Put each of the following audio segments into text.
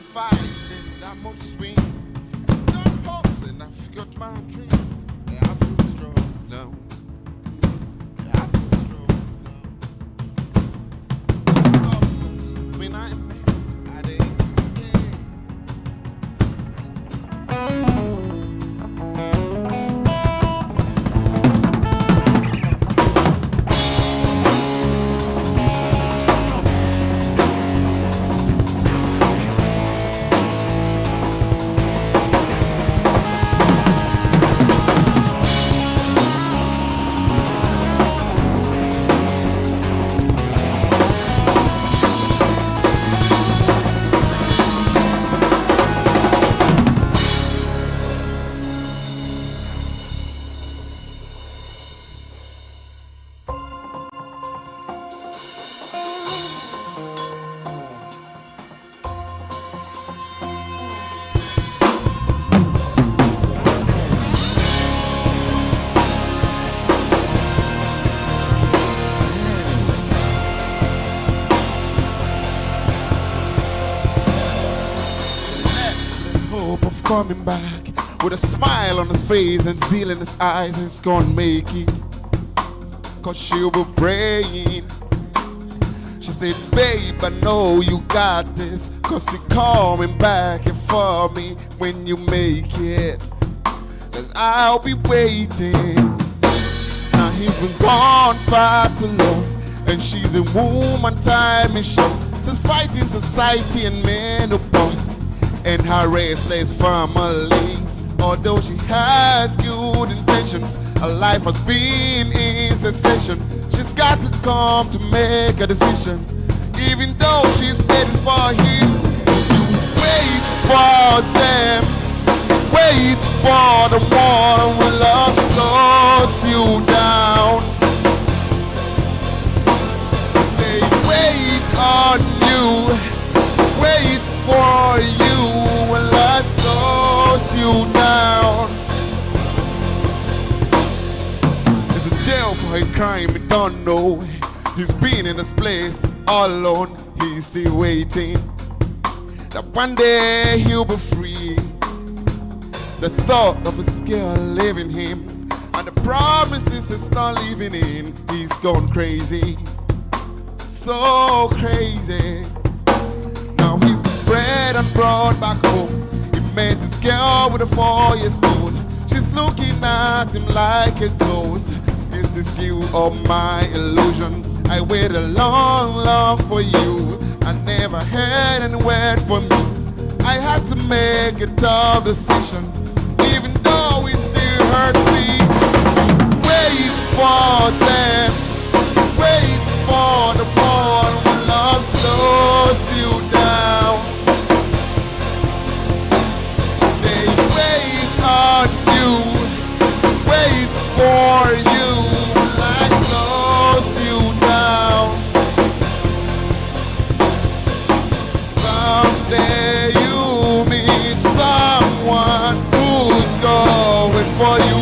fight, then I'm on swing. No hopes and I've got my dreams. Yeah, I feel strong now. Yeah, I feel strong now. Softness when I'm mad, I did. Hope of coming back with a smile on his face and zeal in his eyes. He's gonna make it, cause she'll be praying. She said, babe, I know you got this, cause you're coming back here for me when you make it, cause I'll be waiting. Now he's been gone far too long, and she's a woman time is short. She's fighting society and menopause and her restless family. Although she has good intentions, her life has been in cessation. She's got to come to make a decision, even though she's waiting for him. Wait for them, wait for the one who love slows you down. They wait on you, wait for you when life slows you down. He's in jail for a crime he don't know. He's been in this place all alone. He's still waiting that one day he'll be free. The thought of his girl leaving him and the promises he's not living in, he's gone crazy, so crazy. Now he's been bred and brought back home. He met this girl with a 4 years old. She's looking at him like a ghost. Is this you or my illusion? I waited long, long for you. I never had any word for me. I had to make a tough decision, even though it still hurts me. Wait for them, wait for the one when love slows you down. They wait on you, wait for you when life slows you down. Someday you meet someone who's going for you.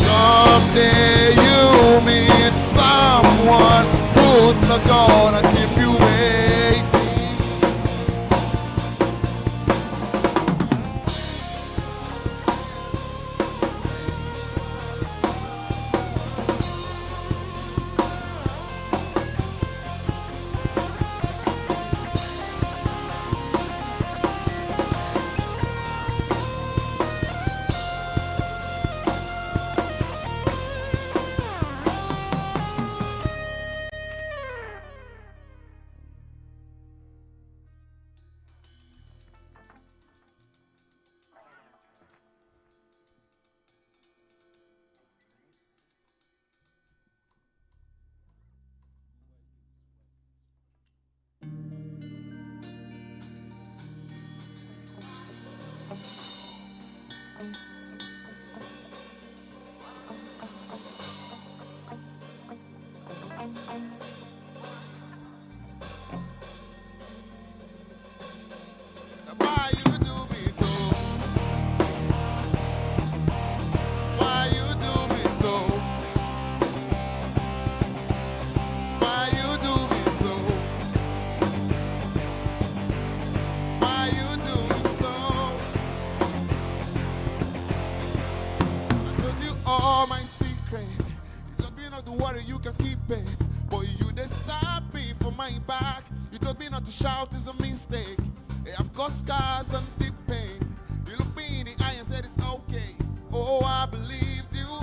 Someday you meet someone who's not gonna keep you waiting. worry, you can keep it. But you they stab me for my back. You told me not to shout is a mistake. I've got scars and deep pain. You looked me in the eye and said it's okay. Oh, I believed you.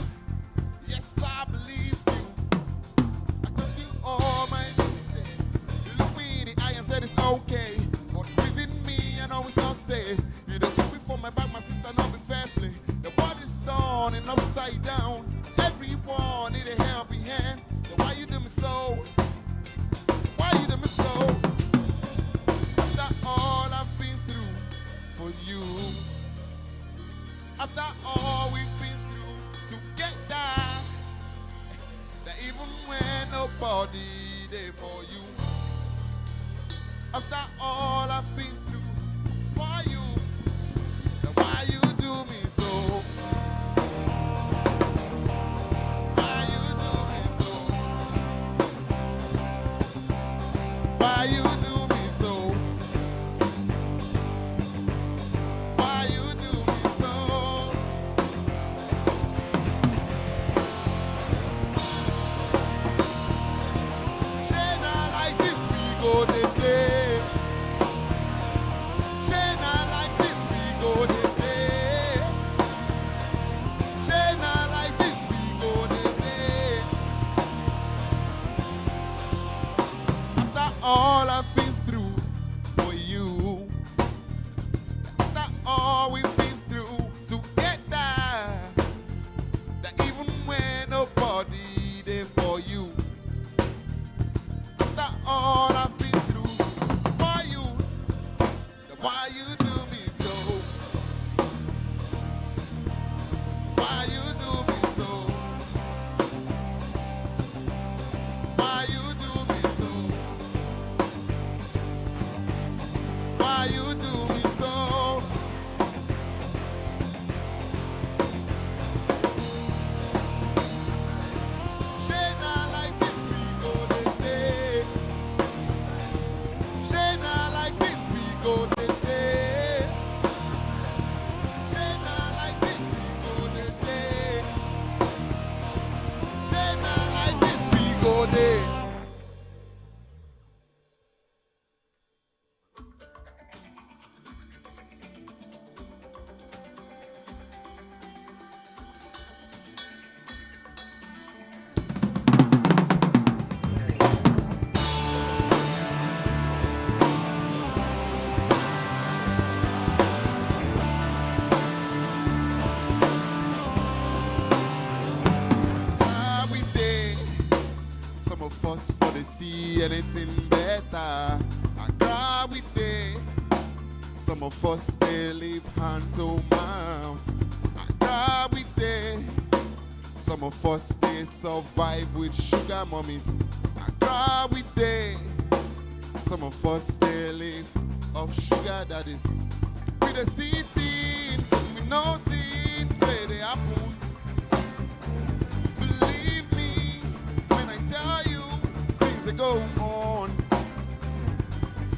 Yes, I believed you. I told you all my mistakes. You looked me in the eye and said it's okay. But within me, I know it's not safe. You don't took me for my back, my sister, not be fair play. The body's done and upside down. Everyone need a helping hand. So why you do me so? Why you do me so? After all I've been through for you, after all we've been through together, that even when nobody there for you, after all I've been through for you, then why you do me so? Why you do me so? Why you do me so? Why you do me so? Shana like this we go the day. Shana like this we go the day. Shana like this we go the day. After all I've been through for you, after all we've been through together, that even when nobody there for you, after all I've been through for you, then why you do me so? Why you do me so? Why you do me so? Why you do me so? Shana like this we go the day. Shana like this we go the day. Shana like this we go the day. Shana like this we go the. Ah, we day. Some of us don't see anything better. I cry with day. Some of us they live hand to mouth. I cry with day. Some of us they survive with sugar mummies. I cry with day. Some of us they live off sugar daddies. We the see things and we know things where they happen. Believe me when I tell you things that go on.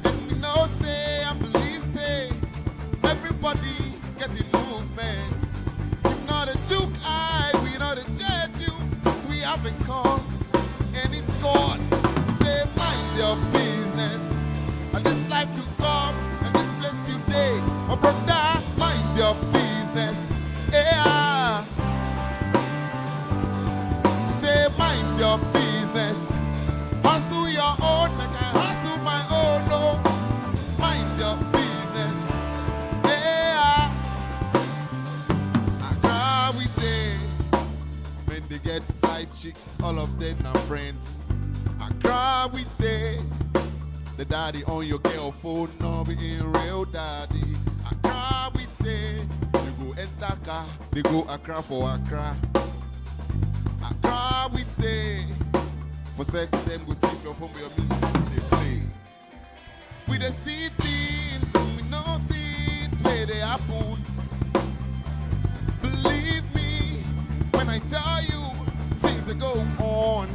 And we know say and believe say everybody getting movements. We're not a juke eye, we not a judge you, cause we haven't cause and it's gone. Say mind your business. And this life you come and this place you day. My brother, mind your business. Yeah. Say mind your business. Hustle your own, make I hustle my own. No, mind your business. Yeah. I cry with them. When they get side chicks, all of them are friends. I cry with them. The daddy on your girl phone, no be in real daddy. I cry with them. They go enter car, they go Accra for Accra. I cry with them. For sec them go take your phone with your music they play. We the see things and we know things where they happen. Believe me when I tell you things that go on.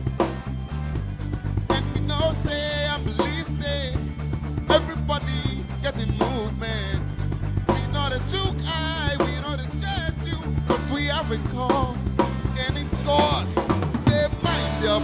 And we know say and believe say everybody getting movement. We not a juke eye, we not a judge you, cause we have a cause and it's gone. Say mind your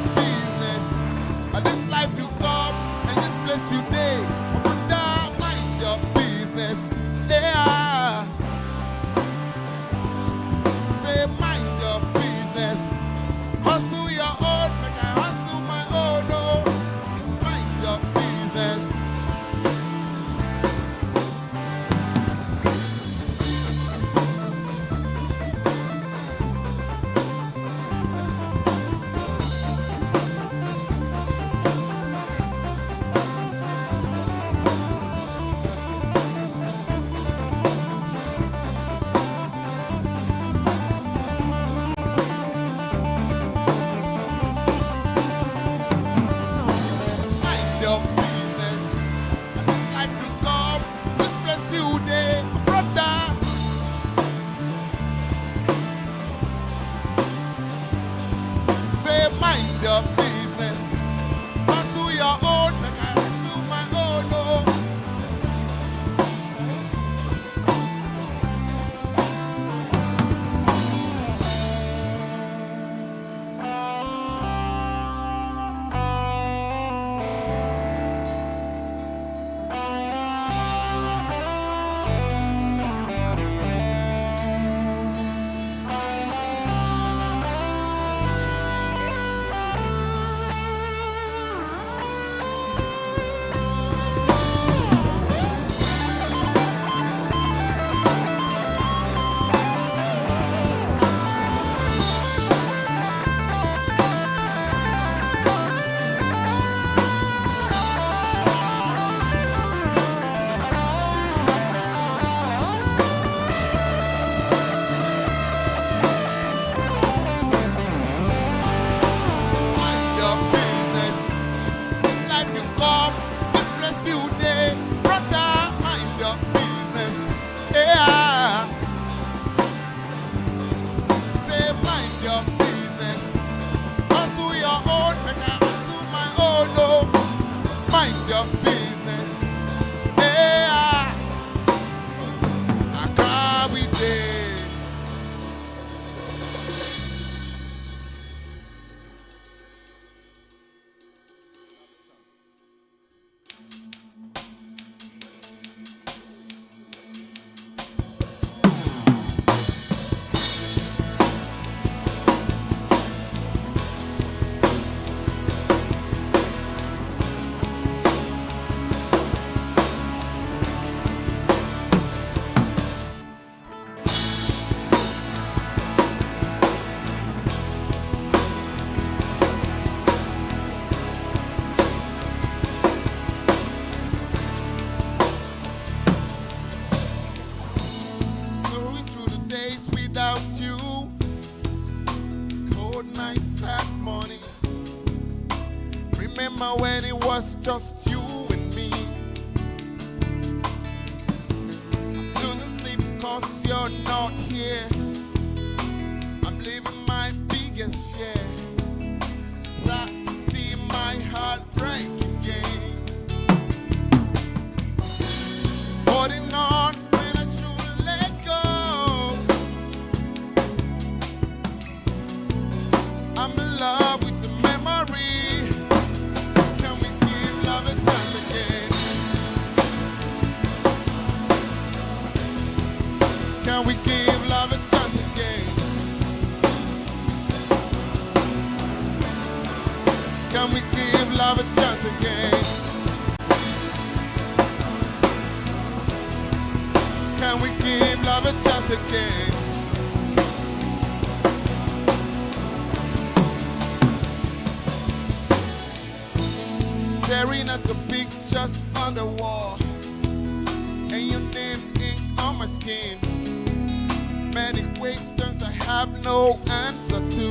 mind your business. Pursue your own, like I pursue my own. Oh. Without you, cold nights, sad morning. Remember when it was just you and me? I'm losing sleep cause you're not here. I'm living my biggest fear, that to see my heart break again. Holding on when I should let go. I'm in love with the memory. Can we give love a chance again? Can we give love a chance again? Can we give love a chance again? Can we give love a chance again? Staring at the pictures on the wall, and your name inked on my skin. Many questions I have no answer to.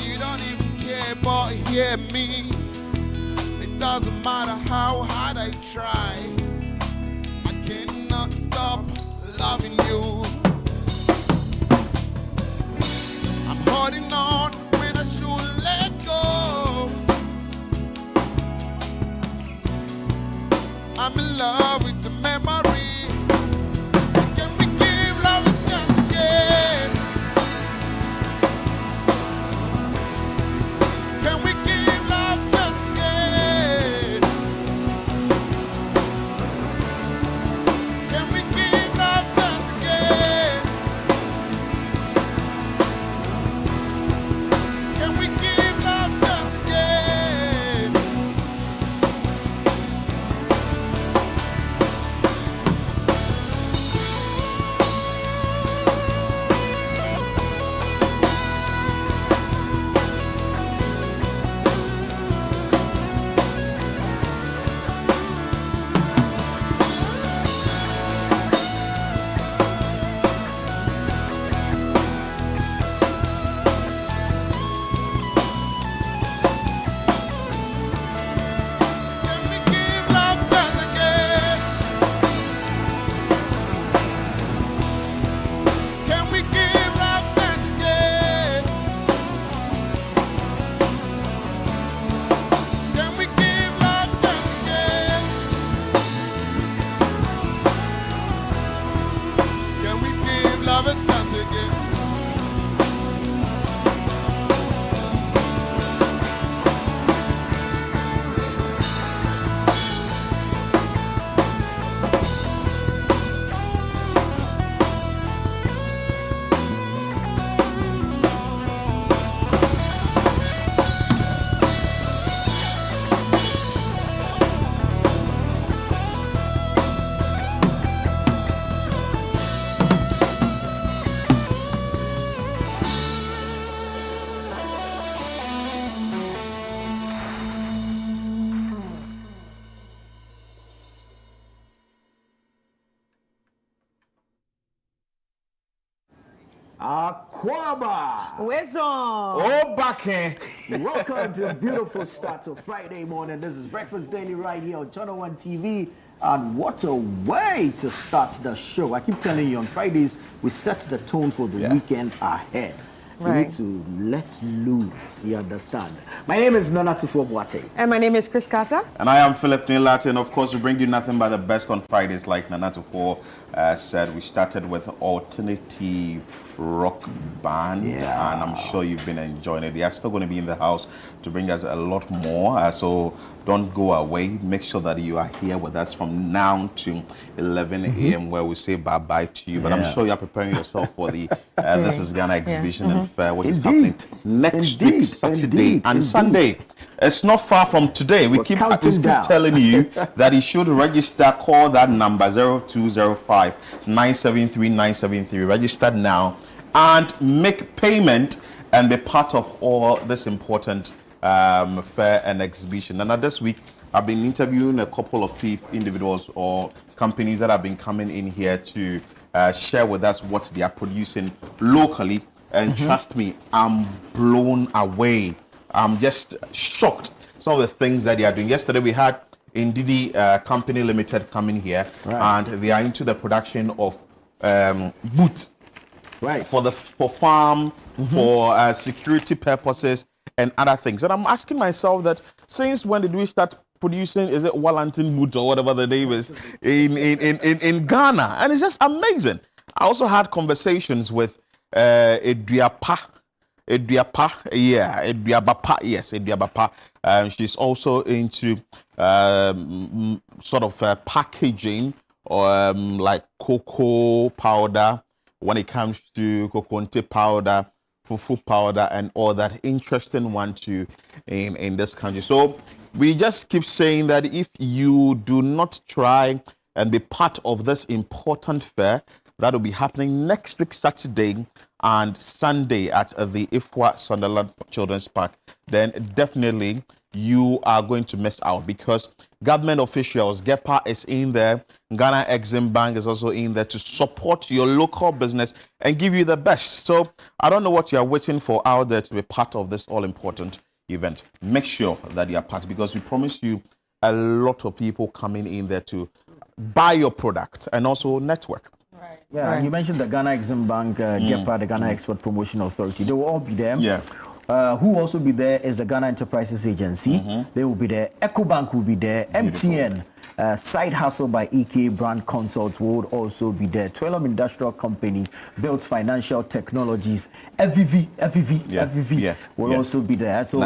You don't even care but hear me. It doesn't matter how hard I try, I cannot stop loving you. I'm holding on when I should let go. I'm in love with the memory. Can we give love a chance again? Can we give love a chance again? Can we give love a chance again? Aquaba. Weson. Oh, back here. Welcome to a beautiful start to Friday morning. This is Breakfast Daily right here on Channel 1 TV. And what a way to start the show. I keep telling you, on Fridays, we set the tone for the weekend ahead. We need to let loose, you understand? My name is Nana Tufo-Boate. And my name is Chris Carter. And I am Philip Nilati, and of course we bring you nothing but the best on Fridays, like Nana Tufo said. We started with alternative rock band, and I'm sure you've been enjoying it. They are still going to be in the house to bring us a lot more, so don't go away. Make sure that you are here with us from now to 11 a.m. where we say bye-bye to you. But I'm sure you are preparing yourself for the This is Ghana exhibition and fair, which is happening next week, Saturday and Sunday. It's not far from today. We keep telling you that you should register. Call that number 0205 973 973. Register now and make payment and be part of all this important fair and exhibition. And now this week, I've been interviewing a couple of individuals or companies that have been coming in here to share with us what they are producing locally. And trust me, I'm blown away. I'm just shocked. Some of the things that they are doing. Yesterday, we had Indidi Company Limited coming here, and they are into the production of boots. For farm, for security purposes and other things. And I'm asking myself that since when did we start producing, is it Wellington boot or whatever the name is, in Ghana? And it's just amazing. I also had conversations with Ediabapa. She's also into sort of packaging or like cocoa powder, when it comes to coconut powder, fufu powder, and all that. Interesting one too in this country. So we just keep saying that if you do not try and be part of this important fair that will be happening next week, Saturday and Sunday at the Ifwa Sunderland Children's Park, then definitely you are going to miss out, because government officials, GEPA is in there, Ghana Exim Bank is also in there to support your local business and give you the best. So I don't know what you are waiting for out there to be part of this all-important event. Make sure that you are part, because we promise you a lot of people coming in there to buy your product and also network. You mentioned the Ghana Exim Bank, GEPA, the Ghana Export Promotion Authority. They will all be there. Who will also be there is the Ghana Enterprises Agency. They will be there. EcoBank will be there. MTN, Side Hustle by EK Brand Consults will also be there. Twelum Industrial Company, Built Financial Technologies, FVV will also be there. So,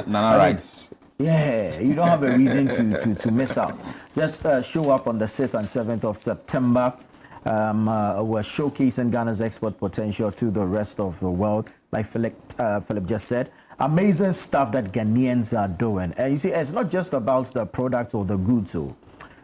you don't have a reason to miss out. Just show up on the 6th and 7th of September. We're showcasing Ghana's export potential to the rest of the world, like Philip just said. Amazing stuff that Ghanaians are doing. And you see, it's not just about the product or the goods. So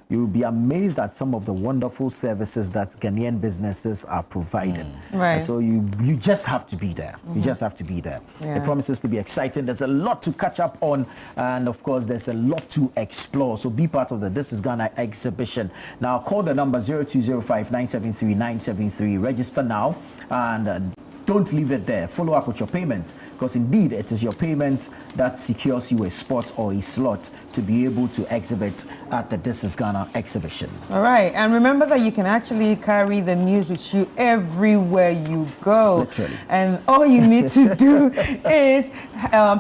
you'll be amazed at some of the wonderful services that Ghanaian businesses are providing. So you just have to be there. You just have to be there. It promises to be exciting. There's a lot to catch up on, and of course there's a lot to explore. So be part of the This is Ghana exhibition. Now call the number 0205 973 973. Register now, and don't leave it there. Follow up with your payment, because indeed it is your payment that secures you a spot or a slot to be able to exhibit at the This is Ghana exhibition. All right, and remember that you can actually carry the news with you everywhere you go. Literally. And all you need to do is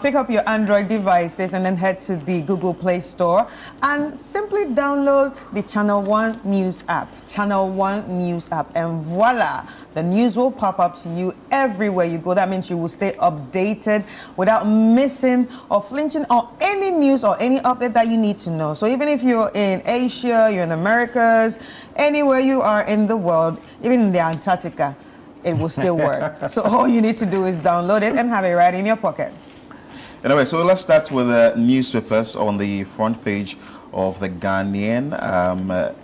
pick up your Android devices and then head to the Google Play Store and simply download the Channel 1 News app. Channel 1 News app, and voila, the news will pop up to you everywhere you go. That means you will stay updated without missing or flinching on any news or any update that you need to know. So even if you're in Asia, you're in the Americas, anywhere you are in the world, even in the Antarctica, it will still work. So all you need to do is download it and have it right in your pocket. Anyway, so let's start with the newspapers. On the front page of the Ghanaian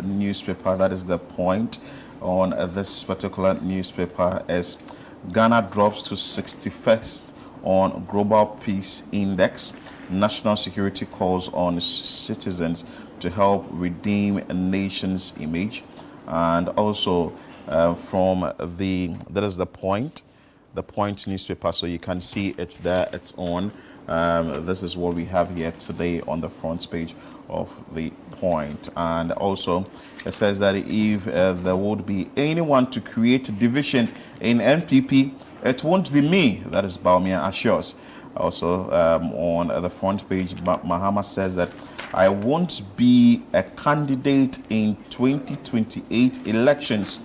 newspaper, that is the point on this particular newspaper, is Ghana drops to 61st on Global Peace Index. National security calls on citizens to help redeem a nation's image. And also that is the point, the Point newspaper, so you can see it's there, it's on. This is what we have here today on the front page of the Point. And also it says that if there would be anyone to create division in NPP, it won't be me. That is Baumia assures. Also on the front page, Mahama says that I won't be a candidate in 2028 elections.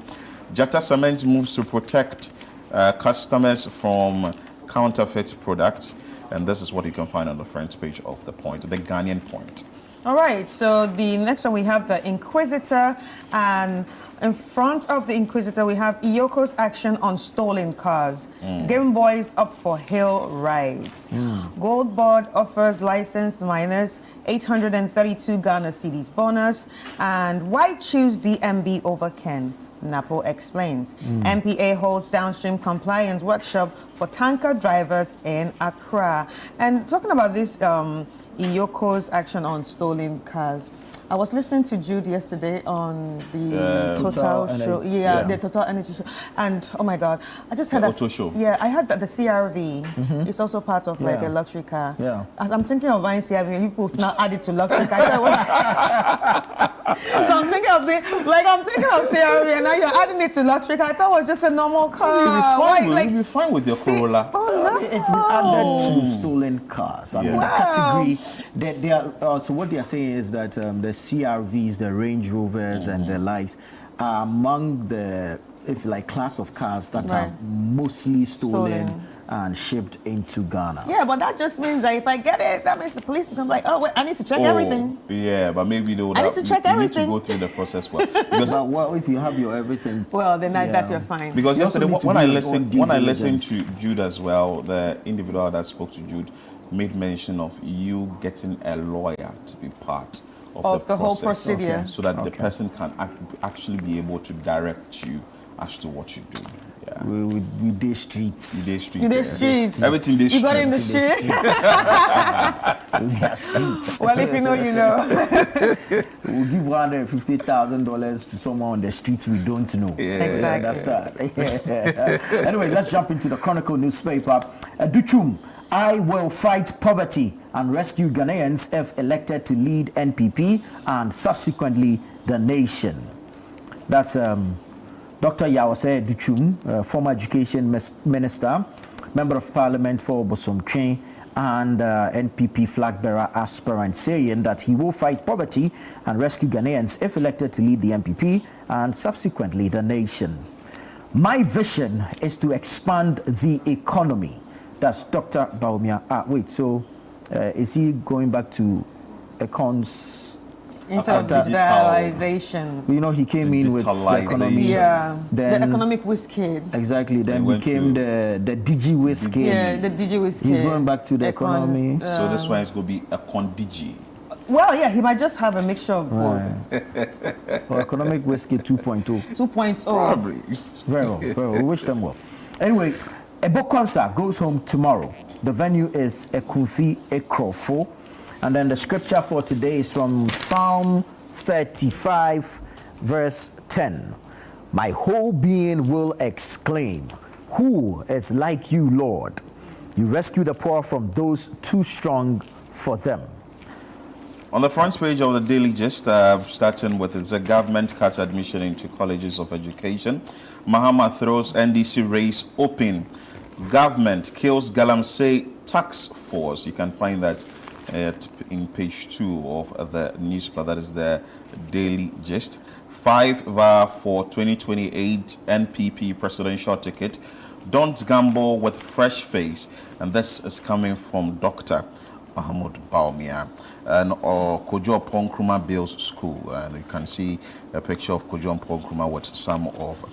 Jata Cement moves to protect customers from counterfeit products. And this is what you can find on the front page of the Point, the Ghanaian Point. All right, so the next one we have the Inquisitor, and in front of the Inquisitor we have Iyoko's action on stolen cars. Game Boys up for hill rides. Gold Board offers licensed miners 832 Ghana cedis bonus, and why choose DMB over Ken? Napo explains. MPA holds downstream compliance workshop for tanker drivers in Accra. And talking about this Iyoko's action on stolen cars, I was listening to Jude yesterday on the Total show. The Total Energy show. And oh my God, I just had Auto show. Yeah, I heard that the CRV is also part of like a luxury car. Yeah. As I'm thinking of buying CRV, people now add it to luxury car. So I'm thinking of CRV, and now you're adding it to luxury car. I thought it was just a normal car. You'll be fine with your Corolla. Oh no! It's been added to stolen cars. I mean, the category that they are. So what they are saying is that the CRVs, the Range Rovers, and the likes are among the, if you like, class of cars that are mostly stolen and shipped into Ghana. Yeah, but that just means that if I get it, that means the police is going to be like, oh, wait, I need to check everything. Yeah, but maybe they would I need to check everything. You need to go through the process well. Because, well, if you have your everything. Well, then that's your fine. Because You yesterday, also need to when I do listened diligence. to Jude as well, the individual that spoke to Jude made mention of you getting a lawyer to be part of the whole process, procedure. so that the person can actually be able to direct you as to what you do. Yeah. We day streets. You You did streets. Everything they You got in the streets. shit. We are streets. Well, if you know, you know. We'll give $150,000 to someone on the streets we don't know. Exactly. That's that. Anyway, let's jump into the Chronicle newspaper. Duchum, I will fight poverty and rescue Ghanaians if elected to lead NPP and subsequently the nation. That's Dr. Yawase Duchum, former education minister, member of parliament for Bosomtwe, and NPP flag bearer aspirant, saying that he will fight poverty and rescue Ghanaians if elected to lead the NPP and subsequently the nation. My vision is to expand the economy. That's Dr. Baumia. Is he going back to econs? Instead of digitalization. You know, he came in with the economy. Yeah, then, the economic whiz kid. Exactly. Then became the digi whiz kid. Yeah, the digi whiz kid. He's going back to the economy. So this one is going to be a condigi. Well, yeah, he might just have a mixture of both. Or economic whiz kid 2.0. 2.0. Probably. Very well, very well. We wish them well. Anyway, Ebo concert goes home tomorrow. The venue is Ekunfi Ekrofo. And then the scripture for today is from Psalm 35, verse 10. My whole being will exclaim, who is like you, Lord? You rescue the poor from those too strong for them. On the front page of the Daily Gist, starting with the government cuts admission into colleges of education. Mahama throws NDC race open. Government kills Galamsey tax force. You can find that in page 2 of the newspaper. That is the Daily Gist. 5 VAR for 2028 NPP presidential ticket. Don't gamble with fresh face. And this is coming from Dr. Ahmad Baumia and Kojo Ponkruma Bills School. And you can see a picture of Kojo Ponkruma with some of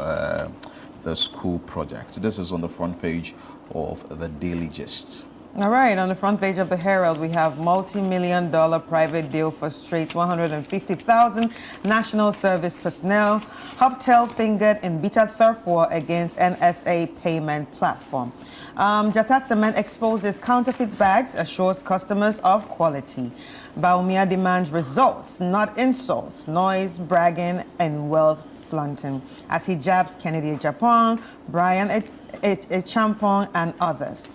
the school projects. This is on the front page of the Daily Gist. All right, on the front page of the Herald, we have multi-million-dollar private deal frustrates 150,000 national service personnel. Hubtel fingered in bitter turf war against NSA payment platform. Jata Cement exposes counterfeit bags, assures customers of quality. Baumia demands results, not insults, noise, bragging, and wealth flaunting. As he jabs Kennedy Japan, Brian Champong, and others.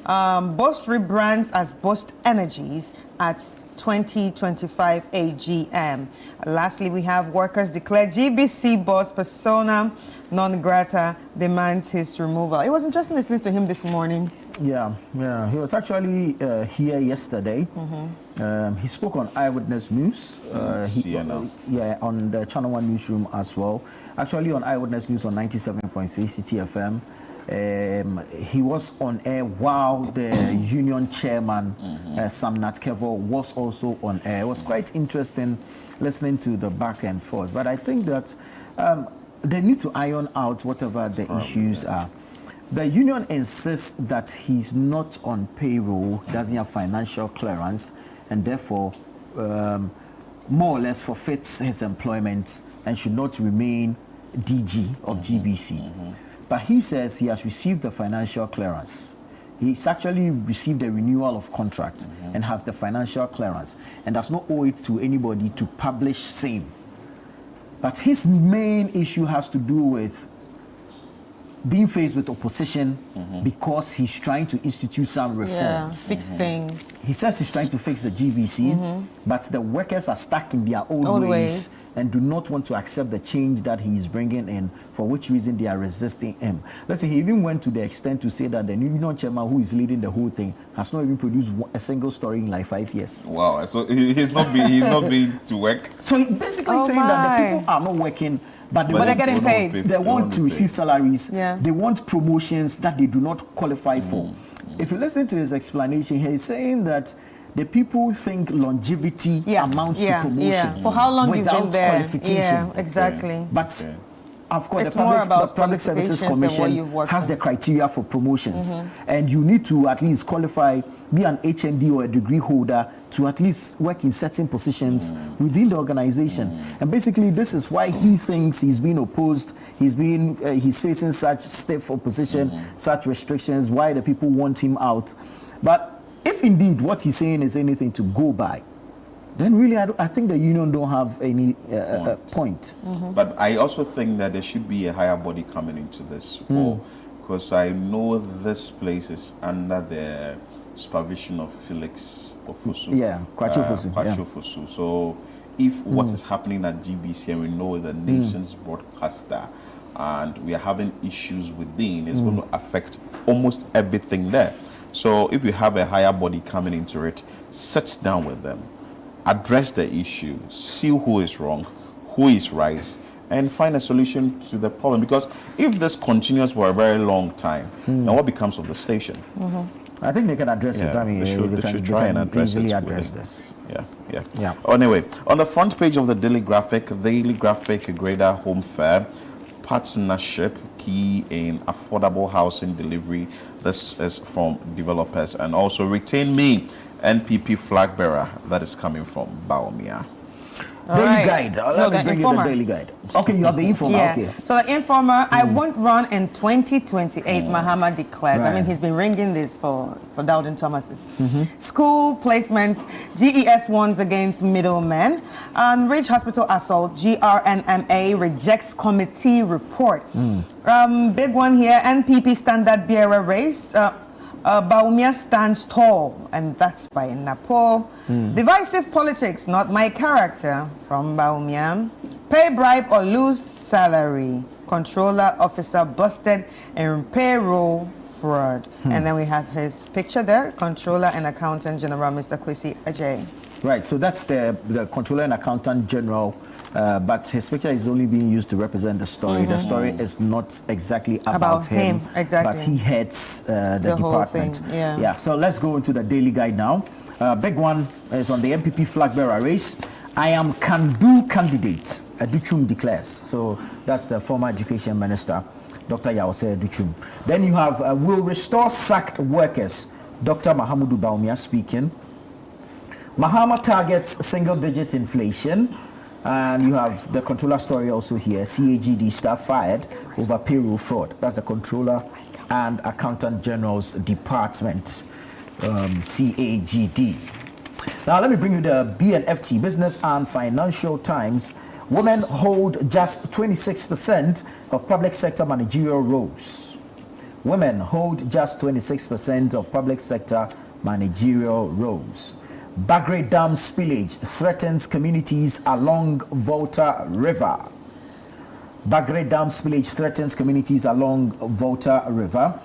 Bost rebrands as Bost Energies at 2025 AGM. Lastly, we have workers declare GBC boss persona non grata demands his removal. It was interesting listening to him this morning. Yeah. He was actually here yesterday. He spoke on Eyewitness News. On the Channel 1 newsroom as well. Actually on Eyewitness News on 97.3 City FM. He was on air while the union chairman, Sam Natkevo, was also on air. It was quite interesting listening to the back and forth. But I think that they need to iron out whatever the issues are. The union insists that he's not on payroll, doesn't have financial clearance, and therefore more or less forfeits his employment and should not remain DG of GBC. But he says he has received the financial clearance. He's actually received a renewal of contract and has the financial clearance and does not owe it to anybody to publish same. But his main issue has to do with being faced with opposition because he's trying to institute some reforms. Fix things. He says he's trying to fix the GBC, but the workers are stuck in their old ways and do not want to accept the change that he is bringing in, for which reason they are resisting him. Listen, he even went to the extent to say that the union chairman who is leading the whole thing has not even produced a single story in like 5 years. Wow, so he's not been to work. So he's basically saying that the people are not working, but they're getting paid. They want to receive salaries. Yeah. They want promotions that they do not qualify for. If you listen to his explanation, he's saying that the people think longevity amounts to promotion. Yeah. For how long you've been there? Qualification. Yeah, exactly. But of course, It's the more about Public Services qualifications and what Commission you've worked has on. the criteria for promotions, and you need to at least qualify, be an HND or a degree holder to at least work in certain positions within the organization. And basically, this is why he thinks he's being opposed. He's facing such stiff opposition, such restrictions. Why the people want him out? But if indeed what he's saying is anything to go by, then really I think the union don't have any point. But I also think that there should be a higher body coming into this, because I know this place is under the supervision of Felix Ofosu. Yeah, Kwachu Ofosu. Kwachu Ofosu. So if what is happening at GBC, and we know the nation's broadcaster, and we are having issues within, it's going to affect almost everything there. So if you have a higher body coming into it, sit down with them, address the issue, see who is wrong, who is right, and find a solution to the problem. Because if this continues for a very long time, then what becomes of the station? I think they can address it. I mean, they should try and address this. Yeah. Anyway, on the front page of the Daily Graphic Greater Home Fair partnership key in affordable housing delivery. This is from developers. And also Retain Me, NPP flag bearer, that is coming from Baumia. Daily guide. Let me bring you the daily guide. Okay, you have the informer. Yeah. Okay. So the informer, I won't run in 2028, Mahama declares. Right. I mean, he's been ringing this for Dowden Thomas's. School placements, GES warns against middlemen. Ridge Hospital assault, GRNMA rejects committee report. Big one here, NPP standard bearer race. Baumia stands tall, and that's by Napo. Divisive politics, not my character, from Baumia. Pay bribe or lose salary. Controller officer busted in payroll fraud. And then we have his picture there, Controller and Accountant General, Mr. Kwesi Ajay. Right, so that's the Controller and Accountant General, but his picture is only being used to represent the story. The story is not exactly about him, exactly. but he heads the department. Whole thing, yeah. So let's go into the daily guide now. Big one is on the MPP flag bearer race. I am can-do candidate, Aduchum declares. So that's the former education minister, Dr. Yawase Aduchum. Then you have will restore sacked workers, Dr. Mahamudu Baumia speaking. Mahama targets single-digit inflation. And you have the controller story also here. CAGD staff fired over payroll fraud. That's the Controller and Accountant General's Department, CAGD. Now let me bring you the BNFT, Business and Financial Times. Women hold just 26% of public sector managerial roles. Women hold just 26% of public sector managerial roles. Bagre Dam spillage threatens communities along Volta River. Bagre Dam spillage threatens communities along Volta River.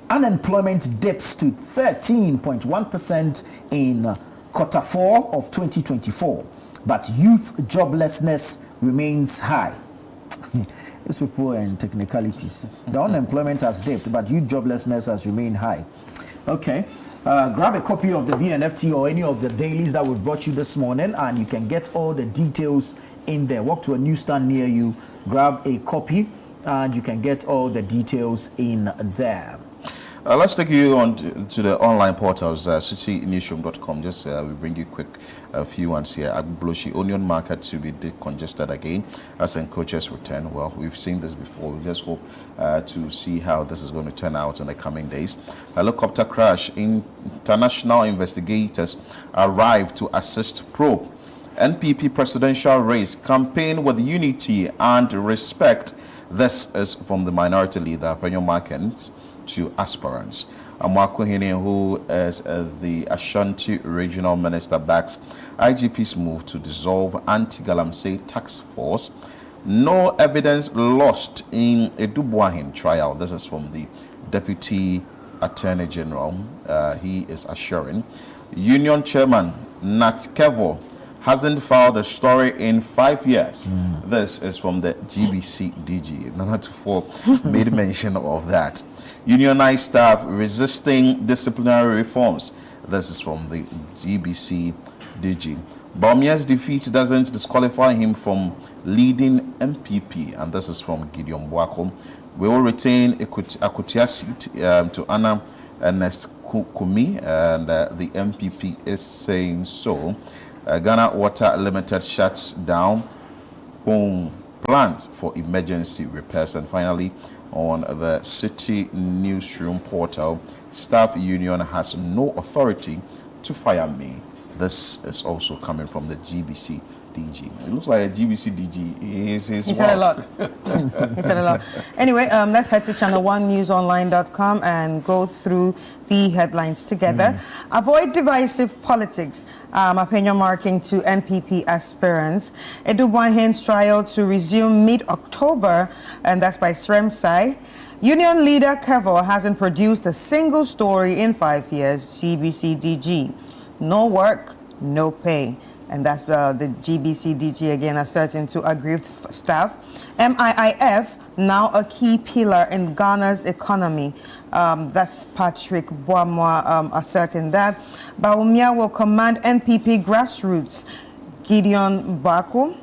Unemployment dips to 13.1% in quarter 4 of 2024, but youth joblessness remains high. These people and technicalities. The unemployment has dipped, but youth joblessness has remained high. Okay. Grab a copy of the BNFT or any of the dailies that we've brought you this morning, and you can get all the details in there. Walk to a newsstand near you, grab a copy, and you can get all the details in there. Let's take you on to the online portals, citynewsroom.com. Just we bring you quick a few ones here. Agbloshi onion market to be decongested again as encroachers return. Well, we've seen this before. We just hope to see how this is going to turn out in the coming days. Helicopter crash. International investigators arrive to assist probe. NPP presidential race. Campaign with unity and respect. This is from the minority leader, Penyo Markens, to aspirants. Amwakuhini, who is the Ashanti Regional Minister, backs IGP's move to dissolve anti-Galamsey task force. No evidence lost in a Dubuahin trial. This is from the Deputy Attorney General. He is assuring. Union Chairman Nat Kevo hasn't filed a story in 5 years. This is from the GBC DG. Nana Tufo made mention of that. Unionized staff resisting disciplinary reforms. This is from the GBC DG. Baumia's defeat doesn't disqualify him from leading MPP, and this is from Gideon Boako. We will retain Akutia seat to Anna Ernest Kumi, and the MPP is saying so. Ghana Water Limited shuts down plans for emergency repairs. And finally, on the City Newsroom portal, staff union has no authority to fire me. This is also coming from the GBC DG. It looks like a GBC DG is his. He said a lot. He said a lot. Anyway, let's head to channel1newsonline.com and go through the headlines together. Avoid divisive politics. Opinion marking to NPP aspirants. Edubuahin's trial to resume mid-October, and that's by Sremsai. Union leader Kevo hasn't produced a single story in 5 years. GBC DG. No work, no pay. And that's the GBC DG again asserting to aggrieved staff. MIIF, now a key pillar in Ghana's economy. That's Patrick Boamwa asserting that. Baumia will command NPP grassroots. Gideon Baku.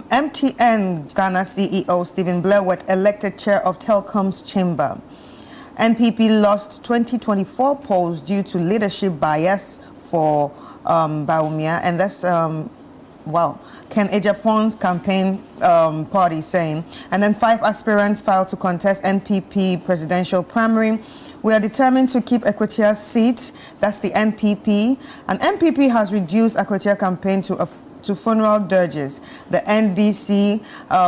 MTN Ghana CEO Stephen Blairwood elected chair of Telcom's chamber. NPP lost 2024 polls due to leadership bias for Baumia, and that's Ken Ejapon's campaign party saying. And then 5 aspirants filed to contest NPP presidential primary. We are determined to keep Equatoria's seat. That's the NPP. And NPP has reduced Equatorial campaign to funeral dirges. The NDC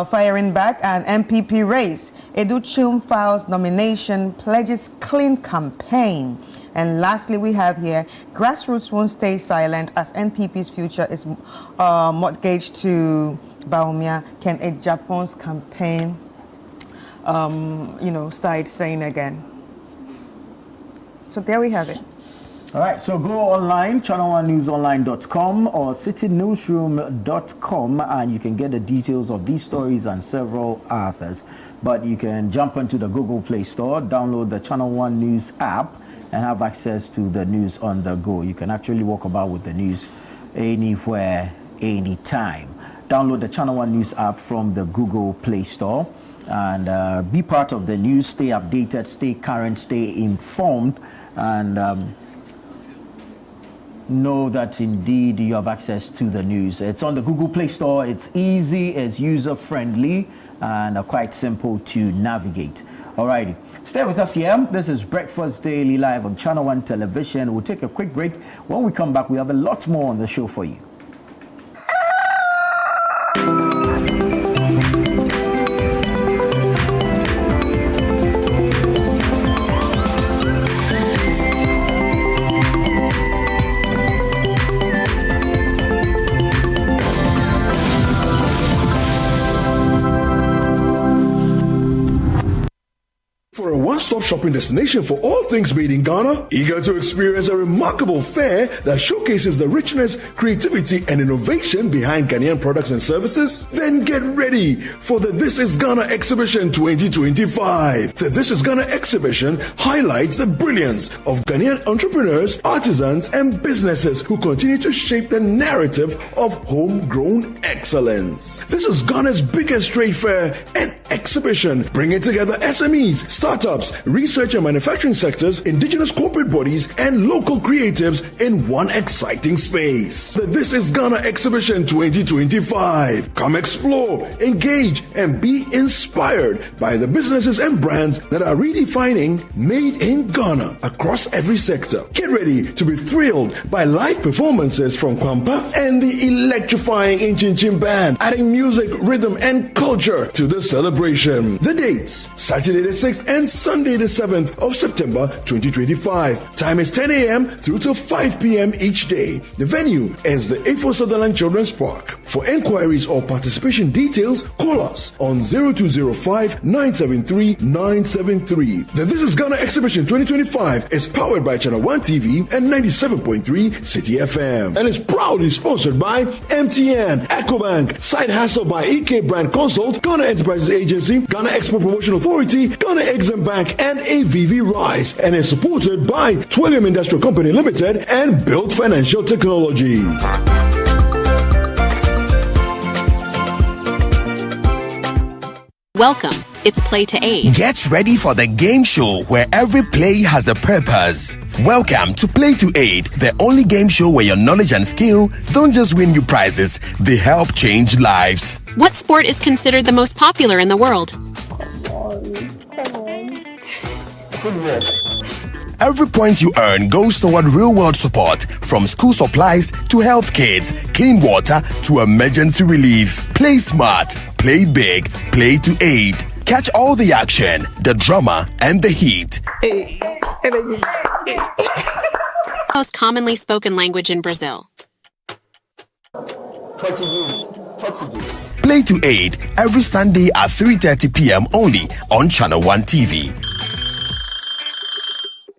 firing back, and MPP race. Edu Chum files nomination, pledges clean campaign. And lastly, we have here, grassroots won't stay silent as NPP's future is mortgaged to Baumia. Ken Ejapon's campaign, side saying again. So there we have it. All right, so go online, channel1newsonline.com or citynewsroom.com, and you can get the details of these stories and several others. But you can jump into the Google Play Store, download the Channel One News app, and have access to the news on the go. You can actually walk about with the news anywhere, anytime. Download the Channel One News app from the Google Play Store and be part of the news. Stay updated, stay current, stay informed, and know that indeed you have access to the news. It's on the Google Play Store. It's easy, it's user-friendly, and quite simple to navigate. Alrighty, stay with us here. This is Breakfast Daily live on Channel One Television. We'll take a quick break. When we come back, we have a lot more on the show for you. shopping destination for all things made in Ghana? Eager to experience a remarkable fair that showcases the richness, creativity, and innovation behind Ghanaian products and services? Then get ready for the This is Ghana Exhibition 2025. The This is Ghana Exhibition highlights the brilliance of Ghanaian entrepreneurs, artisans, and businesses who continue to shape the narrative of homegrown excellence. This is Ghana's biggest trade fair and exhibition, bringing together SMEs, startups, research and manufacturing sectors, indigenous corporate bodies, and local creatives in one exciting space. The This is Ghana Exhibition 2025. Come explore, engage, and be inspired by the businesses and brands that are redefining made in Ghana across every sector. Get ready to be thrilled by live performances from Kwampa and the electrifying Inchin Band, adding music, rhythm, and culture to the celebration. The dates: Saturday the 6th and Sunday the 7th of September 2025. Time is 10 a.m. through to 5 p.m. each day. The venue is the A4 Sutherland Children's Park. For enquiries or participation details, call us on 0205 973 973. The This is Ghana Exhibition 2025 is powered by Channel 1 TV and 97.3 City FM and is proudly sponsored by MTN, EcoBank, Side Hustle by EK Brand Consult, Ghana Enterprises Agency, Ghana Export Promotion Authority, Ghana Exim Bank, and AVV Rise, and is supported by Twillium Industrial Company Limited and Built Financial Technologies. Welcome. It's Play to 8. Get ready for the game show where every play has a purpose. Welcome to Play to 8, the only game show where your knowledge and skill don't just win you prizes, they help change lives. What sport is considered the most popular in the world? Football. Every point you earn goes toward real-world support, from school supplies to health kits, clean water to emergency relief. Play smart, play big, Play to 8. Catch all the action, the drama, and the heat. Most commonly spoken language in Brazil. Portuguese. Play to 8 every Sunday at 3:30 p.m. only on Channel 1 TV.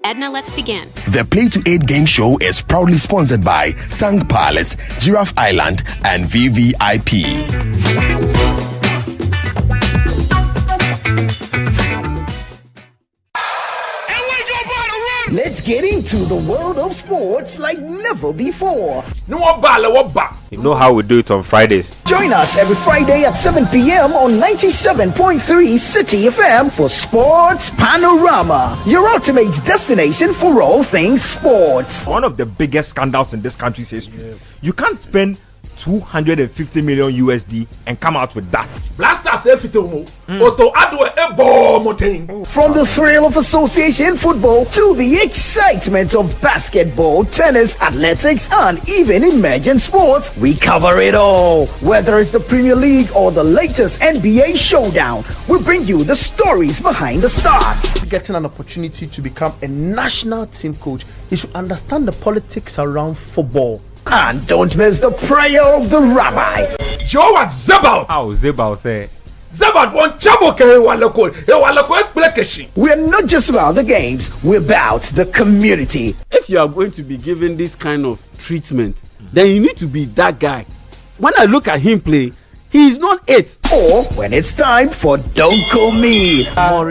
Edna, let's begin. The Play to 8 game show is proudly sponsored by Tang Palace, Giraffe Island, and VVIP. Let's get into the world of sports like never before. You know how we do it on Fridays. Join us every Friday at 7 p.m. on 97.3 City FM for Sports Panorama, your ultimate destination for all things sports. One of the biggest scandals in this country's history. You can't spend 250 million USD and come out with that. From the thrill of association football to the excitement of basketball, tennis, athletics, and even emerging sports, we cover it all. Whether it's the Premier League or the latest NBA showdown, we bring you the stories behind the stars. Getting an opportunity to become a national team coach, he should understand the politics around football. And don't miss the prayer of the rabbi. Joe was Zebaut. How Zebaut there? Zebaut won Chaboke. We're not just about the games, we're about the community. If you are going to be given this kind of treatment, then you need to be that guy. When I look at him play, he is not it. Or when it's time for Don't Call Me. Join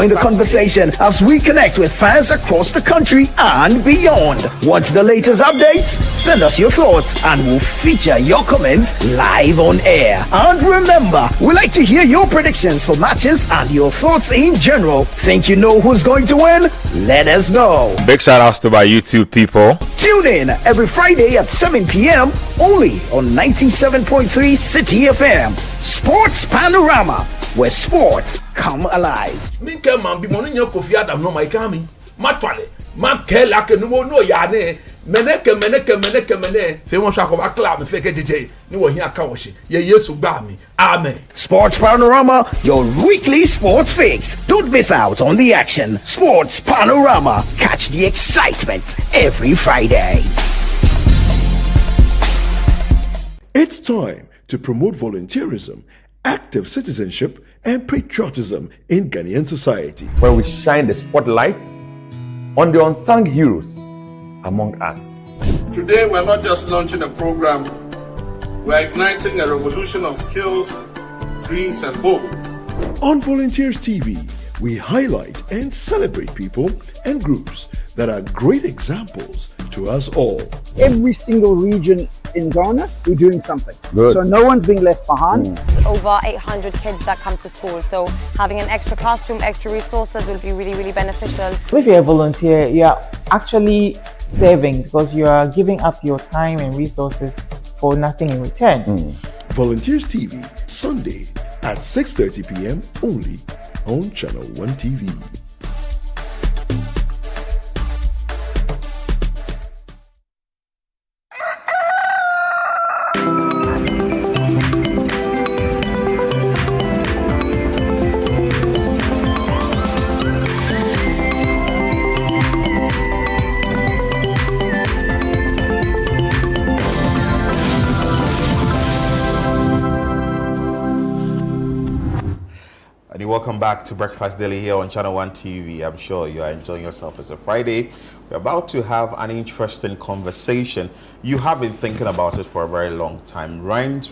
the conversation as we connect with fans across the country and beyond. Want the latest updates? Send us your thoughts and we'll feature your comments live on air. And remember, we like to hear your predictions for matches and your thoughts in general. Think you know who's going to win? Let us know. Big shout outs to my YouTube people. Tune in every Friday at 7 p.m. only on 97.3 City FM. Sports Panorama, where sports come alive. Amen. Sports Panorama, your weekly sports fix. Don't miss out on the action. Sports Panorama. Catch the excitement every Friday. It's time to promote volunteerism, active citizenship, and patriotism in Ghanaian society. Where we shine the spotlight on the unsung heroes among us. Today, we're not just launching a program, we're igniting a revolution of skills, dreams, and hope. On Volunteers TV, we highlight and celebrate people and groups that are great examples to us all. Every single region in Ghana, we're doing something. Good. So no one's being left behind. Over 800 kids that come to school. So having an extra classroom, extra resources will be really, really beneficial. If you're a volunteer, you are actually serving because you are giving up your time and resources for nothing in return. Volunteers TV, Sunday at 6:30 p.m. only on Channel 1 TV. Welcome back to Breakfast Daily here on Channel 1 TV. I'm sure you are enjoying yourself. It's a Friday. We're about to have an interesting conversation. You have been thinking about it for a very long time. Rent.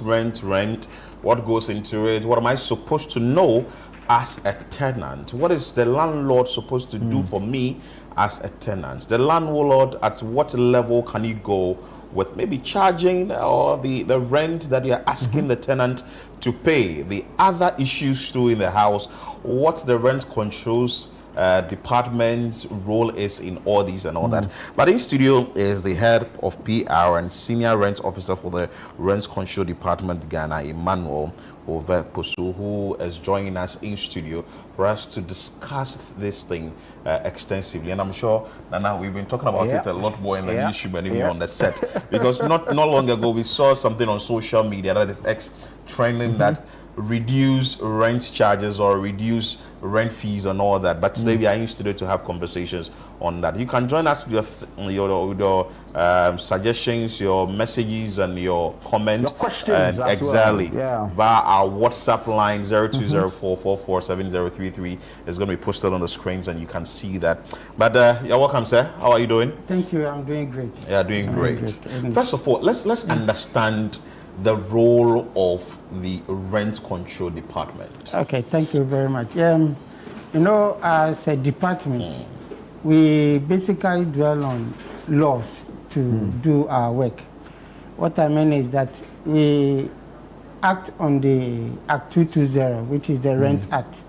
What goes into it? What am I supposed to know as a tenant? What is the landlord supposed to do for me as a tenant? The landlord, at what level can you go with maybe charging or the rent that you're asking the tenant to pay? The other issues too in the house, what the rent controls department's role is in all these and all that. But in studio is the head of PR and senior rent officer for the Rent Control Department Ghana, Emmanuel Posu, who is joining us in studio for us to discuss this thing extensively. And I'm sure, Nana, we've been talking about it a lot more in the newsroom and even on the set. Because not long ago, we saw something on social media that is trending that reduce rent charges or reduce rent fees and all that. But today we are in studio to have conversations on that. You can join us with your suggestions, your messages, and your comments. Your questions exactly. Well. Via our WhatsApp line 0204447033 is going to be posted on the screens, and you can see that. But you're welcome, sir. How are you doing? Thank you. I'm doing great. Yeah, doing great. First of all, let's understand the role of the rent control department. Okay, thank you very much. You know, as a department, we basically dwell on laws to do our work. What I mean is that we act on the Act 220, which is the Rent Act.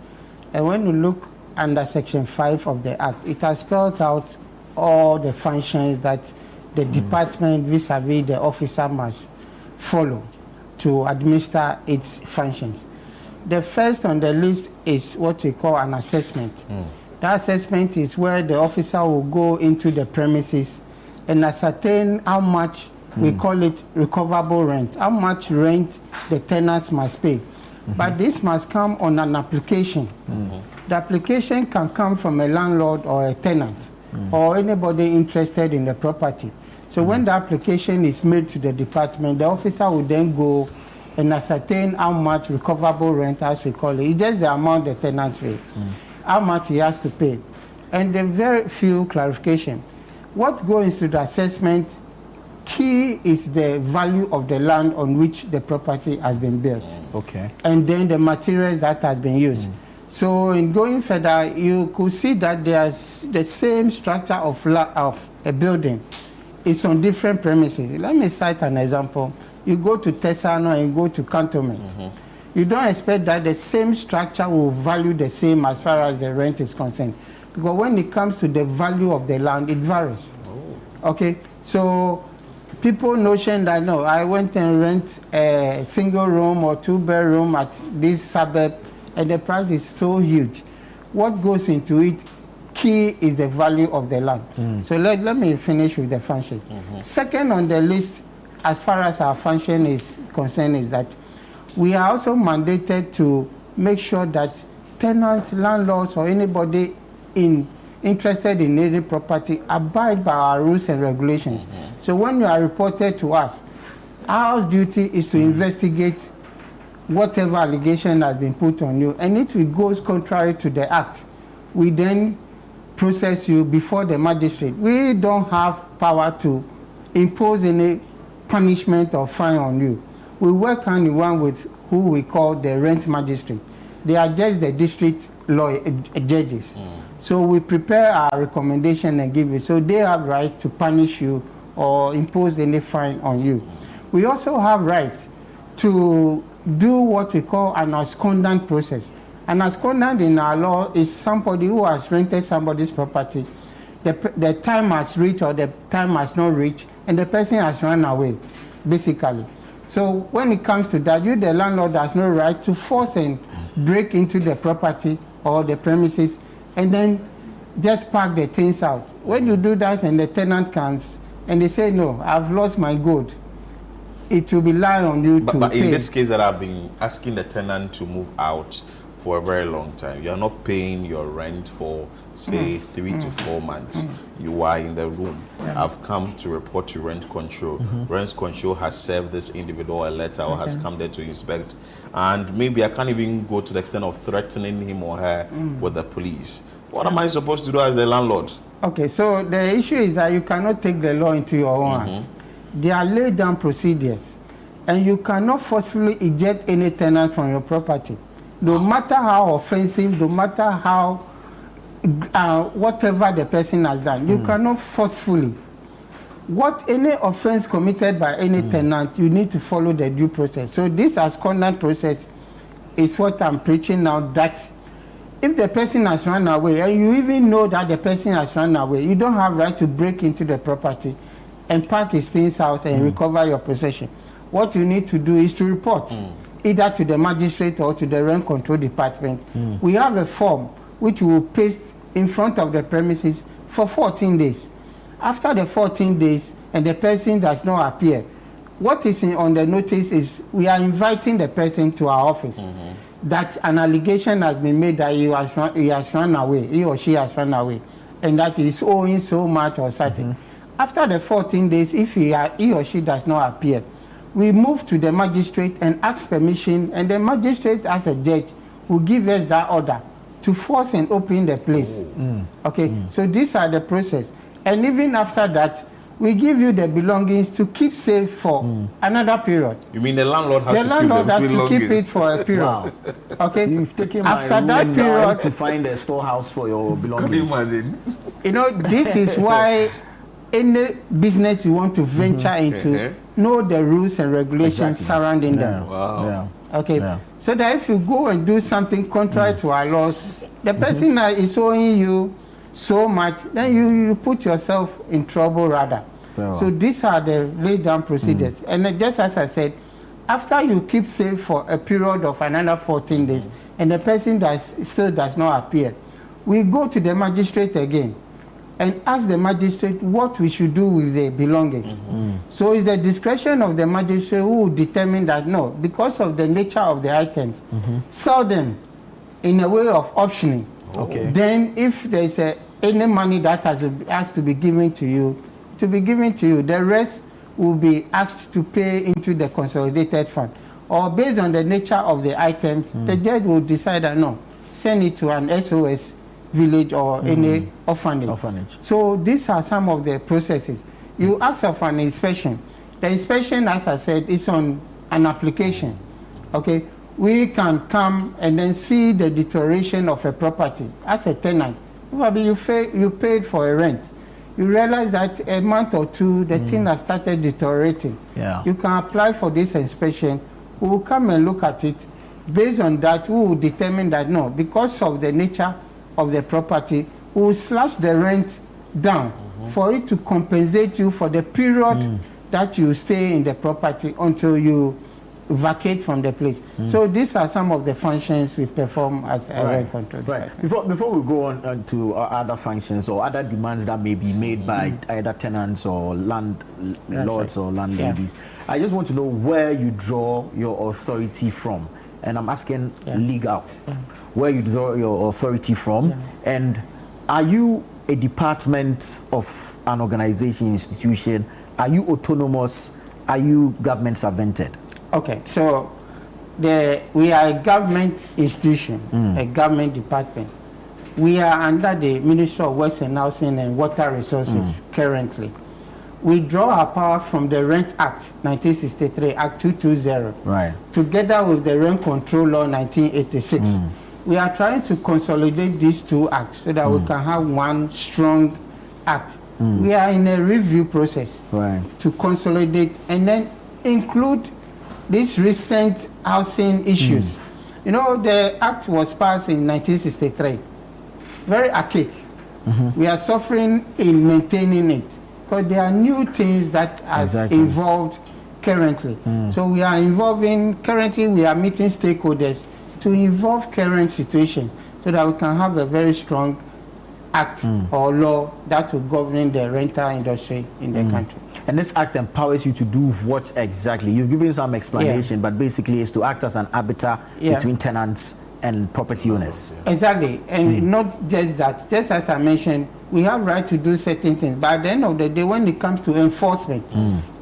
And when you look under Section 5 of the Act, it has spelled out all the functions that the department vis-a-vis the officer must follow to administer its functions. The first on the list is what we call an assessment. That assessment is where the officer will go into the premises and ascertain how much, we call it recoverable rent, how much rent the tenants must pay. But this must come on an application. The application can come from a landlord or a tenant or anybody interested in the property. So when the application is made to the department, the officer will then go and ascertain how much recoverable rent, as we call it. It's just the amount the tenant pay, how much he has to pay. And the very few clarification. What goes into the assessment, key is the value of the land on which the property has been built. Okay. And then the materials that has been used. So in going further, you could see that there's the same structure of a building. It's on different premises. Let me cite an example. You go to Tesano and you go to Cantonment. You don't expect that the same structure will value the same as far as the rent is concerned. Because when it comes to the value of the land, it varies. Okay, so people notion that, no, I went and rent a single room or 2-bedroom at this suburb, and the price is so huge. What goes into it, key is the value of the land. So let me finish with the function. Second on the list, as far as our function is concerned, is that we are also mandated to make sure that tenants, landlords, or anybody interested in any property abide by our rules and regulations. So when you are reported to us, our duty is to investigate whatever allegation has been put on you, and if it goes contrary to the act, we then process you before the magistrate. We don't have power to impose any punishment or fine on you. We work hand in hand with who we call the rent magistrate. They are just the district judges. So we prepare our recommendation and give it. So they have right to punish you or impose any fine on you. We also have right to do what we call an abscondant process. An abscondant in our law is somebody who has rented somebody's property. The time has reached or the time has not reached, and the person has run away, basically. So when it comes to that, you, the landlord, has no right to force and break into the property or the premises and then just pack the things out. When you do that and the tenant comes and they say, no, I've lost my good, it will be lie on you to But pay. in this case that I've been asking the tenant to move out for a very long time, you are not paying your rent for, say, 3 to 4 months. You are in the room. I've come to report to rent control. Rent control has served this individual a letter or has come there to inspect. And maybe I can't even go to the extent of threatening him or her with the police. What am I supposed to do as the landlord? Okay, so the issue is that you cannot take the law into your own hands. There are laid down procedures, and you cannot forcefully eject any tenant from your property. No matter how offensive, no matter how, whatever the person has done, you cannot forcefully. What any offense committed by any tenant, you need to follow the due process. So this abscondant process is what I'm preaching now, that if the person has run away, and you even know that the person has run away, you don't have right to break into the property and pack his things out and recover your possession. What you need to do is to report either to the magistrate or to the rent control department. We have a form which we will paste in front of the premises for 14 days. After the 14 days and the person does not appear, what is on the notice is we are inviting the person to our office. That an allegation has been made that he has run away, he or she has run away, and that he is owing so much or something. After the 14 days, if he or she does not appear, we move to the magistrate and ask permission, and the magistrate, as a judge, will give us that order to force and open the place. Okay, so these are the process. And even after that, we give you the belongings to keep safe for another period. You mean the landlord has to keep it for a period. Wow. Okay. You've taken after my that room period to find a storehouse for your belongings. Can you imagine? You know, this is why any business you want to venture into, know the rules and regulations surrounding them. Wow. Okay. So that if you go and do something contrary to our laws, the person that is owing you so much, then you put yourself in trouble rather. So these are the laid down procedures. And just as I said, after you keep safe for a period of another 14 days, and the person still does not appear, we go to the magistrate again and ask the magistrate what we should do with the belongings. So it's the discretion of the magistrate who will determine that no, because of the nature of the items, sell them in a way of optioning. Then if there's any money that has to be given to you, to be given to you, the rest will be asked to pay into the consolidated fund. Or based on the nature of the items, the judge will decide that no, send it to an SOS village or any orphanage. So these are some of the processes. You ask of an inspection. The inspection, as I said, is on an application. Okay, we can come and then see the deterioration of a property as a tenant. Probably you paid for a rent. You realize that a month or two, the thing has started deteriorating. You can apply for this inspection. We will come and look at it. Based on that, we will determine that no, because of the nature of the property, we will slash the rent down for it to compensate you for the period that you stay in the property until you vacate from the place. So these are some of the functions we perform as a rent control. Before we go on to other functions or other demands that may be made by either tenants or landlords or landladies, I just want to know where you draw your authority from. And I'm asking legal, where you draw your authority from, and are you a department of an organization, institution? Are you autonomous? Are you government servanted? Okay, so we are a government institution, a government department. We are under the Ministry of Works and Housing and Water Resources currently. We draw our power from the Rent Act 1963, Act 220, right, together with the Rent Control Law 1986. We are trying to consolidate these two acts so that we can have one strong act. We are in a review process to consolidate and then include these recent housing issues. You know, the act was passed in 1963. Very archaic. We are suffering in maintaining it because there are new things that are involved currently. So we are currently we are meeting stakeholders to involve current situations so that we can have a very strong act or law that will govern the rental industry in the country. And this act empowers you to do what exactly? You've given some explanation, but basically it's to act as an arbiter between tenants and property owners. Exactly, and not just that. Just as I mentioned, we have right to do certain things, but at the end of the day, when it comes to enforcement,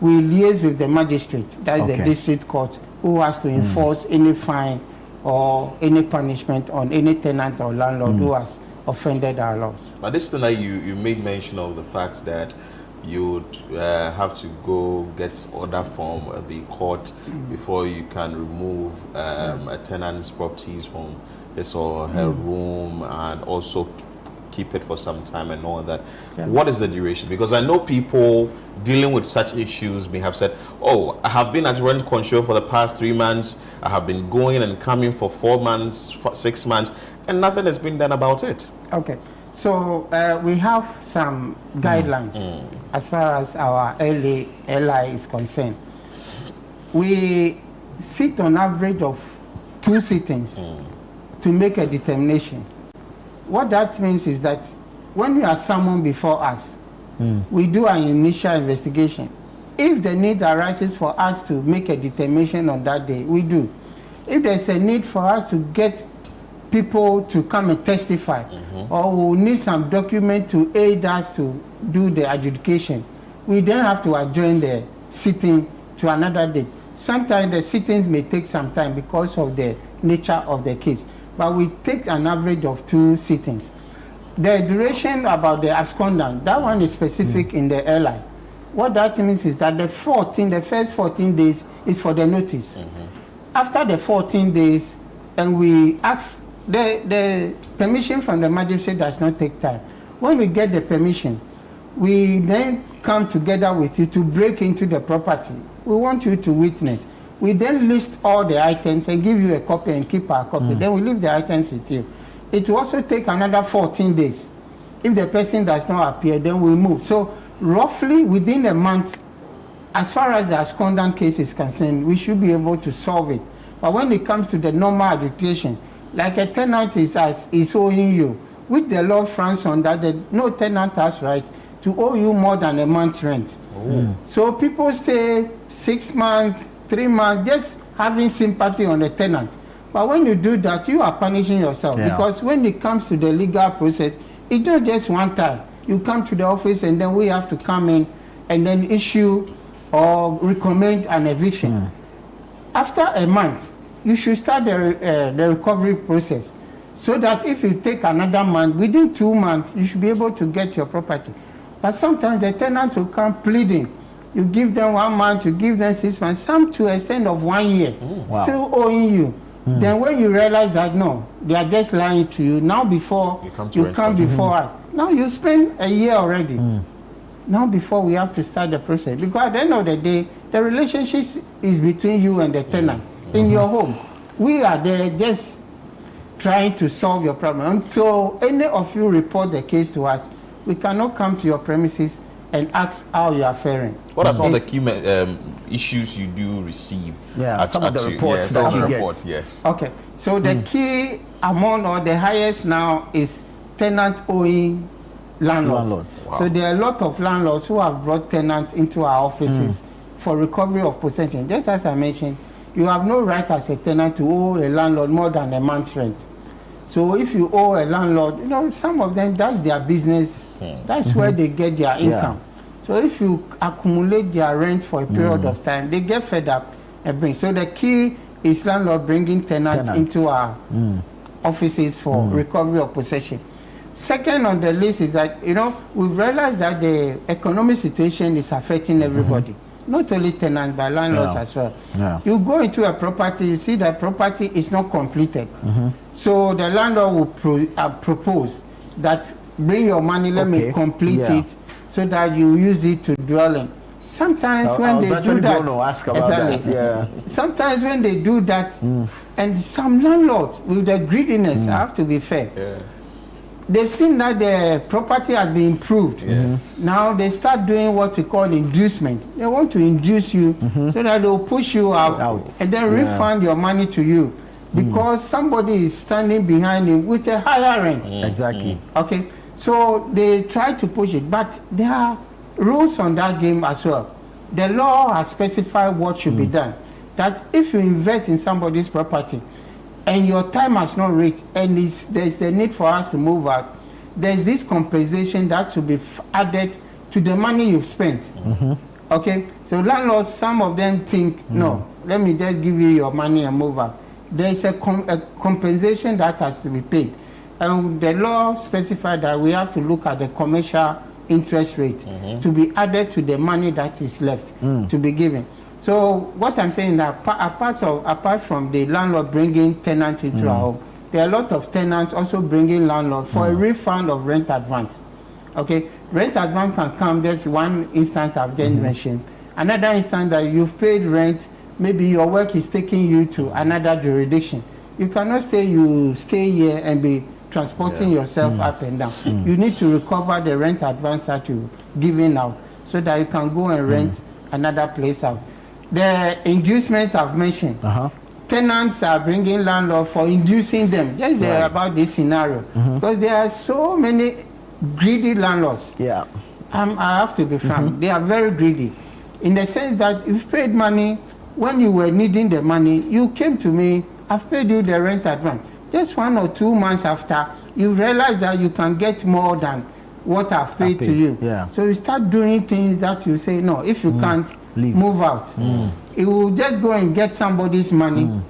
we liaise with the magistrate, that is the district court, who has to enforce any fine or any punishment on any tenant or landlord who has offended our laws. But this thing that you made mention of the fact that you would have to go get order from the court before you can remove a tenant's properties from his or her room and also keep it for some time and all that. What is the duration? Because I know people dealing with such issues may have said, oh, I have been at rent control for the past 3 months, I have been going and coming for 4 months, 6 months, and nothing has been done about it. Okay. So we have some guidelines as far as our LI is concerned. We sit on average of 2 sittings to make a determination. What that means is that when you are summoned before us, we do an initial investigation. If the need arises for us to make a determination on that day, we do. If there's a need for us to get people to come and testify, or we need some document to aid us to do the adjudication, we then have to adjourn the sitting to another day. Sometimes the sittings may take some time because of the nature of the case, but we take an average of 2 sittings. The duration about the abscondant, that one is specific in the LI. What that means is that the first 14 days is for the notice. After the 14 days, and we ask, the permission from the magistrate does not take time. When we get the permission, we then come together with you to break into the property. We want you to witness. We then list all the items and give you a copy and keep our copy. Then we leave the items with you. It will also take another 14 days. If the person does not appear, then we move. So roughly within a month, as far as the abscondant case is concerned, we should be able to solve it. But when it comes to the normal adjudication, like a tenant is owing you, with the law frowns on that, no tenant has right to owe you more than a month's rent. So people stay 6 months, 3 months, just having sympathy on the tenant. But when you do that, you are punishing yourself, because when it comes to the legal process, it's not just one time. You come to the office and then we have to come in and then issue or recommend an eviction. After a month, you should start the recovery process, so that if you take another month, within 2 months, you should be able to get your property. But sometimes the tenant will come pleading. You give them 1 month, you give them 6 months, some to the extent of 1 year, still owing you. Then when you realize that no, they are just lying to you, now before you come before us, now you spend a year already. Now before we have to start the process, because at the end of the day, the relationship is between you and the tenant in your home. We are there just trying to solve your problem. Until any of you report the case to us, we cannot come to your premises and ask how you are faring. What are some of the key issues you do receive? Some of the reports that you get. Yes. Okay, so the key amount or the highest now is tenant owing landlords. So there are a lot of landlords who have brought tenants into our offices for recovery of possession. Just as I mentioned, you have no right as a tenant to owe a landlord more than a month's rent. So if you owe a landlord, you know, some of them, that's their business. That's where they get their income. So if you accumulate their rent for a period of time, they get fed up and bring. So the key is landlord bringing tenants into our offices for Mm. recovery of possession. Second on the list is that, we've realized that the economic situation is affecting everybody, not only tenants, but landlords as well. Yeah. You go into a property, you see that property is not completed. So the landlord will propose that bring your money, let me complete it so that you use it to dwell in. Sometimes when they do that, ask about that. Yeah. Sometimes when they do that, and some landlords with the greediness, I have to be fair. They've seen that the property has been improved. Now they start doing what we call inducement. They want to induce you so that they'll push you out. And then refund your money to you because somebody is standing behind him with a higher rent. Exactly. Okay, so they try to push it, but there are rules on that game as well. The law has specified what should be done. That if you invest in somebody's property, and your time has not reached, and there's the need for us to move out, there's this compensation that should be added to the money you've spent. Okay, so landlords, some of them think, no, let me just give you your money and move out. There's a compensation that has to be paid. And the law specifies that we have to look at the commercial interest rate to be added to the money that is left to be given. So what I'm saying is that apart from the landlord bringing tenants into our home, there are a lot of tenants also bringing landlord for a refund of rent advance. Okay, rent advance can come. There's one instance I've just mentioned. Another instance that you've paid rent, maybe your work is taking you to another jurisdiction. You cannot stay here and be transporting yourself up and down. You need to recover the rent advance that you've given out so that you can go and rent another place out. The inducement I've mentioned. Tenants are bringing landlord for inducing them. Just about this scenario. Because there are so many greedy landlords. Yeah. I have to be frank. They are very greedy. In the sense that you've paid money, when you were needing the money, you came to me, I've paid you the rent advance. Just 1 or 2 months after, you realize that you can get more than what I've paid to you. Yeah. So you start doing things that you say, no, if you can't, move out. It will just go and get somebody's money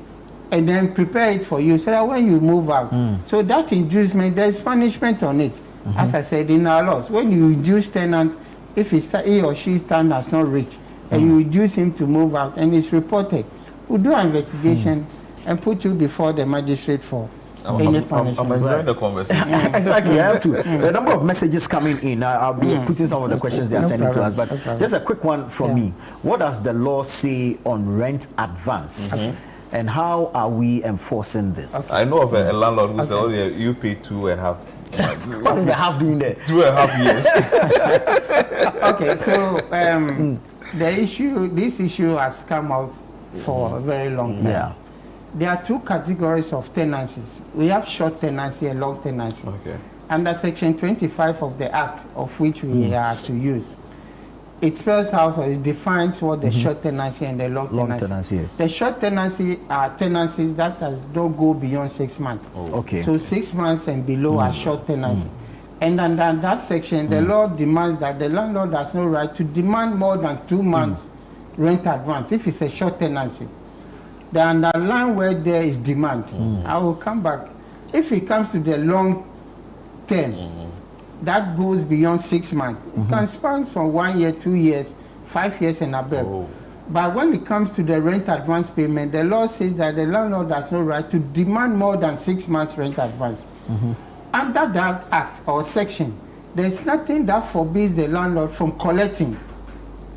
and then prepare it for you so that when you move out. So that inducement, there's punishment on it. As I said in our laws, when you induce tenant, if he or she's time has not reached, and you induce him to move out and it's reported, we'll do an investigation and put you before the magistrate for any punishment. I'm enjoying the conversation. Exactly, I have to. The number of messages coming in, I'll be putting some of the questions they are sending to us, but just a quick one from me. What does the law say on rent advance? And how are we enforcing this? I know of a landlord who said, oh yeah, you pay 2.5. What is the half doing there? 2.5 years. Okay, so this issue has come out for a very long time. Yeah. There are 2 categories of tenancies. We have short tenancy and long tenancy. Okay. Under Section 25 of the Act, of which we are to use, it spells out or it defines what the short tenancy and the long tenancy is. The short tenancy are tenancies that don't go beyond 6 months. Okay. So 6 months and below are short tenancy. And under that section, the law demands that the landlord has no right to demand more than 2 months rent advance if it's a short tenancy. The underlying word there is demand. I will come back. If it comes to the long term, that goes beyond 6 months. It can span from 1 year, 2 years, 5 years and above. But when it comes to the rent advance payment, the law says that the landlord has no right to demand more than 6 months rent advance. Under that act or section, there's nothing that forbids the landlord from collecting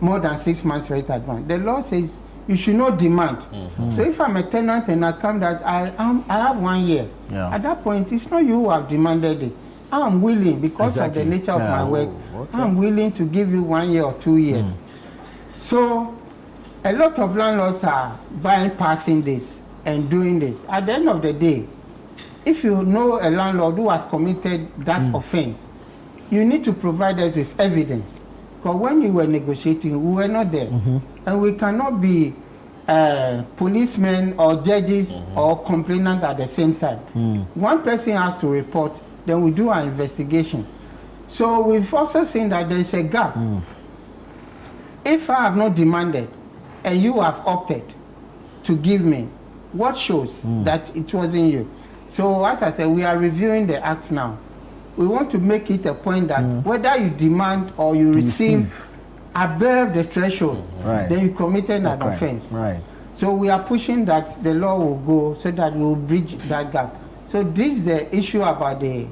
more than 6 months rent advance. The law says you should not demand. So if I'm a tenant and I come that I have 1 year, at that point it's not you who have demanded it. I'm willing, because of the nature of my work, I'm willing to give you 1 year or 2 years. So a lot of landlords are bypassing this and doing this. At the end of the day, if you know a landlord who has committed that offense, you need to provide us with evidence. Because when you were negotiating, we were not there. And we cannot be policemen or judges or complainants at the same time. One person has to report, then we do our investigation. So we've also seen that there is a gap. If I have not demanded and you have opted to give me, what shows that it wasn't you? So as I said, we are reviewing the act now. We want to make it a point that whether you demand or you receive above the threshold, then you committed an offense. Right. So we are pushing that the law will go so that we will bridge that gap. So this is the issue about the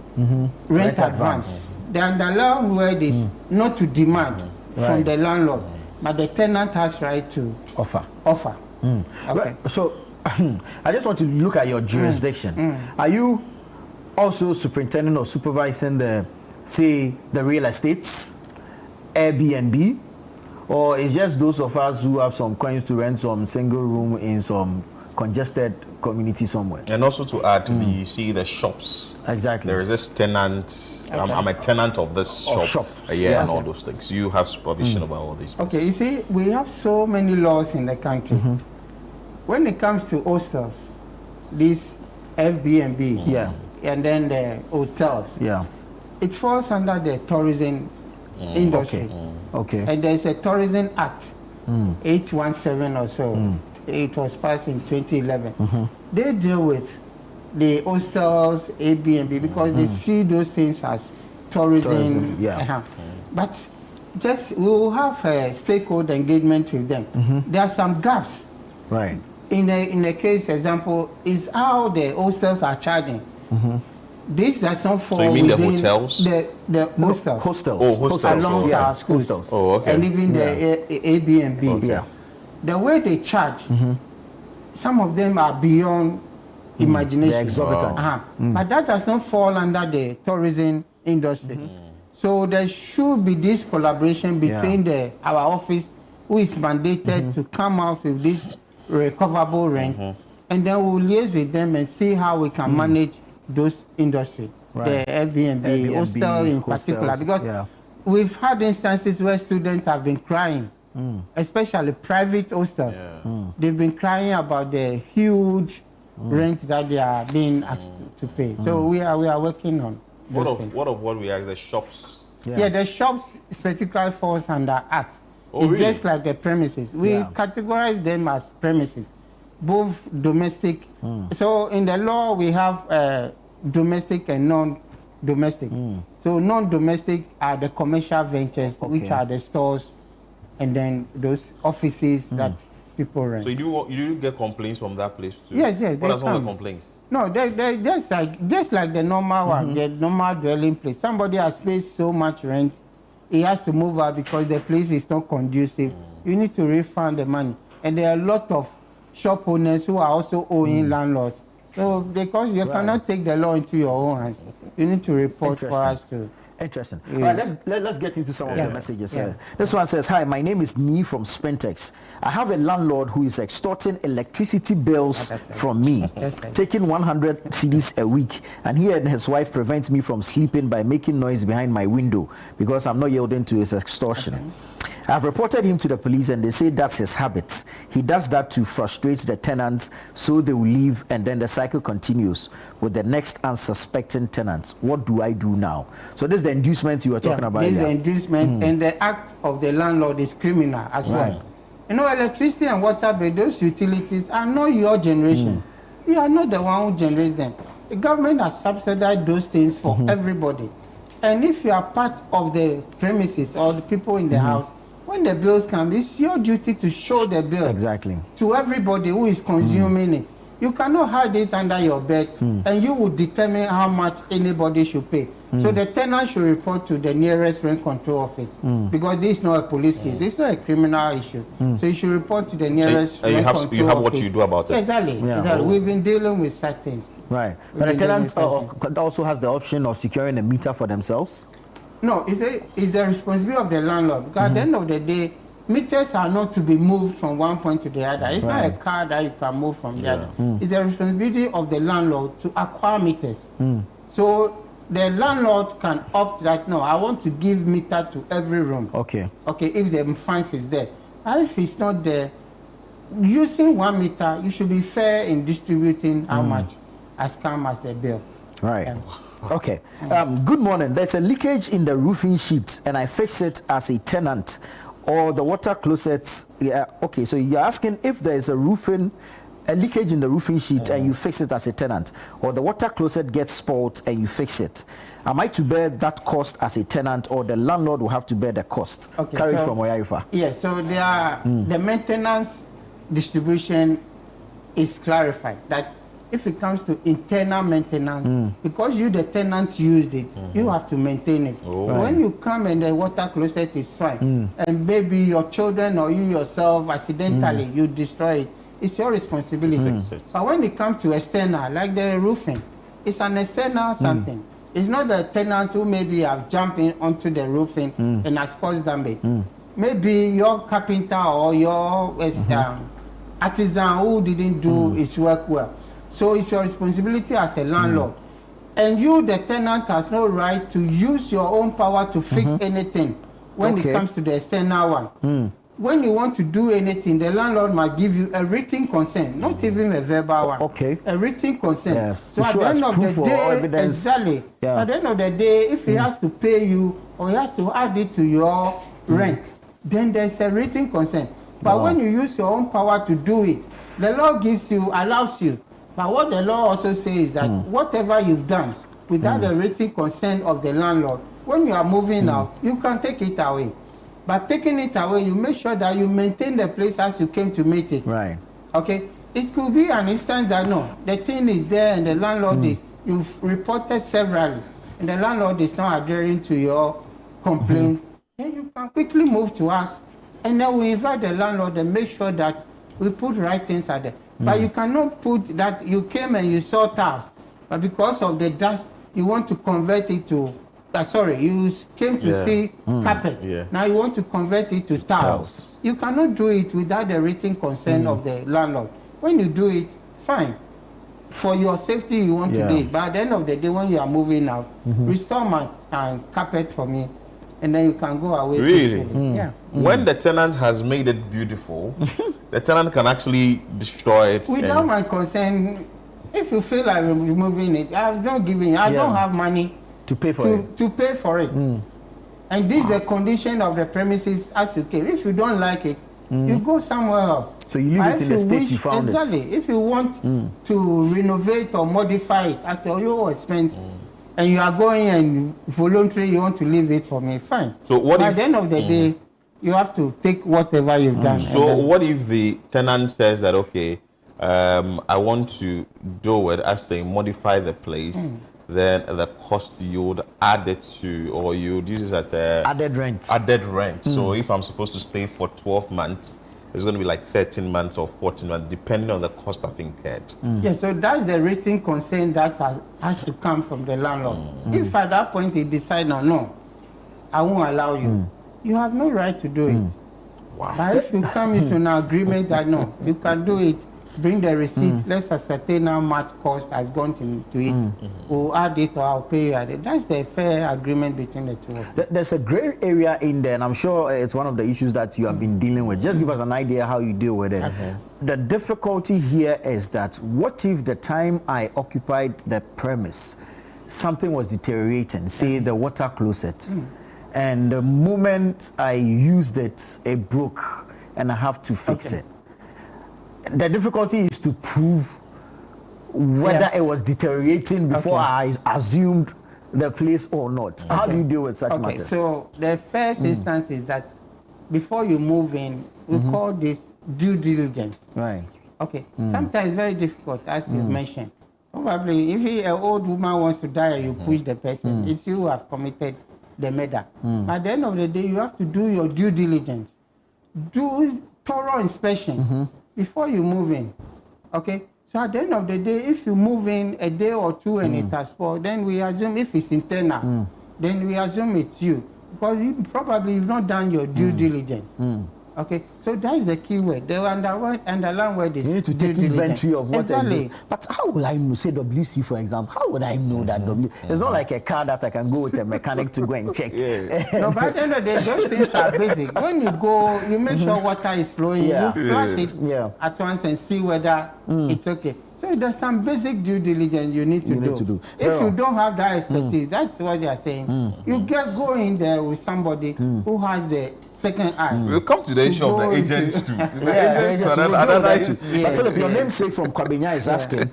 rent advance. The underlying word is not to demand from the landlord, but the tenant has right to offer. Okay. So I just want to look at your jurisdiction. Are you also superintending or supervising the real estates, Airbnb, or is just those of us who have some coins to rent some single room in some congested community somewhere? And also to add, you see the shops. Exactly. There is this tenant. I'm a tenant of this shop. And all those things. You have supervision about all these places. Okay, you see, we have so many laws in the country. When it comes to hostels, these Airbnb, and then the hotels, it falls under the tourism industry. Okay. And there's a Tourism Act, 817 or so. It was passed in 2011. They deal with the hostels, Airbnb, because they see those things as tourism. But just we will have a stakeholder engagement with them. There are some gaps. Right. In a case example is how the hostels are charging. This does not fall within the hotels? The hostels. Hostels. Along our schools. And even the Airbnb. The way they charge, some of them are beyond imagination. They're exorbitant. But that does not fall under the tourism industry. So there should be this collaboration between our office, who is mandated to come out with this recoverable rent, and then we'll liaise with them and see how we can manage those industries, the Airbnb, hostel in particular, because we've had instances where students have been crying, especially private hostels. They've been crying about the huge rent that they are being asked to pay. So we are working on those things. What we ask the shops? The shops specifically falls under acts. It's really? just like the premises. We categorize them as premises, both domestic. So in the law, we have domestic and non-domestic. So non-domestic are the commercial ventures, which are the stores, and then those offices that people rent. So you do get complaints from that place too? Yes. What are some of the complaints? No, they just like the normal one, the normal dwelling place. Somebody has paid so much rent, he has to move out because the place is not conducive. You need to refund the money. And there are a lot of shop owners who are also owing landlords. So because you cannot take the law into your own hands, you need to report for us to. Interesting. All right, let's get into some of the messages. This one says, "Hi, my name is Nee from Spentex. I have a landlord who is extorting electricity bills from me, taking 100 cedis a week, and he and his wife prevent me from sleeping by making noise behind my window because I'm not yielding to his extortion. I've reported him to the police and they say that's his habit. He does that to frustrate the tenants so they will leave and then the cycle continues with the next unsuspecting tenants. What do I do now?" So this is the inducement you were talking about. This is the inducement, and the act of the landlord is criminal as well. You know, electricity and water bill, those utilities are not your generation. You are not the one who generates them. The government has subsidized those things for everybody. And if you are part of the premises or the people in the house, when the bills come, it's your duty to show the bill to everybody who is consuming it. You cannot hide it under your bed, and you will determine how much anybody should pay. So the tenant should report to the nearest rent control office, because this is not a police case. It's not a criminal issue. So you should report to the nearest rent control office. You have what you do about it. Exactly. We've been dealing with such things. Right. But the tenant also has the option of securing a meter for themselves? No, it's the responsibility of the landlord. Because at the end of the day, meters are not to be moved from one point to the other. It's not a car that you can move from the other. It's the responsibility of the landlord to acquire meters. So the landlord can opt that, no, I want to give meter to every room. Okay, if the funds is there. And if it's not there, using 1 meter, you should be fair in distributing how much as come as the bill. Right. Okay. Good morning. There's a leakage in the roofing sheet and I fix it as a tenant, or the water closets. Okay, so you're asking if there is a roofing a leakage in the roofing sheet and you fix it as a tenant, or the water closet gets spoiled and you fix it, am I to bear that cost as a tenant, or the landlord will have to bear the cost? Okay, Carry so, from Oyaifa. Yes, so there are the maintenance distribution is clarified that if it comes to internal maintenance, because you the tenant used it, you have to maintain it. When you come and the water closet is fine, and maybe your children or you yourself accidentally you destroy it, it's your responsibility. But when it comes to external, like the roofing, it's an external something. It's not the tenant who maybe have jumped in onto the roofing and has caused damage. Maybe your carpenter or your artisan who didn't do his work well. So it's your responsibility as a landlord. And you, the tenant, has no right to use your own power to fix anything when it comes to the external one. When you want to do anything, the landlord must give you a written consent, not even a verbal one. A written consent. Yes, so to show as proof or evidence. Exactly. At the end of the day, if he has to pay you or he has to add it to your rent, then there's a written consent. But when you use your own power to do it, the law allows you. But what the law also says is that whatever you've done without the written consent of the landlord, when you are moving out, you can take it away. But taking it away, you make sure that you maintain the place as you came to meet it. Right. Okay? It could be an instance that no, the thing is there and the landlord you've reported severally, and the landlord is not adhering to your complaint. Then you can quickly move to us, and then we invite the landlord and make sure that we put right things at there. But you cannot put that you came and you saw tiles, but because of the dust, you want to convert it to, you came to see carpet. Now you want to convert it to tiles. You cannot do it without the written consent of the landlord. When you do it, fine. For your safety, you want to do it. But at the end of the day, when you are moving out, restore my carpet for me, and then you can go away. Really? Yeah. When the tenant has made it beautiful, the tenant can actually destroy it. Without my consent, if you feel like removing it, I'm not giving. I don't have money to pay for it. To pay for it. And this is the condition of the premises as you came. If you don't like it, you go somewhere else. So you leave it in the state you found it. Exactly. If you want to renovate or modify it at your expense, and you are going and voluntarily you want to leave it for me, fine. So what at the end of the day, you have to take whatever you've done. So what if the tenant says that, okay, I want to do it as they modify the place, then the cost you would add it to, or you would use it as added rent. Added rent. So if I'm supposed to stay for 12 months, it's going to be like 13 months or 14 months, depending on the cost I've incurred. Yeah, so that's the written consent that has to come from the landlord. If at that point he decides, no, I won't allow you, you have no right to do it. Wow. But if you come into an agreement that no, you can do it, bring the receipt, let's ascertain how much cost has gone to it. We'll add it or I'll pay you at it. That's the fair agreement between the two of them. There's a gray area in there, and I'm sure it's one of the issues that you have been dealing with. Just give us an idea how you deal with it. The difficulty here is that what if the time I occupied the premise, something was deteriorating, say the water closet, and the moment I used it, it broke, and I have to fix it. The difficulty is to prove whether it was deteriorating before I assumed the place or not. How do you deal with such matters? So the first instance is that before you move in, we call this due diligence. Right. Okay. Sometimes it's very difficult, as you mentioned. Probably if an old woman wants to die and you push the person, it's you who have committed the murder. But at the end of the day, you have to do your due diligence. Do thorough inspection before you move in. Okay? So at the end of the day, if you move in a day or two and it has spoiled, then we assume if it's internal, then we assume it's you. Because you've not done your due diligence. Okay, so that is the key word. The underlying word is you need to take inventory of what exists. But how will I know, say WC for example, how would I know that W? It's not like a car that I can go with a mechanic to go and check. No, but at the end of the day, those things are basic. When you go, you make sure water is flowing, you flush it at once and see whether it's okay. So there's some basic due diligence you need to do. If you don't have that expertise, that's what they are saying. You go in there with somebody who has the second eye. We'll come to the issue of the agents too. But Philip, your namesake from Kwabenya is asking,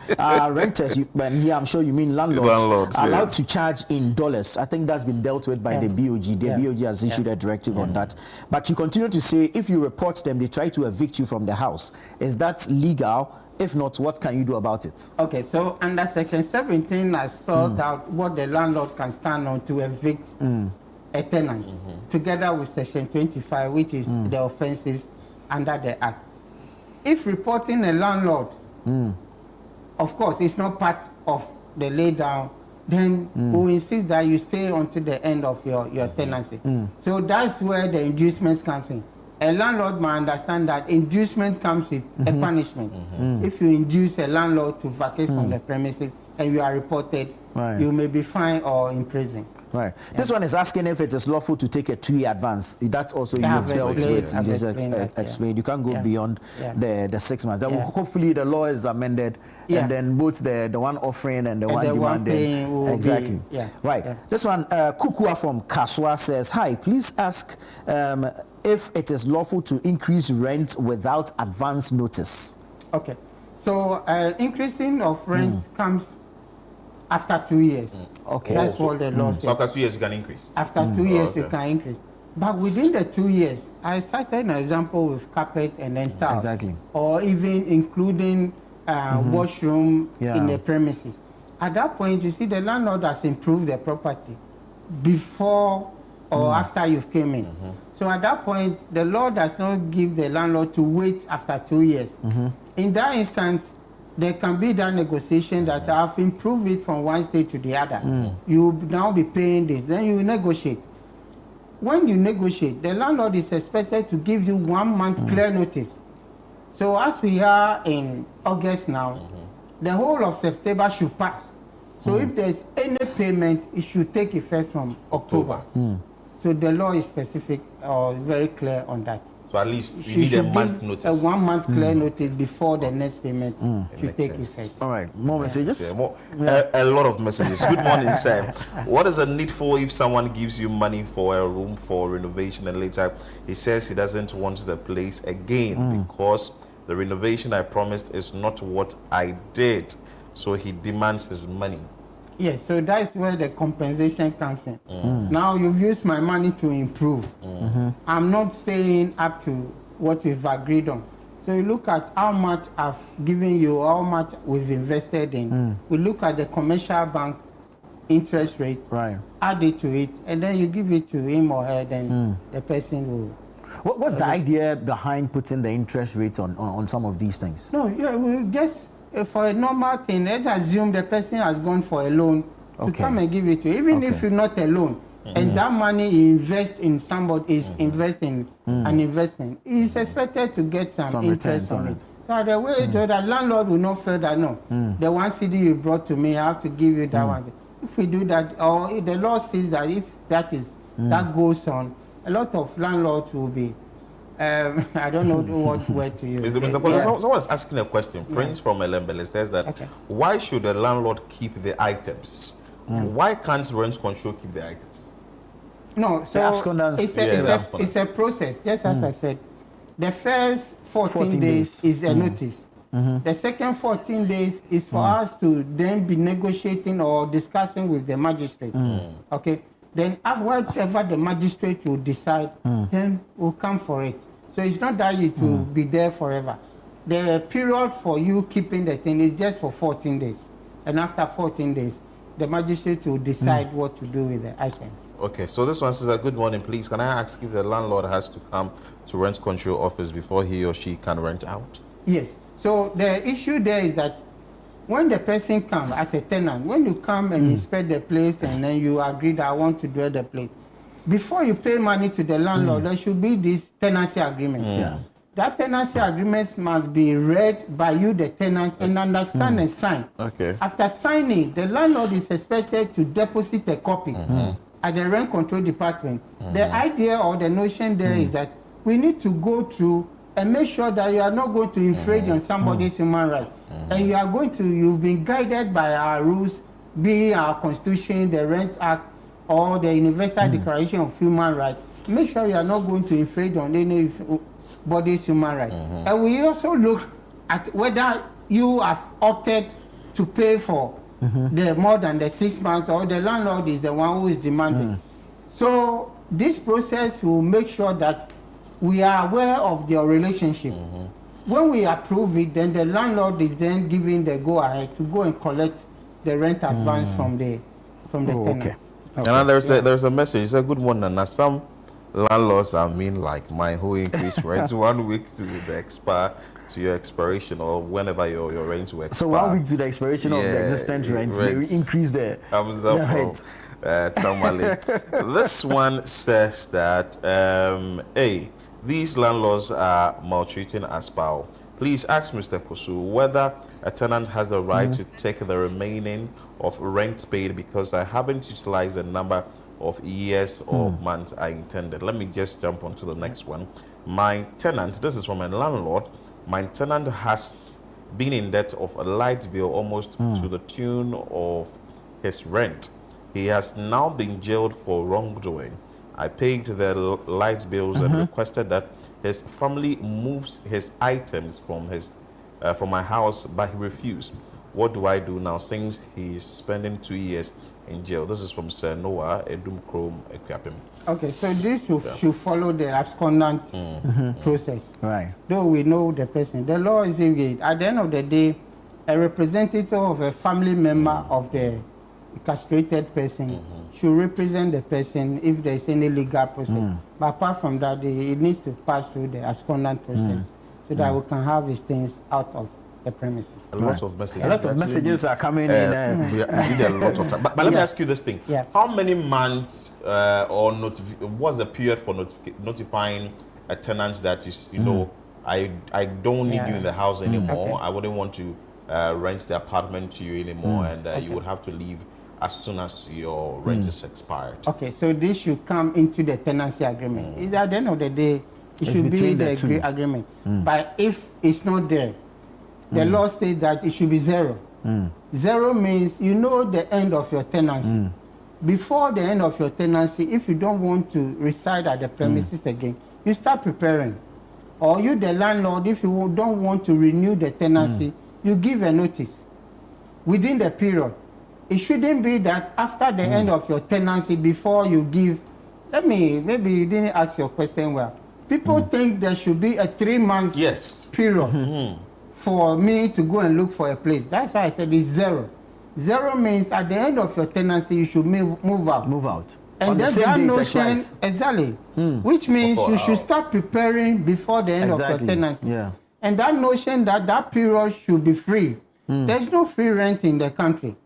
renters, and here I'm sure you mean landlords allowed to charge in dollars. I think that's been dealt with by the BOG. The BOG has issued a directive on that. But you continue to say if you report them, they try to evict you from the house. Is that legal? If not, what can you do about it? Okay, so under Section 17, I spelled out what the landlord can stand on to evict a tenant, together with Section 25, which is the offenses under the Act. If reporting a landlord, of course, it's not part of the laydown, then we insist that you stay until the end of your tenancy. So that's where the inducements comes in. A landlord must understand that inducement comes with a punishment. If you induce a landlord to vacate from the premises and you are reported, you may be fined or imprisoned. Right. This one is asking if it is lawful to take a 2-year advance. That's also you've dealt with. You just explained. You can't go beyond the 6 months. Hopefully the law is amended, and then both the one offering and the one demanding. Exactly. Right. This one, Kukua from Kaswa says, "Hi, please ask if it is lawful to increase rent without advance notice." Okay. So increasing of rent comes after 2 years. Okay. That's what the law says. So after 2 years, you can increase? After 2 years, you can increase. But within the 2 years, I cited an example with carpet and then tiles. Exactly. Or even including washroom in the premises. At that point, you see the landlord has improved the property before or after you've came in. So at that point, the law does not give the landlord to wait after 2 years. In that instance, there can be that negotiation that I've improved it from one state to the other. You will now be paying this. Then you negotiate. When you negotiate, the landlord is expected to give you 1 month clear notice. So as we are in August now, the whole of September should pass. So if there's any payment, it should take effect from October. So the law is specific or very clear on that. So at least you need a month notice. A 1 month clear notice before the next payment should take effect. All right, more messages? A lot of messages. Good morning, sir. What is the needful if someone gives you money for a room for renovation and later he says he doesn't want the place again because the renovation I promised is not what I did, so he demands his money? Yes, so that's where the compensation comes in. Now you've used my money to improve. I'm not staying up to what we've agreed on. So you look at how much I've given you, how much we've invested in. We look at the commercial bank interest rate, add it to it, and then you give it to him or her, then the person will. What's the idea behind putting the interest rate on some of these things? No, we just... for a normal thing, let's assume the person has gone for a loan to come and give it to you. Even if you're not a loan, and that money you invest in somebody is investing an investment, he's expected to get some interest on it. So the way the landlord will not feel that, no, the 1 CD you brought to me, I have to give you that one. If we do that, or if the law says that if that goes on, a lot of landlords will be I don't know what word to use. Someone's asking a question. Prince from Elembele says that why should the landlord keep the items? Why can't rent control keep the items? No, so it's a process. Just as I said, the first 14 days is a notice. The second 14 days is for us to then be negotiating or discussing with the magistrate. Okay. Then whatever the magistrate will decide, then we'll come for it. So it's not that it will be there forever. The period for you keeping the thing is just for 14 days. And after 14 days, the magistrate will decide what to do with the item. Okay, so this one says, good morning, please. Can I ask if the landlord has to come to rent control office before he or she can rent out? Yes. So the issue there is that when the person comes as a tenant, when you come and inspect the place and then you agree that I want to do the place, before you pay money to the landlord, there should be this tenancy agreement. That tenancy agreement must be read by you, the tenant, and understand and sign. Okay. After signing, the landlord is expected to deposit a copy at the rent control department. The idea or the notion there is that we need to go through and make sure that you are not going to infringe on somebody's human rights. And you are going to, you've been guided by our rules, be our Constitution, the Rent Act, or the Universal Declaration of Human Rights. Make sure you are not going to infringe on anybody's human rights. And we also look at whether you have opted to pay for the more than the 6 months, or the landlord is the one who is demanding. So this process will make sure that we are aware of their relationship. When we approve it, then the landlord is then giving the go-ahead to go and collect the rent advance from the tenant. Okay. And there's a message. It's a good one. And some landlords are mean like mine, who increase rent 1 week to the expire to your expiration, or whenever your rent will expire. So 1 week to the expiration of the existing rent, they will increase the rent. This one says that these landlords are maltreating us. Please ask Mr. Posu whether a tenant has the right to take the remaining of rent paid, because I haven't utilized the number of years or months I intended. Let me just jump on to the next one. My tenant, this is from a landlord, my tenant has been in debt of a light bill almost to the tune of his rent. He has now been jailed for wrongdoing. I paid the light bills and requested that his family moves his items from my house, but he refused. What do I do now, since he is spending 2 years in jail? This is from Sir Noah Edum Chrome Ekwapim. Okay, so this should follow the abscondant process. Right. Though we know the person, the law is engaged. At the end of the day, a representative of a family member of the castrated person should represent the person if there is any legal process. But apart from that, it needs to pass through the abscondant process so that we can have these things out of the premises. A lot of messages. A lot of messages are coming in. We need a lot of time. But let me ask you this thing. How many months or what's the period for notifying a tenant that I don't need you in the house anymore? I wouldn't want to rent the apartment to you anymore, and you would have to leave as soon as your rent is expired. Okay, so this should come into the tenancy agreement. At the end of the day, it should be the agreement. But if it's not there, the law states that it should be 0. 0 means you know the end of your tenancy. Before the end of your tenancy, if you don't want to reside at the premises again, you start preparing. Or you, the landlord, if you don't want to renew the tenancy, you give a notice within the period. It shouldn't be that after the end of your tenancy, before you give, maybe you didn't ask your question well. People think there should be a 3 months period for me to go and look for a place. That's why I said it's 0. 0 means at the end of your tenancy, you should move out. Move out. And then that notion, exactly, which means you should start preparing before the end of your tenancy. Yeah. And that notion that period should be free. There's no free rent in the country.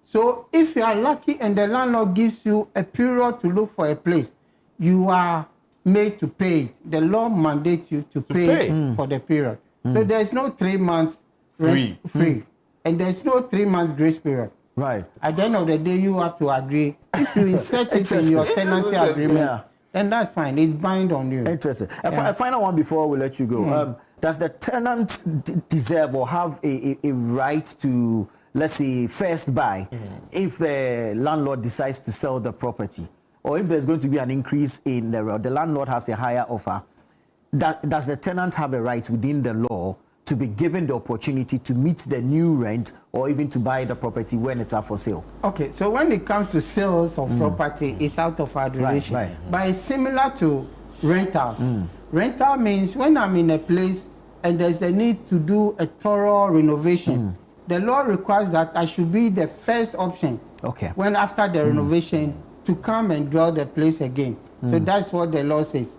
So if you are lucky and the landlord gives you a period to look for a place, you are made to pay it. The law mandates you to pay for the period. So there's no 3 months rent free. And there's no 3 months grace period. Right. At the end of the day, you have to agree. If you insert it in your tenancy agreement, then that's fine. It's bind on you. Interesting. A final one before we let you go. Does the tenant deserve or have a right to, let's say, first buy if the landlord decides to sell the property? Or if there's going to be an increase in the landlord has a higher offer, does the tenant have a right within the law to be given the opportunity to meet the new rent or even to buy the property when it's up for sale? Okay, so when it comes to sales of property, it's out of our duration. Right. But it's similar to rentals. Rental means when I'm in a place and there's the need to do a thorough renovation, the law requires that I should be the first option. Okay. When after the renovation to come and draw the place again. So that's what the law says.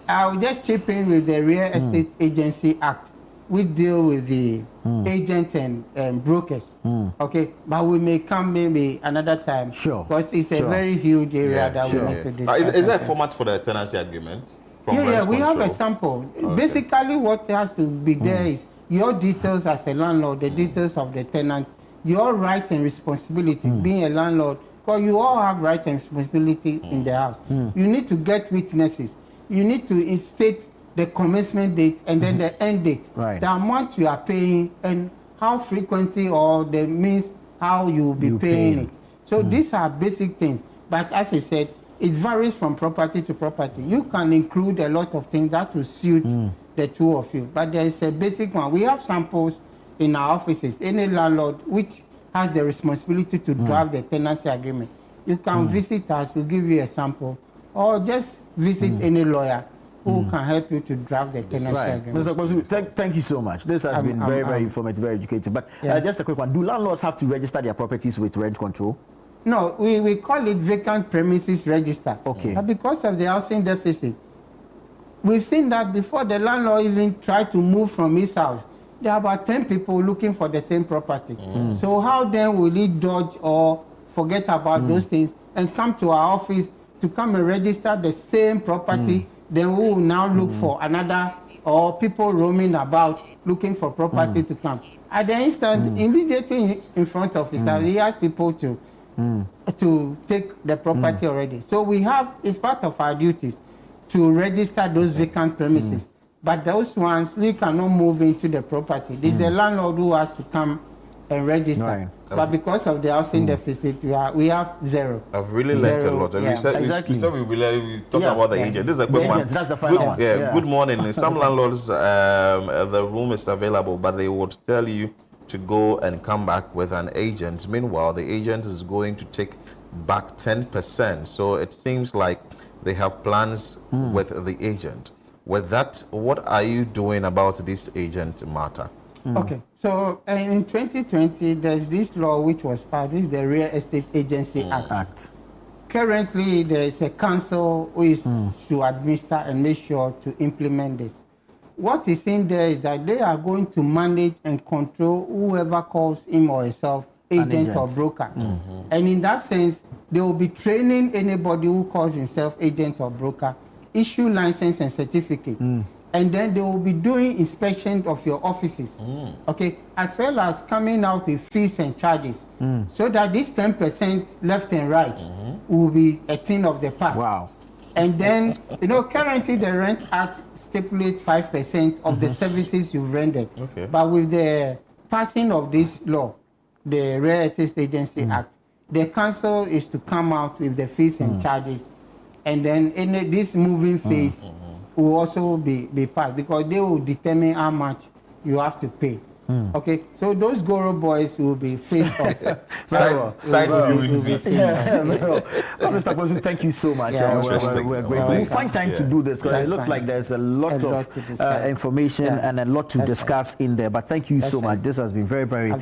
I'll just chip in with the Real Estate Agency Act. We deal with the agents and brokers. Okay, but we may come maybe another time. Sure. Because it's a very huge area that we need to discuss. Is there a format for the tenancy agreement? We have a sample. Okay. Basically, what has to be there is your details as a landlord, the details of the tenant, your right and responsibility being a landlord, because you all have right and responsibility in the house. You need to get witnesses. You need to state the commencement date, and then the end date. Right. The amount you are paying and how frequently, or the means how you will be paying it. So these are basic things. But as I said, it varies from property to property. You can include a lot of things that will suit the two of you. But there is a basic one. We have samples in our offices. Any landlord which has the responsibility to draft the tenancy agreement, you can visit us, we'll give you a sample, or just visit any lawyer who can help you to draft the tenancy agreement. Mr. Kwasu, thank you so much. This has been very informative, very educative. But just a quick one. Do landlords have to register their properties with rent control? No, we call it vacant premises register. Okay. But because of the housing deficit, we've seen that before the landlord even tried to move from his house, there are about 10 people looking for the same property. So how then will he dodge or forget about those things and come to our office to come and register the same property? Then we will now look for another, or people roaming about looking for property to come. At the instant, immediately in front of us, he has people to take the property already. So we have, it's part of our duties to register those vacant premises. But those ones, we cannot move into the property. This is the landlord who has to come and register. Right. But because of the housing deficit, we have zero. I've really learned a lot. And we said we talking about the agent. This is a good one. That's the final one. Good morning. Some landlords, the room is available, but they would tell you to go and come back with an agent. Meanwhile, the agent is going to take back 10%. So it seems like they have plans with the agent. With that, what are you doing about this agent matter? Okay, so in 2020, there's this law which was passed, which is the Real Estate Agency Act. Currently, there is a council who is to administer and make sure to implement this. What is in there is that they are going to manage and control whoever calls him or herself agent or broker. And in that sense, they will be training anybody who calls himself agent or broker, issue license and certificate. And then they will be doing inspection of your offices, okay, as well as coming out with fees and charges, so that this 10% left and right will be a thing of the past. Wow. And then, currently the Rent Act stipulates 5% of the services you've rendered. Okay. But with the passing of this law, the Real Estate Agency Act, the council is to come out with the fees and charges. And then this moving phase will also be passed, because they will determine how much you have to pay. Okay, so those Goro boys will be faced off. Mr. Kwasu, thank you so much. We're grateful. We'll find time to do this, because it looks like there's a lot of information and a lot to discuss in there. But thank you so much. This has been very, very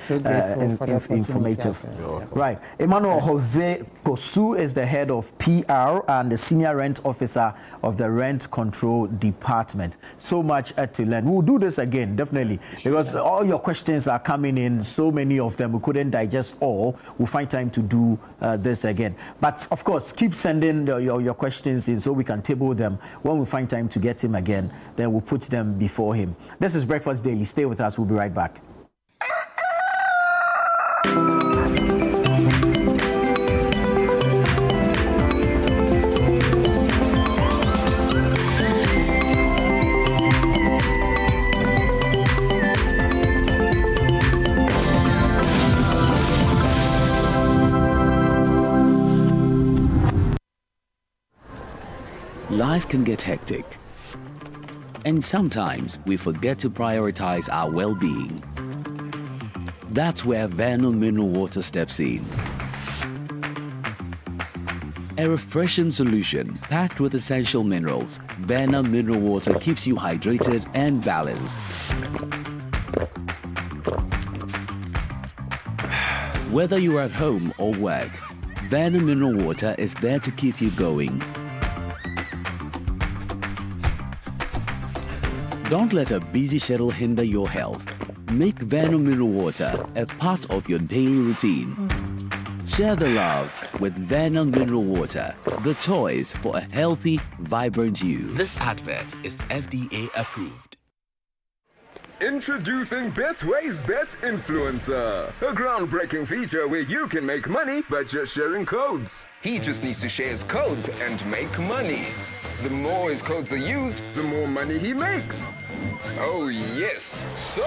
informative. Right. Emmanuel Hove Kosu is the head of PR and the senior rent officer of the Rent Control Department. So much to learn. We'll do this again, definitely, because all your questions are coming in, so many of them. We couldn't digest all. We'll find time to do this again. But of course, keep sending your questions in so we can table them. When we find time to get him again, then we'll put them before him. This is Breakfast Daily. Stay with us. We'll be right back. Life can get hectic, and sometimes we forget to prioritize our well-being. That's where Vernon Mineral Water steps in. A refreshing solution packed with essential minerals, Vernon Mineral Water keeps you hydrated and balanced. Whether you're at home or work, Vernon Mineral Water is there to keep you going. Don't let a busy schedule hinder your health. Make Vernon Mineral Water a part of your daily routine. Share the love with Vernon Mineral Water, the choice for a healthy, vibrant you. This advert is FDA approved. Introducing Betway's Bet Influencer, a groundbreaking feature where you can make money by just sharing codes. He just needs to share his codes and make money. The more his codes are used, the more money he makes. Oh yes, so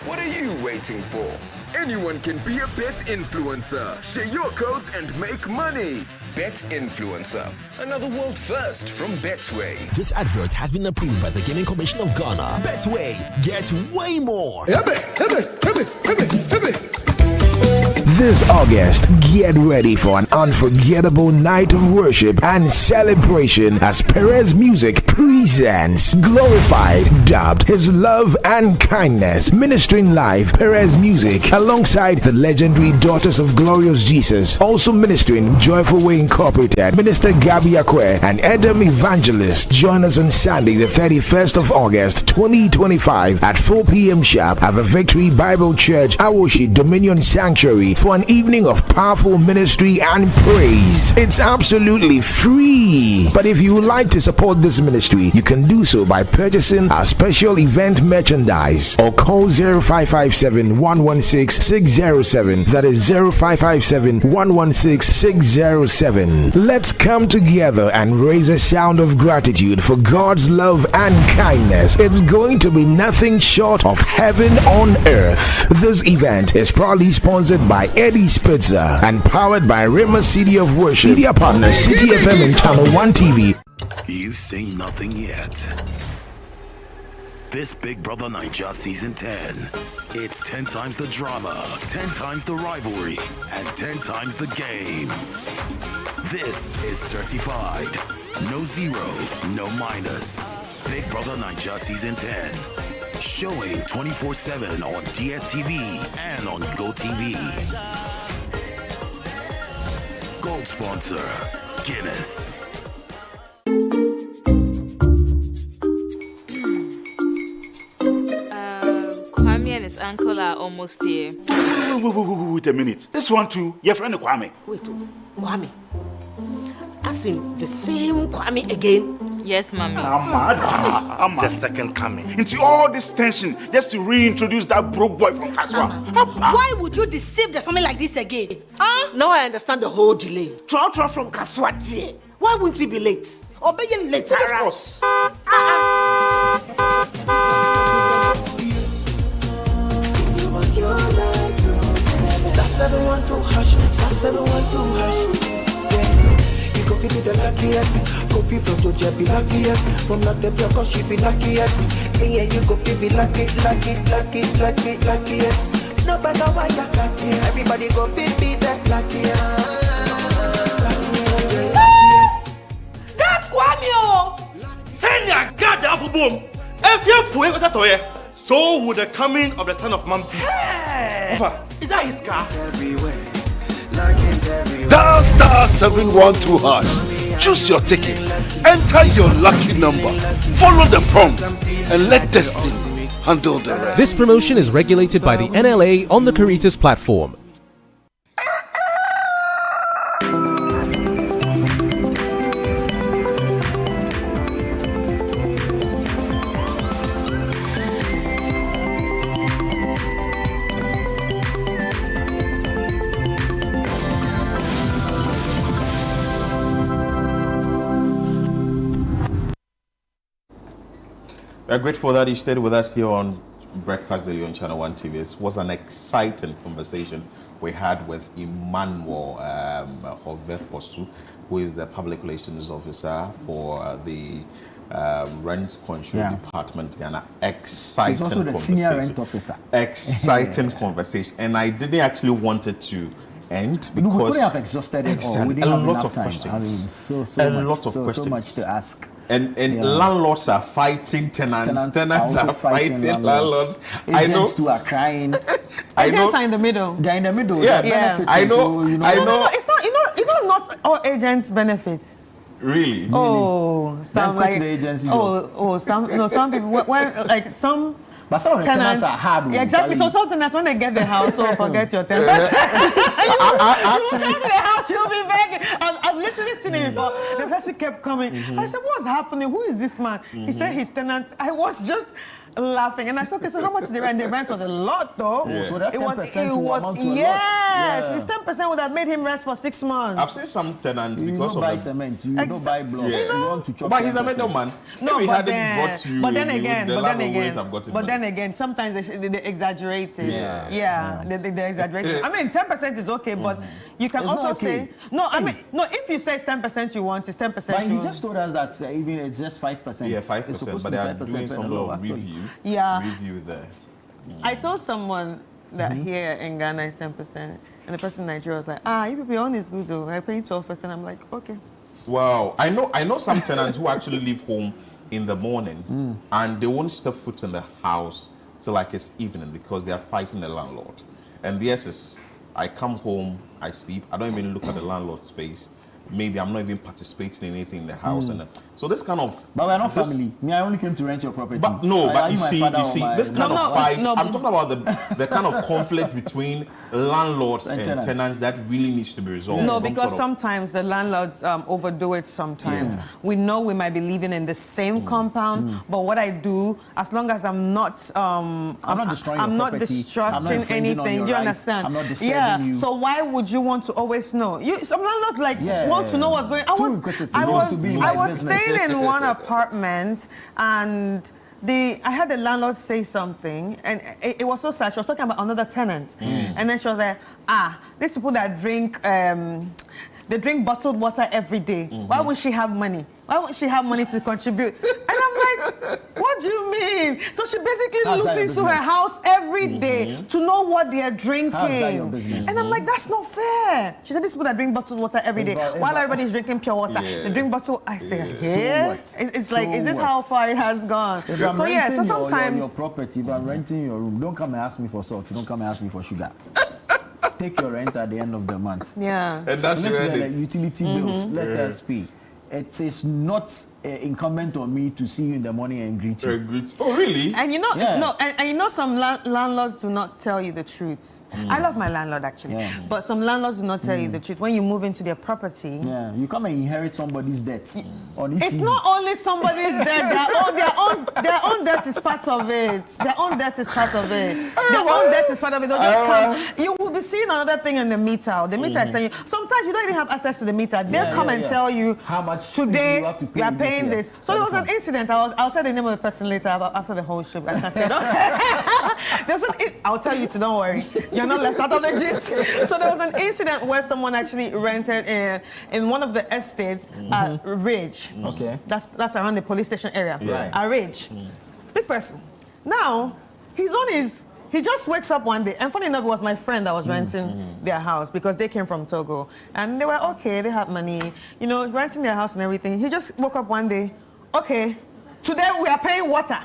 what are you waiting for? Anyone can be a bet influencer. Share your codes and make money. Bet Influencer, another world first from Betway. This advert has been approved by the Gaming Commission of Ghana. Betway, get way more. This August, get ready for an unforgettable night of worship and celebration as Perez Music presents Glorified, dubbed His Love and Kindness. Ministering live, Perez Music, alongside the legendary Daughters of Glorious Jesus. Also ministering Joyful Way Incorporated, Minister Gabi Akwe and Edom Evangelist. Join us on Sunday, the 31st of August, 2025 at 4 p.m. sharp at the Victory Bible Church, Awoshi Dominion Sanctuary for an evening of powerful ministry and praise. It's absolutely free. But if you would like to support this ministry, you can do so by purchasing our special event merchandise or call 0557 116 607. That is 0557 116 607. Let's come together and raise a sound of gratitude for God's love and kindness. It's going to be nothing short of heaven on earth. This event is proudly sponsored by Eddie's Pizza and powered by Rima City of Worship. Media partner City FM and Channel 1 TV. You've seen nothing yet. This Big Brother Naija Season 10. It's 10 times the drama, 10 times the rivalry, and 10 times the game. This is certified. No zero, no minus. Big Brother Naija Season 10. Showing 24/7 on DSTV and on GoTV. Gold sponsor, Guinness. Kwame and his uncle are almost here. Wait a minute. This one too, your friend Kwame. Wait, Kwame. As in the same Kwame again? Yes, mommy. I'm the second coming. Into all this tension just to reintroduce that broke boy from Kaswa. Why would you deceive the family like this again? Now I understand the whole delay. Trout from Kaswa here. Why wouldn't he be late? Or be late? Of course. Star 712 hash, star 712 hash. You go be the luckiest. Go be from Georgia, be luckiest. From not the block, she be luckiest. Yeah, you go be luckiest. No matter why you're luckiest. Everybody go be the luckiest. That's Kwame! Send your God the apple boom. If you put it toy, so would the coming of the Son of Man be. Hey. Is that his car? Dial star 712 hash. Choose your ticket. Enter your lucky number. Follow the prompt and let destiny handle the rest. This promotion is regulated by the NLA on the Caritas platform. We're grateful that you stayed with us here on Breakfast Daily on Channel 1 TV. It was an exciting conversation we had with Emmanuel Postu, who is the Public Relations Officer for the Rent Control Department Ghana. Exciting He's also the Senior Rent Officer. Exciting conversation. And I didn't actually want it to end because we couldn't have exhausted it all. We didn't have enough time. Questions. I mean, so much to ask. And landlords are fighting tenants. Tenants are fighting landlords. Agents too are crying. Agents are in the middle. They're in the middle. Yeah. I know. No, it's not all agents benefit. Really? Oh, some like the agency. some people when some. But some of the tenants are hard. Yeah, exactly. So some tenants, when they get the house, forget your tenants. You come to the house, you'll be begging. I've literally seen it before. The person kept coming. I said, what's happening? Who is this man? He said his tenant. I was just laughing. And I said, okay, so how much is the rent? The rent was a lot, though. Yeah. So that 10% will amount to a lot. Yes, this 10% would have made him rest for 6 months. I've seen some tenants you because don't of buy cement, you don't buy blocks. Yeah. You want to chop. But he's a middleman. No, if he but hadn't then, bought you, but then he would- again, the but then landlord wouldn't again, have gotten but money. then again, sometimes they exaggerate it. Yeah. They exaggerate it. I mean, 10% is okay, but you can It's also not okay. say no. I mean, no. If you say it's 10% you want, it's 10%. But he you want. just told us that even it's just 5%. Yeah, It's 5%, supposed but to they be are 5% doing per some annum, little actually. review. Yeah. Review there. I told someone that here in Ghana is 10%, and the person in Nigeria was like, you people, your own is good though. I'm paying 12%. I'm like, okay. Wow, I know some tenants who actually leave home in the morning and they won't step foot in the house till like it's evening because they are fighting the landlord. And yes, is I come home, I sleep, I don't even look at the landlord's face. Maybe I'm not even participating in anything in the house, and so this kind of. But we're not family. Me, I only came to rent your property. But no, Are but you my see, father or my- this kind of fight. no. I'm talking about the kind of conflict between landlords and tenants that really needs to be resolved. No, Some because sort of- sometimes the landlords overdo it sometimes. We know we might be living in the same compound, but what I do, as long as I'm not I'm not destroying I'm your not property. destructing I'm not infringing on anything. your Do you rights. understand? I'm not disturbing you. So why would you want to always know? Some landlords want to know what's going on. I was staying in one apartment and I had the landlord say something, and it was so sad. She was talking about another tenant, and then she was like, these people that drink, they drink bottled water every day. Why would she have money? Why would she have money to contribute? And I'm like, what do you mean? So she basically looked into her house every day to know what they are drinking. How's that your business? And I'm like, that's not fair. She said, these people that drink bottled water every day, while everybody's drinking pure water, they drink bottled. I say, it's like, is this how far it has gone? If I'm So yeah, so renting sometimes your property, if I'm renting your room, don't come and ask me for salt. Don't come and ask me for sugar. Take your rent at the end of the month. Yeah. And that's your the edit. utility bills. Let us pay. It is not incumbent on me to see you in the morning and greet you. Oh, really? And you know, and you know, some landlords do not tell you the truth. I love my landlord actually, but some landlords do not tell you the truth. When you move into their property, you come and inherit somebody's debt. It's not only somebody's debt. Their own debt is part of it. Their own debt is part of it. Their own debt is part of it. They'll just come. You will be seeing another thing in the meter. The meter is telling you. Sometimes you don't even have access to the meter. They'll come and tell you how much today you have to pay you are paying this. So there was an incident. I'll tell the name of the person later after the whole show. Like I said, I'll tell you to don't worry. You're not left out of the gist. So there was an incident where someone actually rented in one of the estates at Ridge. Okay. That's around the police station area. Right. At Ridge. Big person. Now, he just wakes up one day, and funny enough, it was my friend that was renting their house because they came from Togo. And they were okay, they had money, renting their house and everything. He just woke up one day, okay, today we are paying water.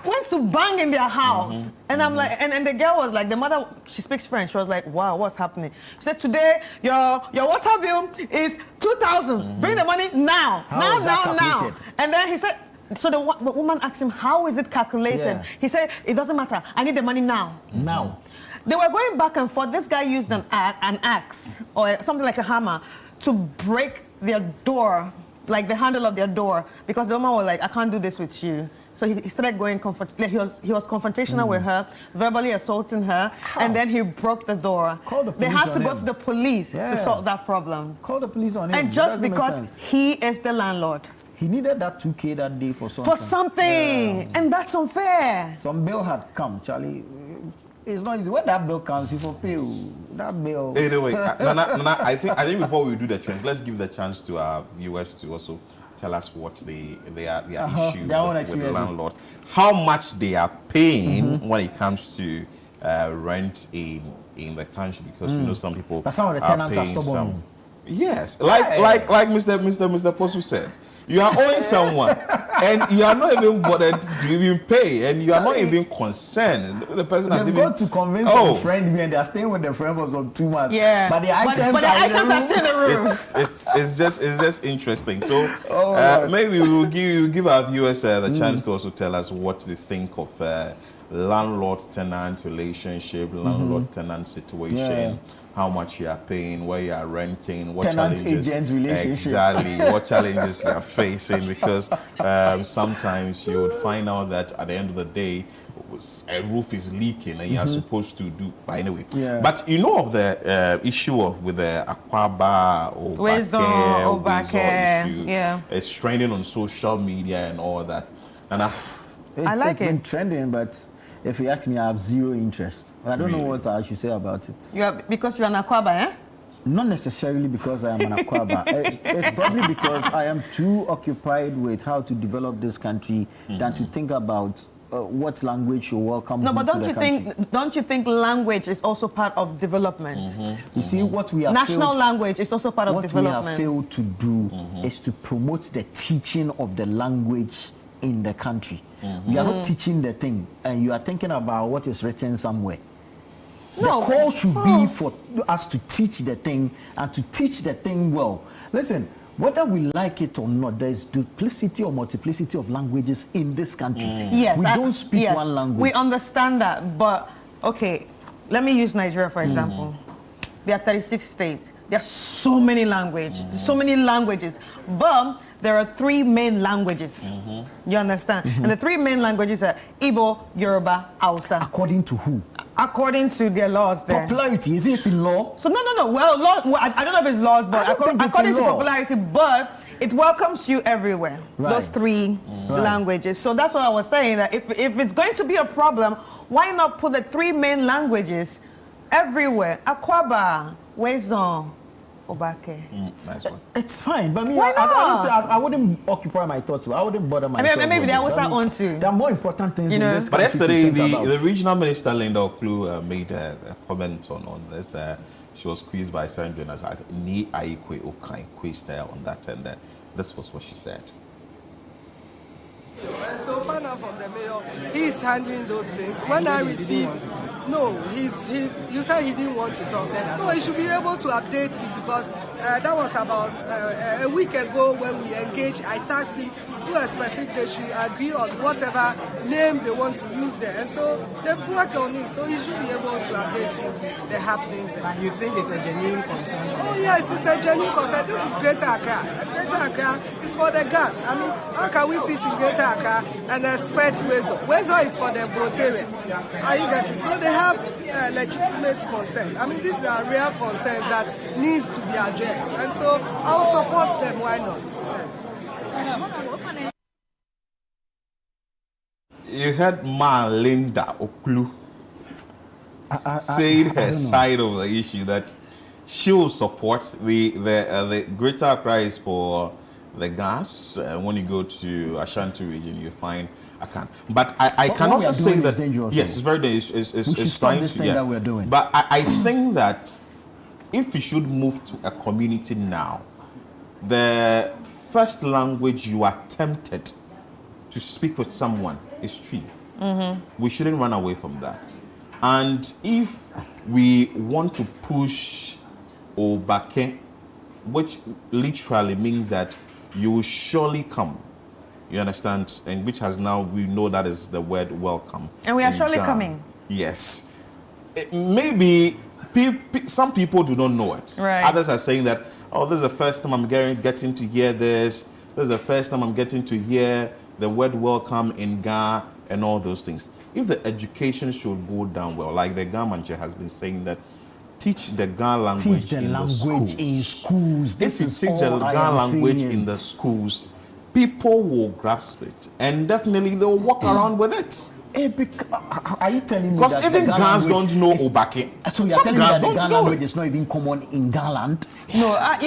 Went to bang in their house. And I'm like, and the girl was like, the mother, she speaks French. She was like, wow, what's happening? She said, today your water bill is 2,000. Bring the money now. Now. And then he said, so the woman asked him, how is it calculated? Yeah. He said, it doesn't matter. I need the money now. Now. They were going back and forth. This guy used an axe or something like a hammer to break their door, like the handle of their door, because the woman was like, I can't do this with you. So he started going, he was confrontational with her, verbally assaulting her, and then he broke the door. Call the police They had to on go him. to the police to solve that problem. Call the police on him. And That just doesn't make because sense. he is the landlord. He needed that 2K that day for something. And that's unfair. Some bill had come, Charlie. It's not easy. When that bill comes, you for pay that bill. Anyway, Nana, I think before we do the trends, let's give the chance to our viewers to also tell us what their issue their own with the experiences. landlord, how much they are paying when it comes to rent in the country, because we know some people. But some of the tenants are stubborn. Yes, like Mr. Posu said. You are owing someone, and you are not even bothered to even pay, and you are not even concerned. The person has They've even got to convince some friend, and they are staying with the friend for some 2 months. Yeah, but the items are still in the room. It's just interesting. So maybe we will give our viewers the chance to also tell us what they think of landlord-tenant relationship, landlord-tenant situation. how much you are paying, where you are renting, what Tenant-agent relationship. exactly, what challenges you are facing, because sometimes you would find out that at the end of the day, a roof is leaking and you are supposed to do, but anyway. Yeah. But you know of the issue with the Akwaba or Obake issue. yeah. It's trending on social media and all that. And I like it's been trending, but if you ask me, I have zero interest. I don't know what I should say about it. Because you're an Akwaba, eh? Not necessarily because I am an Akwaba. It's probably because I am too occupied with how to develop this country than to think about what language should welcome no, but don't you think language is also part of development? You see, what we have national language is also part of development. What we have failed to do is to promote the teaching of the language in the country. We are not teaching the thing, and you are thinking about what is written somewhere. No. The call should be for us to teach the thing, and to teach the thing well. Listen, whether we like it or not, there is duplicity or multiplicity of languages in this country. Yes, we don't speak one language. We understand that, but okay, let me use Nigeria for example. There are 36 states. There are so many languages, but there are 3 main languages. You understand? And the 3 main languages are Igbo, Yoruba, Hausa. According to who? According to their laws there. Popularity, is it in law? So no. Well, I don't know if it's laws, but according to popularity, but it welcomes you everywhere. Right. Those 3 languages. So that's what I was saying, that if it's going to be a problem, why not put the 3 main languages everywhere? Akwaba, Wezon, Obake. Nice one. It's fine, but me, Why not? I wouldn't occupy my thoughts. I wouldn't bother myself. Maybe that was on too. There are more important things in this But country yesterday, to think about. the regional minister, Linda Oklu, made a comment on this. She was quizzed by certain journalists. I think Ni Aikwe Okai quizzed her on that, and this was what she said. And so far now from the mayor, he's handling those things. When I received, you said he didn't want to talk. No, he should be able to update you, because that was about a week ago when we engaged. I tasked him to a specific, they should agree on whatever name they want to use there. And so they've worked on it, so he should be able to update you the happenings there. And you think it's a genuine concern? Oh yes, it's a genuine concern. This is Greater Accra. Greater Accra is for the gas. I mean, how can we sit in Greater Accra and expect Wezo? Wezo is for the Volunteerists. Are you getting? So they have legitimate concerns. I mean, these are real concerns that needs to be addressed. And so I will support them. Why not? You heard Linda Oklu saying her side of the issue, that she will support the Greater Accra is for the gas. When you go to Ashanti region, you find Akan. But I can also say that yes, it's very dangerous. We should stop this thing that we're doing. But I think that if we should move to a community now, the first language you are tempted to speak with someone is Twi. We shouldn't run away from that. And if we want to push Obake, which literally means that you will surely come, you understand, and which has now, we know that is the word welcome. And we are surely coming. Yes. Maybe some people do not know it. Right. Others are saying that, oh, this is the first time I'm getting to hear this. This is the first time I'm getting to hear the word welcome in Ga and all those things. If the education should go down well, like the Ga manager has been saying, that teach the Ga language in schools. This is teach the Ga language in the schools. People will grasp it, and definitely they will walk around with it. Are you telling me because that even Gans don't know Obake? So you're telling me that the Ga language is not even common in Galand? No, I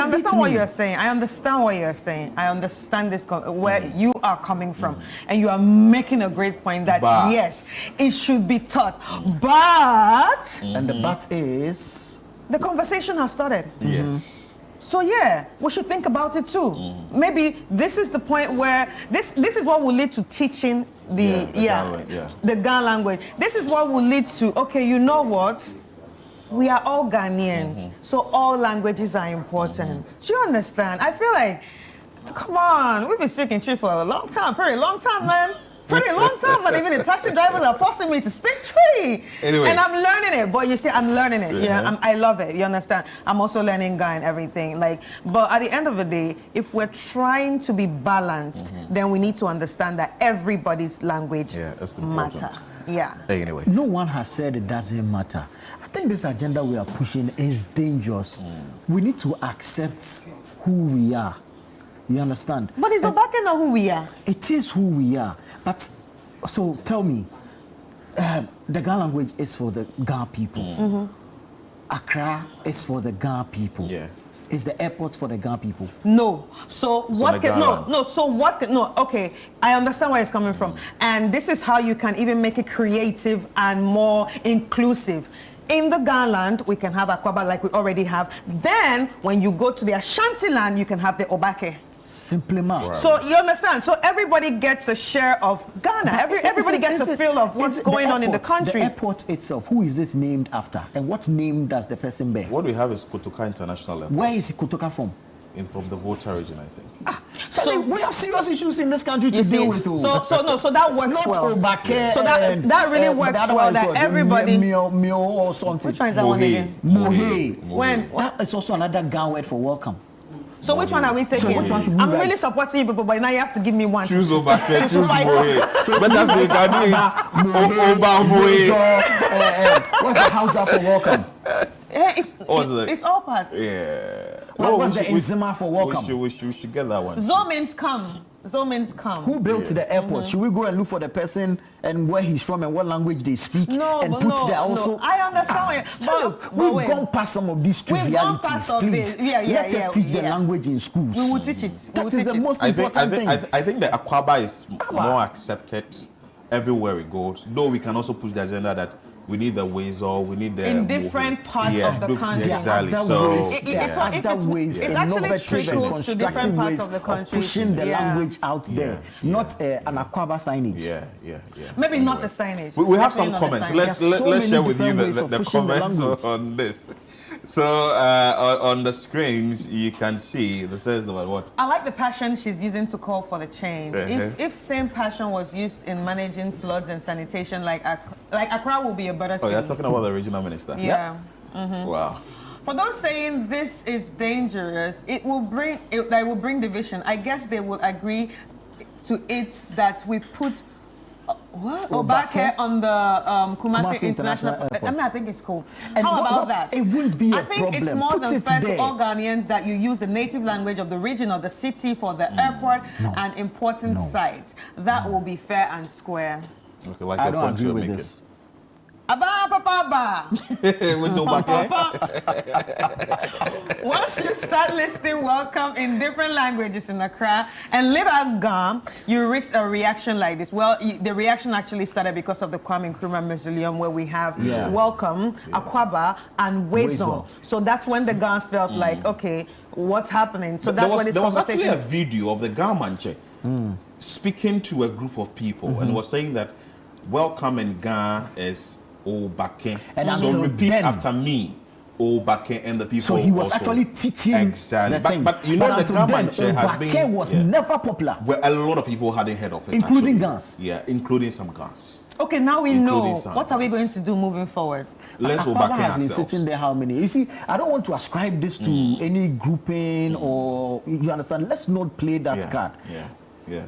understand what you're saying. I understand what you're saying. I understand this where you are coming from, and you are making a great point that yes, it should be taught, but and the but is the conversation has started. Yes. So yeah, we should think about it too. Maybe this is the point where this is what will lead to teaching the Ga language. This is what will lead to, okay, you know what? We are all Ghanaians, so all languages are important. Do you understand? I feel like, come on, we've been speaking Twi for a long time, man. pretty long time, but even the taxi drivers are forcing me to speak Tree. Anyway. And I'm learning it. But you see, I'm learning it. Yeah, I love it. You understand? I'm also learning Ga and everything. Like, but at the end of the day, if we're trying to be balanced, then we need to understand that everybody's language matter. Yeah. Anyway. No one has said it doesn't matter. I think this agenda we are pushing is dangerous. We need to accept who we are. You understand? But is Obake not who we are? It is who we are. But, so tell me, the Ga language is for the Ga people. Accra is for the Ga people. Yeah. Is the airport for the Ga people? No. So what can okay, I understand where it's coming from. And this is how you can even make it creative and more inclusive. In the Ga land, we can have Akwaba like we already have. Then when you go to the Ashanti land, you can have the Obake. Simply man. Right. So you understand? So everybody gets a share of Ghana. Everybody gets a feel of what's going on in the country. The airport itself, who is it named after? And what name does the person bear? What we have is Kotoka International Airport. Where is Kotoka from? From the Volta region, I think. So we have serious issues in this country to deal with. So that works not well. Obake, so that really works well. That everybody. Mio or something. Which one is that one again? Mohe. When? That is also another Ga word for welcome. So which one are we taking? So which one should we I'm write? really supporting you people, but now you have to give me one. Choose Obake, choose Mohe. So but that's the Ghanaians. Oba Mohe. What's the Hausa for welcome? It's all parts. Yeah. What's the Enzima for welcome? We should get that one. Zo means come. Zo means come. Who built the airport? Should we go and look for the person and where he's from and what language they speak? No, and put there also. I understand. We've gone past some of these trivialities. Please, let us teach the language in schools. We will teach it. That is the most important thing. I think the Akwaba is more accepted everywhere we go. Though we can also push the agenda that we need the ways, or we need the in different parts of the country. Exactly. So it's actually trickled to different parts of the country. Pushing the language out there, not an Akwaba signage. Yeah. Maybe not the signage. We have some comments. Let's share with you the comments on this. So on the screens you can see the says about what. I like the passion she's using to call for the change. If same passion was used in managing floods and sanitation, like Accra will be a better city. Oh, you're talking about the regional minister. Yeah. Wow. For those saying this is dangerous, it will bring division. I guess they will agree to it that we put. Obake on the Kumasi International Airport. I think it's cool. And how about that? It wouldn't be a problem. I think it's more than fair to all Ghanaians that you use the native language of the region or the city for the airport and important sites. That will be fair and square. Okay, like I don't agree with this. With Once you start listing welcome in different languages in Accra and live out Ga, you risk a reaction like this. Well, the reaction actually started because of the Kwame Nkrumah Mausoleum, where we have welcome, Akwaba, and Wezo. So that's when the Gans felt like, okay, what's happening? So that's when this conversation. There was actually a video of the Ga Manche speaking to a group of people and was saying that welcome in Ga is Obake. And so repeat after me, Obake, and the people. So he was actually teaching exactly. the thing. But you know the Ga Manche has been. Obake was never popular. Well, a lot of people hadn't heard of it. Including Gans. Yeah, including some Gans. Okay, now we know. What are we going to do moving forward? Let's Akwaba has been sitting there how many? You see, I don't want to ascribe this to any grouping or, you understand, let's not play that card. Yeah.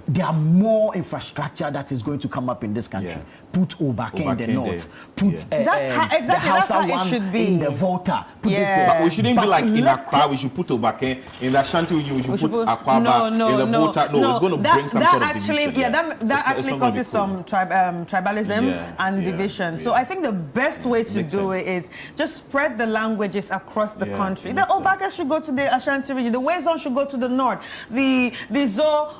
There are more infrastructure that is going to come up in this country. Put Obake in the north. Put that's how it should be in the Volta. Put this there. But we shouldn't be like in Accra. We should put Obake in the Ashanti. We should put Akwaba in the Volta. No, it's going to bring some sort of division. That actually causes some tribalism and division. So I think the best way to do it is just spread the languages across the country. The Obake should go to the Ashanti region. The Wezon should go to the north. The Zo.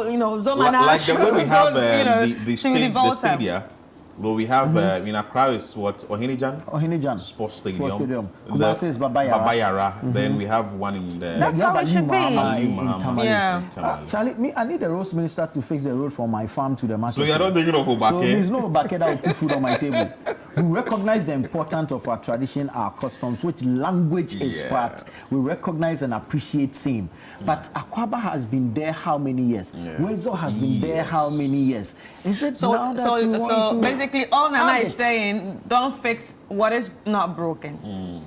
Like the way we have the stadia, well, we have in Accra is what Ohinijan Sports Stadium. Kumasi is Babayara. Then we have one in the. That's how it should be. In Tamale. Charlie, I need the road minister to fix the road from my farm to the market. So you're not thinking of Obake? So there's no Obake that will put food on my table. We recognize the importance of our tradition, our customs, which language is part. We recognize and appreciate same. But Akwaba has been there how many years? Wezo has been there how many years? Is it now that you want to basically, all Nana is saying, don't fix what is not broken.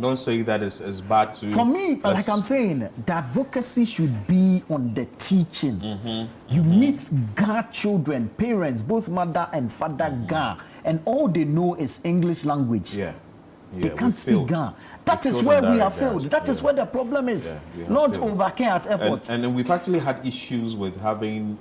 Don't say that is bad to... For me, like I'm saying, the advocacy should be on the teaching. You meet Ga children, parents, both mother and father Ga, and all they know is English language. They can't speak Ga. That is where we have failed. That is where the problem is. Not over here at airport. And we've actually had issues with having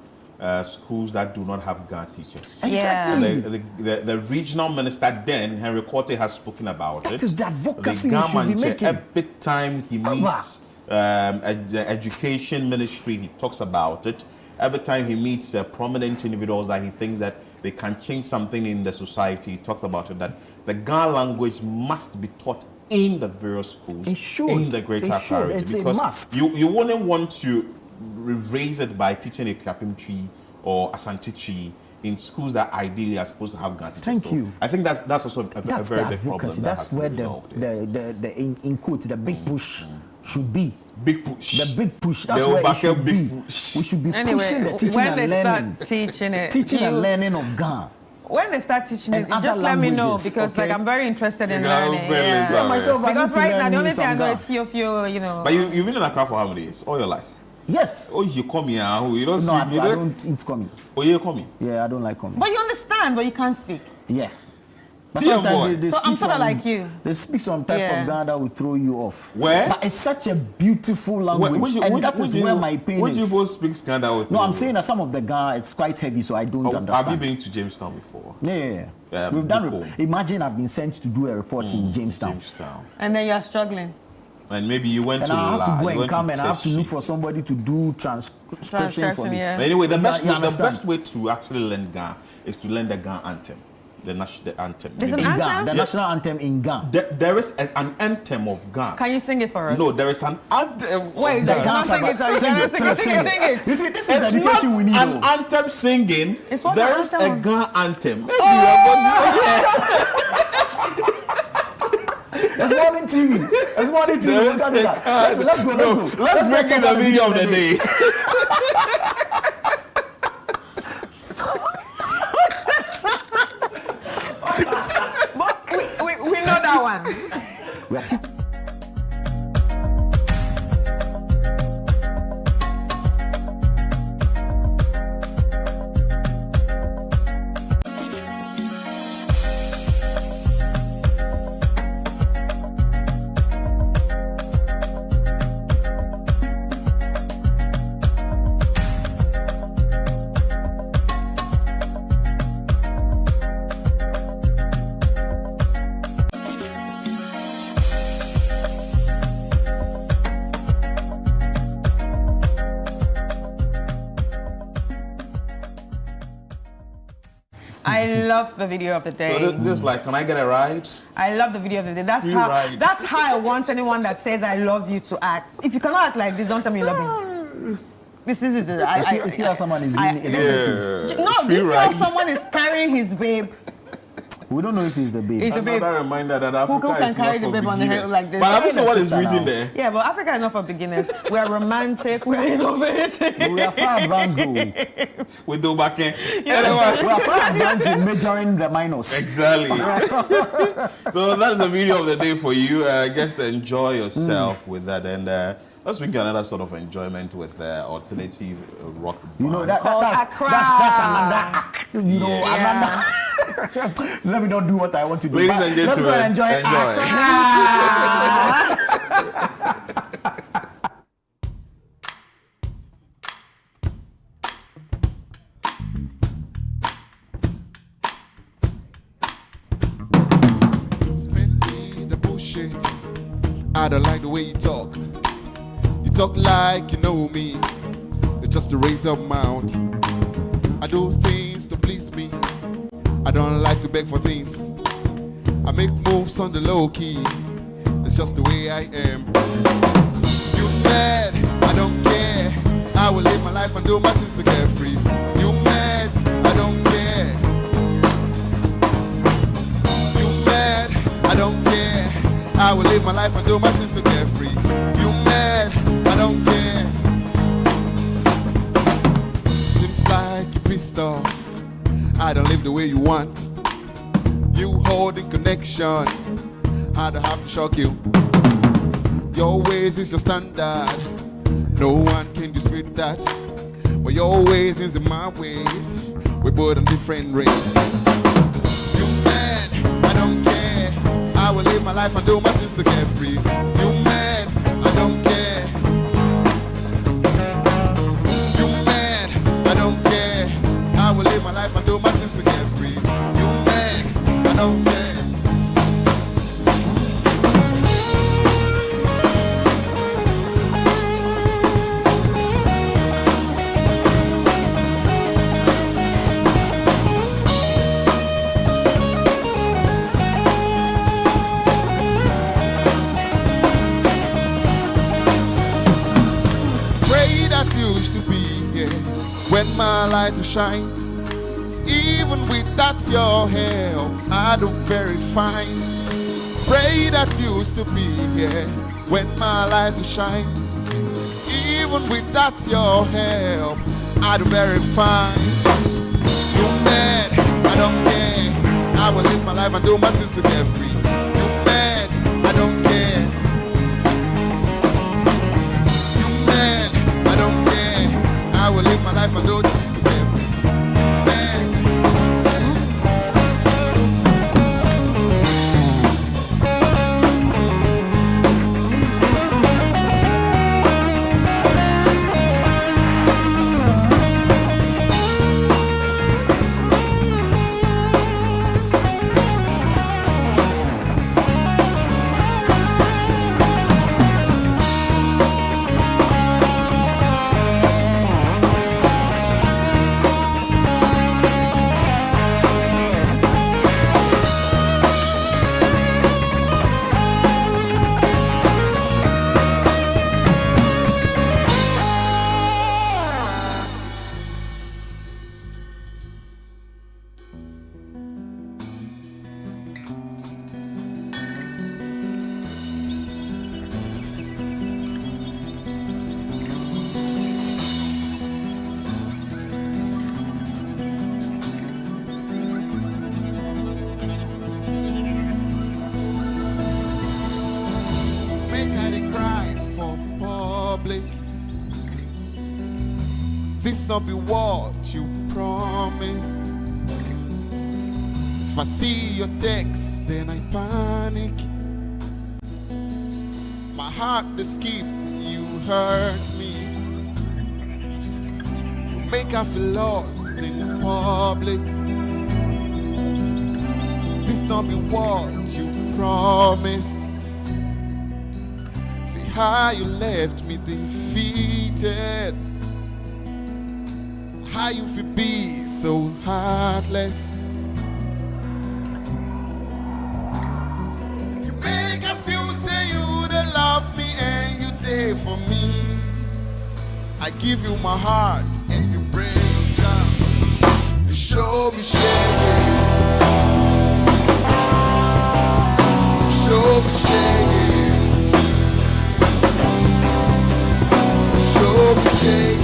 schools that do not have Ga teachers. Exactly. The regional minister then, Henry Korte, has spoken about it. That is the advocacy the we should be making. Every time he meets the education ministry, he talks about it. Every time he meets prominent individuals that he thinks that they can change something in the society, he talks about it, that the Ga language must be taught in the various schools in the Greater Accra region. It's a must. You wouldn't want to raise it by teaching a Kapim tree or Asante tree in schools that ideally are supposed to have Ga teachers. Thank you. I think that's also a very big problem. That's where the in quote, the big push should be. Big push. The big push. That's where it should be. We should be pushing the teaching and learning. Teaching and learning of Ga. When they start teaching it, just let me know, because like I'm very interested in learning. Because right now the only thing I know is feel, you know. But you've been in Accra for how many years? All your life? Yes. Oh, you come here. You don't No, speak. I don't eat coming. Oh, you coming? Yeah, I don't like coming. But you understand, but you can't speak. Yeah. But So I'm sort of like you. They speak some type of Ghana that will throw you off. Where? But it's such a beautiful language, and that is where my pain is. Would you both speak Ghana with? No, I'm saying that some of the Ghana, it's quite heavy, so I don't understand. Have you been to Jamestown before? Yeah. We've done. Imagine I've been sent to do a report in Jamestown. And then you are struggling. And maybe you went and I have to go and come and I have to look for somebody to do transcription for me. But anyway, the best way to actually learn Ga is to learn the Ga anthem. The anthem. There's an anthem? The national anthem in Ga. There is an anthem of Ga. Can you sing it for us? No, there is an anthem. Wait, sing it. Sing it. You see, this is the education we need. An anthem singing. There is a Ga anthem. Maybe It's morning TV. It's morning TV. Let's go. Let's bring in the video of the day. We know that one. I love the video of the day. So this like, can I get a ride? I love the video of the day. That's how I want anyone that says I love you to act. If you cannot act like this, don't tell me you love me. This is you see how someone is being innovative. No, this is how someone is carrying his babe. We don't know if he's the babe. He's the babe. Another reminder that Africa Who can is carry not the babe for on the head like this? But have you seen what is written there? Yeah, but Africa is not for beginners. We are romantic. We are innovative. We are far advanced, though. With Dobake. We are far advanced in measuring the minors. Exactly. So that's the video of the day for you. Just enjoy yourself with that, and let's bring another sort of enjoyment with alternative rock band. You know that's another. You know another. Let me not do what I want to do. Ladies and gentlemen, let's go enjoy. Spend me the bullshit. I don't like the way you talk. You talk like you know me. You're just a razor mount. I do things to please me. I don't like to beg for things. I make moves on the low key. It's just the way I am. You mad? I don't care. I will live my life and do my things to get free. You mad? I don't care. my life and do my things to get free. You mad, I don't care. Seems like you're pissed off. I don't live the way you want. You holding connections, I don't have to shock you. Your ways is your standard, no one can dispute that. But your ways is my ways, we both on different rates. You mad, I don't care. I will live my life and do my things to get free. You mad, I don't care. You mad, I don't care. I will live my life and do my things to get free. You mad, I don't care. Used to be here when my light will shine. Even without your help, I do very fine. Pray that you used to be here when my light will shine. Even without your help, I do very fine. You mad, I don't care. I will live my life and do my things to get free. You mad, I don't care. I will live my life and do this to them. This not be what you promised. If I see your text, then I panic. My heart to skip, you hurt me. You make I feel lost in public. This not be what you promised. See how you left me defeated. How you feel be so heartless. You make I feel say you the love me and you there for me. I give you my heart and you break down. You show me shame. Show me shame. Show me shame.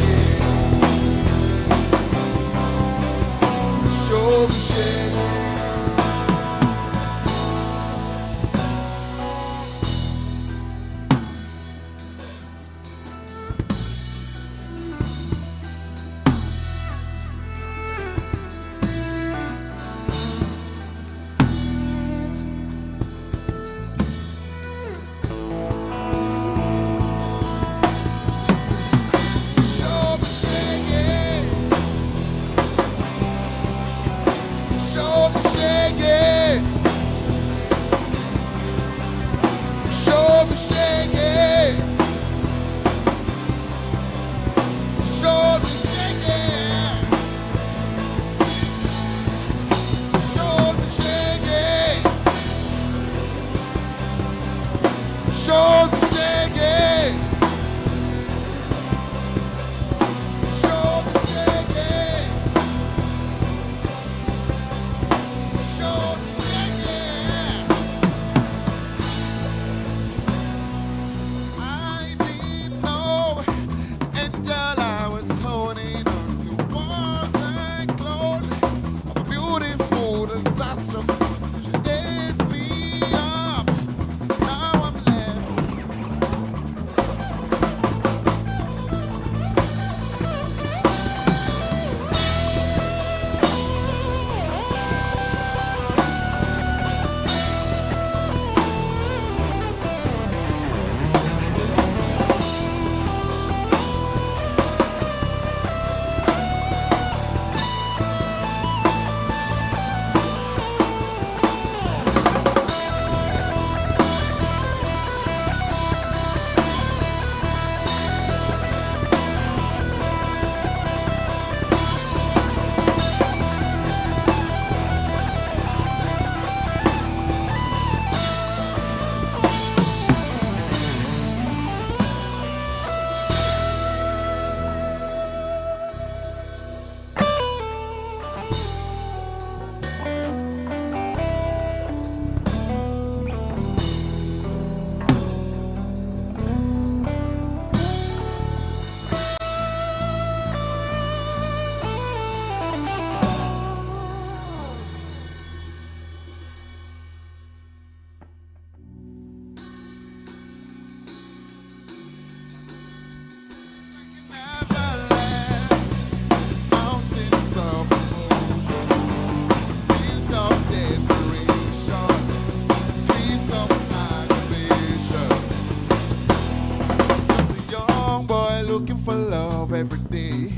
looking for love every day,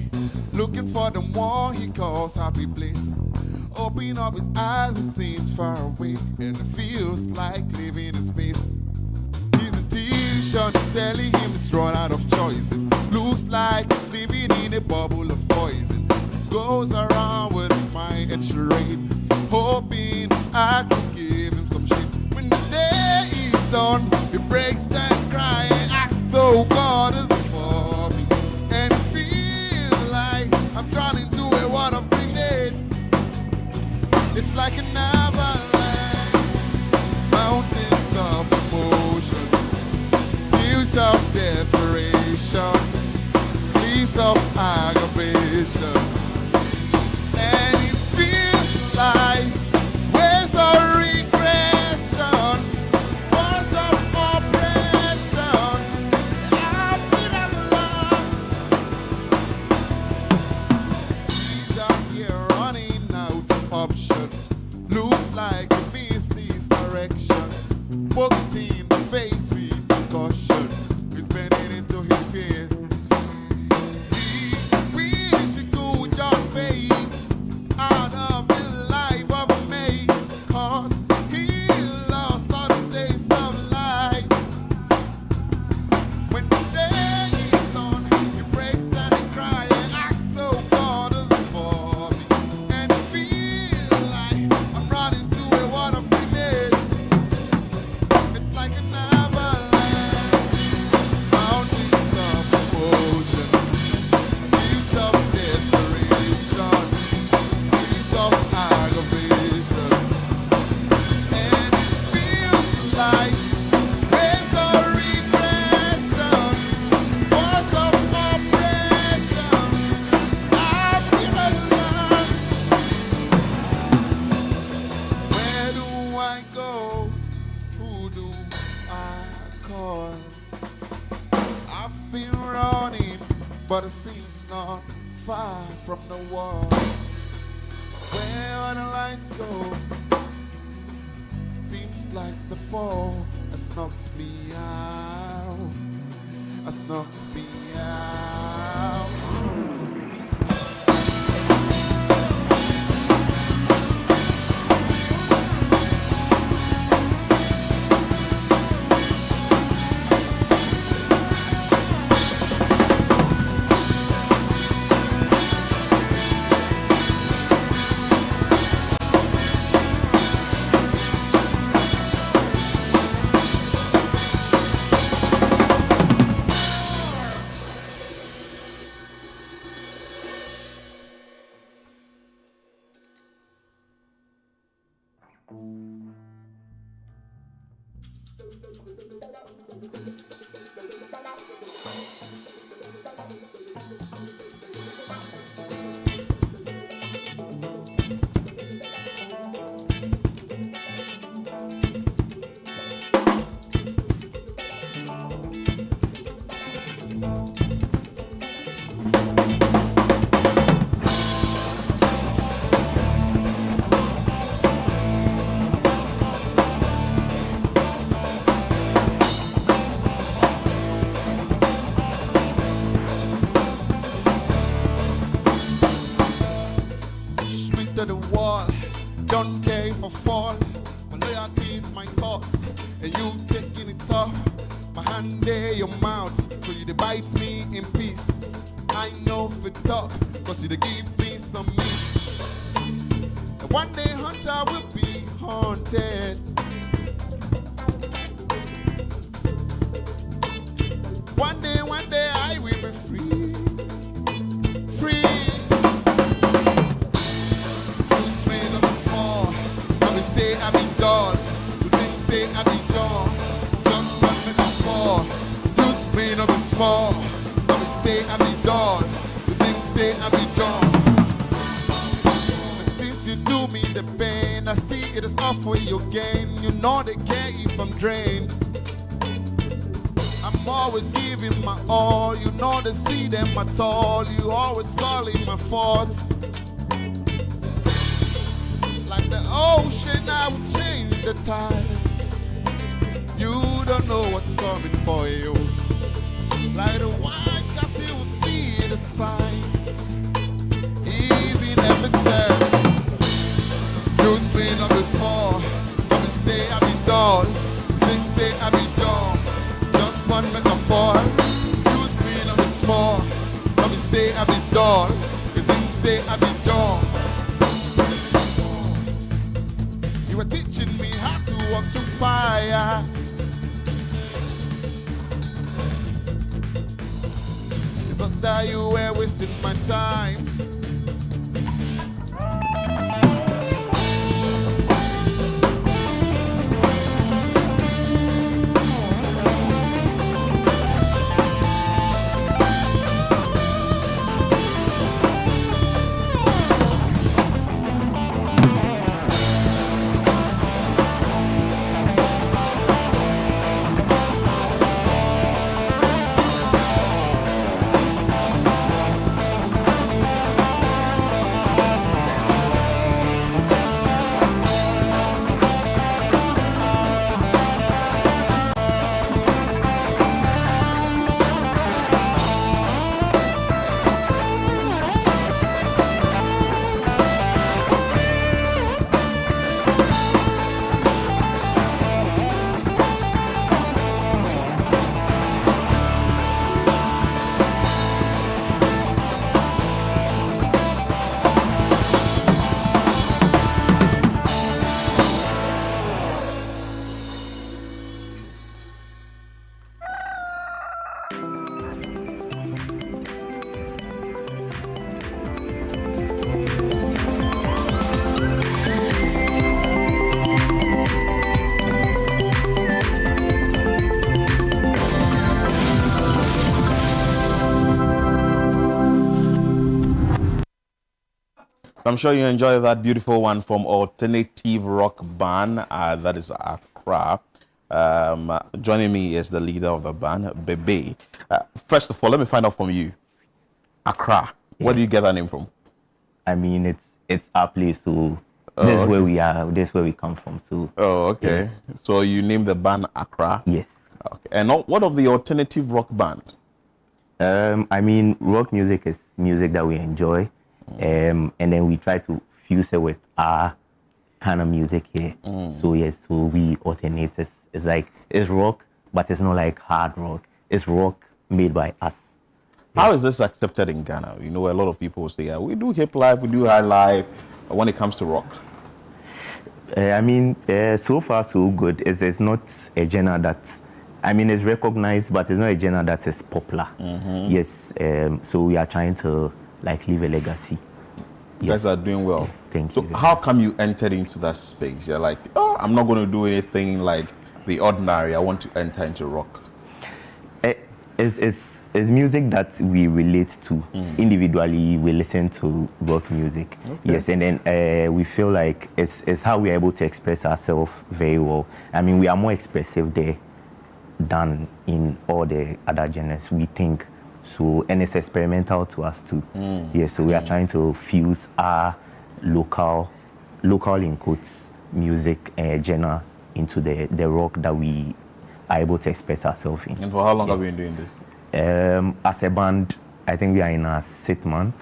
looking for the one he calls happy place. Open up his eyes, it seems far away, and it feels like living in space. His intuition is telling him he's run out of choices. Looks like he's living in a bubble of poison. Goes around with a smile and charade, hoping his eye could give him some shit. When the day is done, he breaks down crying, asks, so God is for me. And it feels like I'm drowning to a water of grenade. It's like an avalanche, mountains of emotions, views of desperation, leaves of aggravation. And it feels like waves of regression, force of oppression. I've been alone. These are here running out of options. Looks like he missed his direction. Poked in the face with caution. He's bending into his fears. He wish he could just fade out of the life of a maze, 'cause he lost all the days of life. When the day is done, he breaks down and cries and asks, so God is for me. And it feels like I'm running through a water of grenade. It's like an avalanche, mountains of emotion, leaves of desperation, leaves of aggravation. And it feels like waves of regression, force of oppression. I've been alone. Where do I go? Who do I call? I've been running, but it seems not far from the wall. Where the lights go, seems like the fall has knocked me out, has knocked me out. To the wall, don't care if I fall. My loyalty is my cause, and you taking it off. My hand there, your mouth, so you bite me in peace. I know for talk, cause you give me some meat. And one day hunter will be haunted. One day I will be free. Free. Say I be dull, you think say I be John. Just run me the small, use me no be small. Don't say I be dull, you think say I be John. The things you do me the pain, I see it is off where you gain. You know they care if I'm drained. I'm always giving my all, you know they see them at all. You always calling my faults. Like the ocean, I will change the tides. You don't know what's coming for you. Like the white cattle signs. Easy never tell. Use me not be small. Come and say I be dull. Think say I be dumb. Just one metaphor. Use me not be small. Come and say I be dull. Think say I be dumb. You were teaching me how to walk through fire. It's not that you were wasting my time. I'm sure you enjoy that beautiful one from alternative rock band, that is Accra. Joining me is the leader of the band, Bebe. First of all, let me find out from you. Accra, where do you get that name from? I mean, it's our place, so this is where we are, this is where we come from. So. Oh, okay. Yeah. So you named the band Accra? Yes. Okay. And what of the alternative rock band? I mean, rock music is music that we enjoy. And then we try to fuse it with our kind of music here. So yes, so we alternate. It's like, it's rock, but it's not like hard rock. It's rock made by us. How is this accepted in Ghana? You know, a lot of people say, we do hip life, we do high life, when it comes to rock. I mean, so far so good. It's not a genre that, I mean, it's recognized, but it's not a genre that is popular. Yes, so we are trying to like leave a legacy. You guys are doing well. Yeah, thank you. So how come you entered into that space? You're like, I'm not going to do anything like the ordinary. I want to enter into rock. It's music that we relate to. Individually, we listen to rock music. Okay. Yes, and then we feel like it's how we're able to express ourselves very well. I mean, we are more expressive there than in all the other genres, we think. So, and it's experimental to us too. Yes, so we are trying to fuse our local in quotes music genre into the rock that we are able to express ourselves in. And for how long have you been doing this? As a band, I think we are in our 6th month.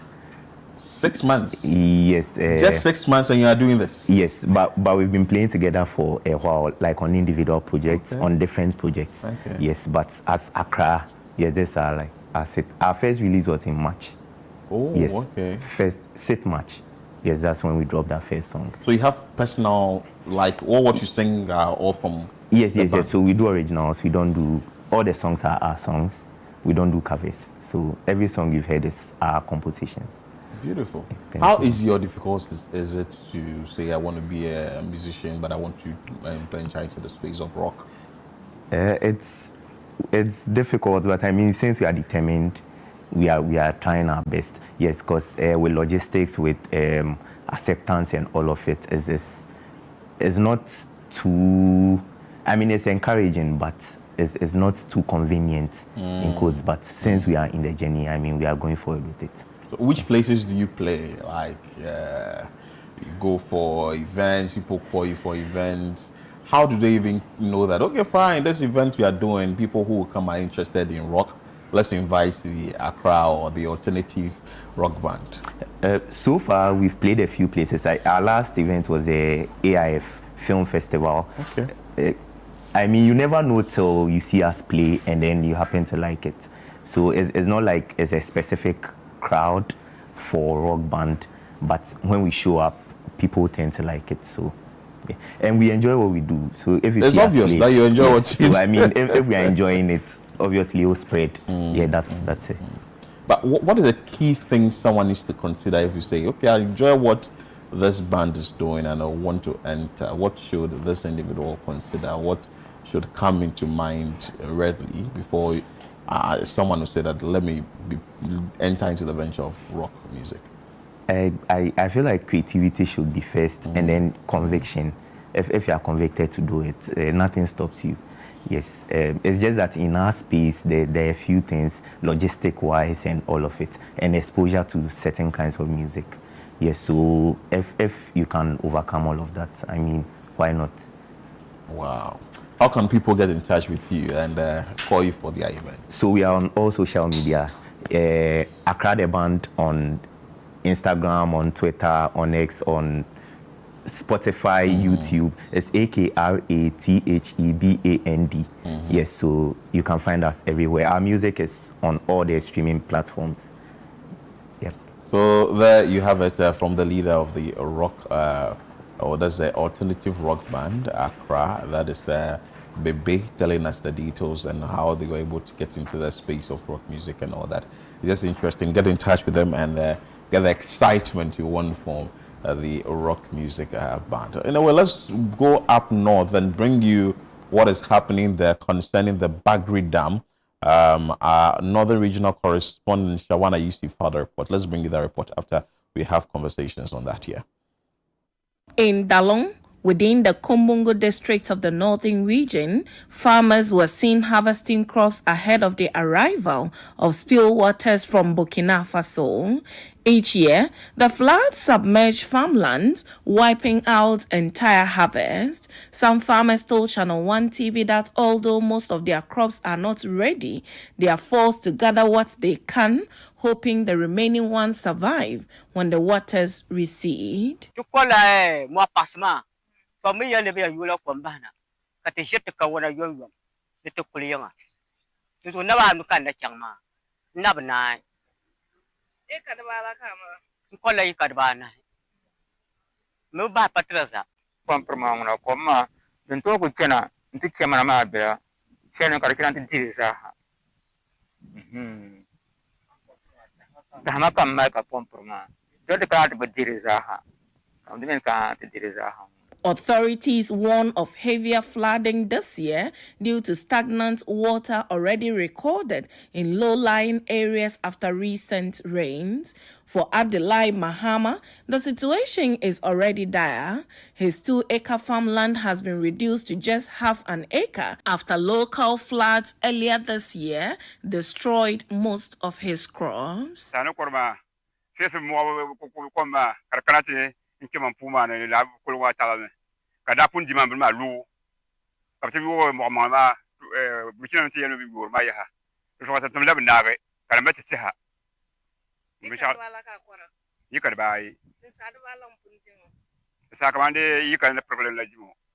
6 months? Yes. Just 6 months and you are doing this? Yes, but we've been playing together for a while, like on individual projects, on different projects. Okay. Yes, but as Accra, yeah, these are like our first release was in March. Oh, yes. Okay. 6th March. Yes, that's when we dropped our first song. So you have personal, like all what you sing are all from? Yes. So we do originals. We don't do, all the songs are our songs. We don't do covers. So every song you've heard is our compositions. Beautiful. How easy or difficult is it to say I want to be a musician, but I want to venture into the space of rock? It's difficult, but I mean, since we are determined, we are trying our best. Yes, because with logistics, with acceptance and all of it, it's not too. I mean, it's encouraging, but it's not too convenient in quotes. But since we are in the journey, I mean, we are going forward with it. So which places do you play? Like, you go for events, people call you for events. How do they even know that, okay, fine, this event we are doing, people who will come are interested in rock? let's invite the Accra or the alternative rock band? So far, we've played a few places. Our last event was the AIF Film Festival. Okay. I mean, you never know till you see us play and then you happen to like it. So it's not like it's a specific crowd for rock band, but when we show up, people tend to like it. So, yeah. And we enjoy what we do. So if it's obvious that you enjoy what you do. So I mean, if we are enjoying it, obviously it will spread. Yeah, that's it. But what are the key things someone needs to consider if you say, okay, I enjoy what this band is doing and I want to enter? What should this individual consider? What should come into mind readily before someone will say that let me enter into the venture of rock music? I feel like creativity should be first and then conviction. If you are convicted to do it, nothing stops you. Yes, it's just that in our space, there are a few things, logistic-wise and all of it, and exposure to certain kinds of music. Yes, so if you can overcome all of that, I mean, why not? Wow. How can people get in touch with you and call you for their event? So we are on all social media. Accra the Band on Instagram, on Twitter, on X, on Spotify, YouTube. It's AKRATHEBAND. Yes, so you can find us everywhere. Our music is on all the streaming platforms. Yep. So there you have it from the leader of the rock, or that's the alternative rock band, Accra. That is Bebe telling us the details and how they were able to get into the space of rock music and all that. It's just interesting. Get in touch with them and get the excitement you want from the rock music band. Anyway, let's go up north and bring you what is happening there concerning the Bagri Dam. Our northern regional correspondent Shawana Yusuf had a report. Let's bring you the report after we have conversations on that here. In Dalong, within the Kombongo district of the northern region, farmers were seen harvesting crops ahead of the arrival of spill waters from Burkina Faso. Each year, the floods submerge farmlands, wiping out entire harvest. Some farmers told Channel 1 TV that although most of their crops are not ready, they are forced to gather what they can, hoping the remaining ones survive when the waters recede. Authorities warn of heavier flooding this year due to stagnant water already recorded in low-lying areas after recent rains. For Abdullahi Mahama, the situation is already dire. His 2-acre farmland has been reduced to just half an acre after local floods earlier this year destroyed most of his crops.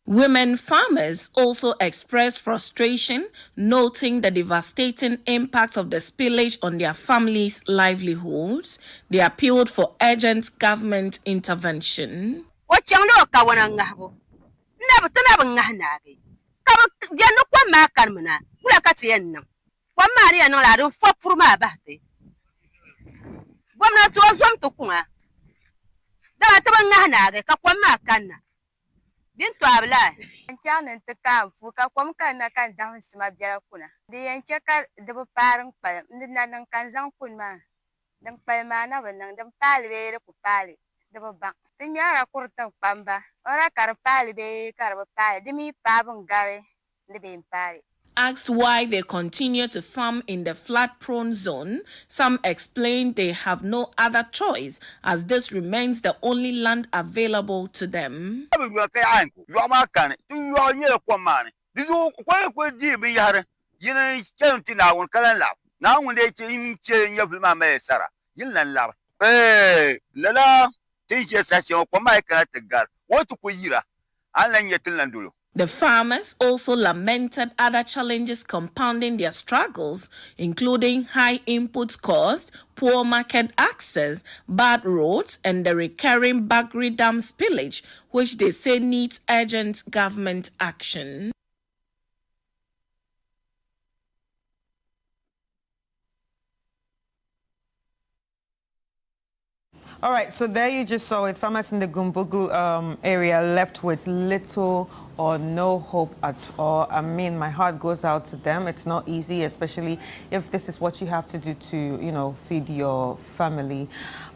Women farmers also expressed frustration, noting the devastating impact of the spillage on their families' livelihoods. They appealed for urgent government intervention. Bintu abla nchana ntaka fuka kwam kana kan dan sima biara kuna de yanche ka de parang pa ndina nan kan zang kun ma dan pa ma na ban dan pali be ku pali de ba tinyara kurtan pamba ora kar pali be kar ba pali de mi pa bun gare de be pali. Asked why they continue to farm in the flood-prone zone, some explained they have no other choice as this remains the only land available to them. Now when they change your mama Sarah, you love. Hey, Lala, teacher session for my character. What to Kuyira? I'll let you tell. The farmers also lamented other challenges compounding their struggles, including high input costs, poor market access, bad roads, and the recurring Bagri Dam spillage, which they say needs urgent government action. All right, so there you just saw it. Farmers in the Gumbugu area left with little or no hope at all. I mean, my heart goes out to them. It's not easy, especially if this is what you have to do to, you know, feed your family.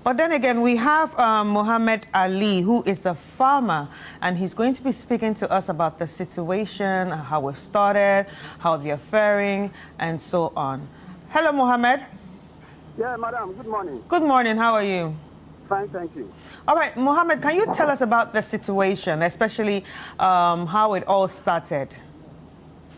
But then again, we have Mohammed Ali, who is a farmer, and he's going to be speaking to us about the situation, how it started, how they're faring, and so on. Hello, Mohammed. Yeah, madam, good morning. Good morning, how are you? Fine, thank you. All right, Mohammed, can you tell us about the situation, especially how it all started?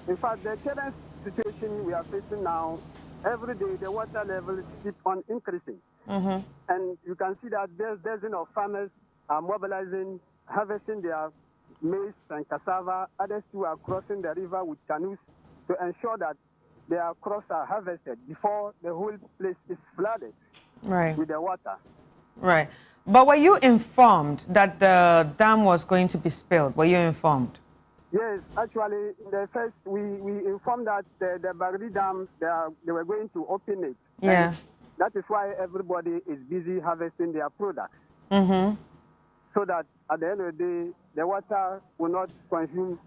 In fact, the current situation we are facing now, every day the water level keeps on increasing. And you can see that there's dozens of farmers are mobilizing, harvesting their maize and cassava. Others too are crossing the river with canoes to ensure that their crops are harvested before the whole place is flooded with the water. Right. But were you informed that the dam was going to be spilled? Were you informed? Yes, actually, the first we informed that the Bagri Dam, they were going to open it. Yeah. And that is why everybody is busy harvesting their products. So that at the end of the day, the water will not consume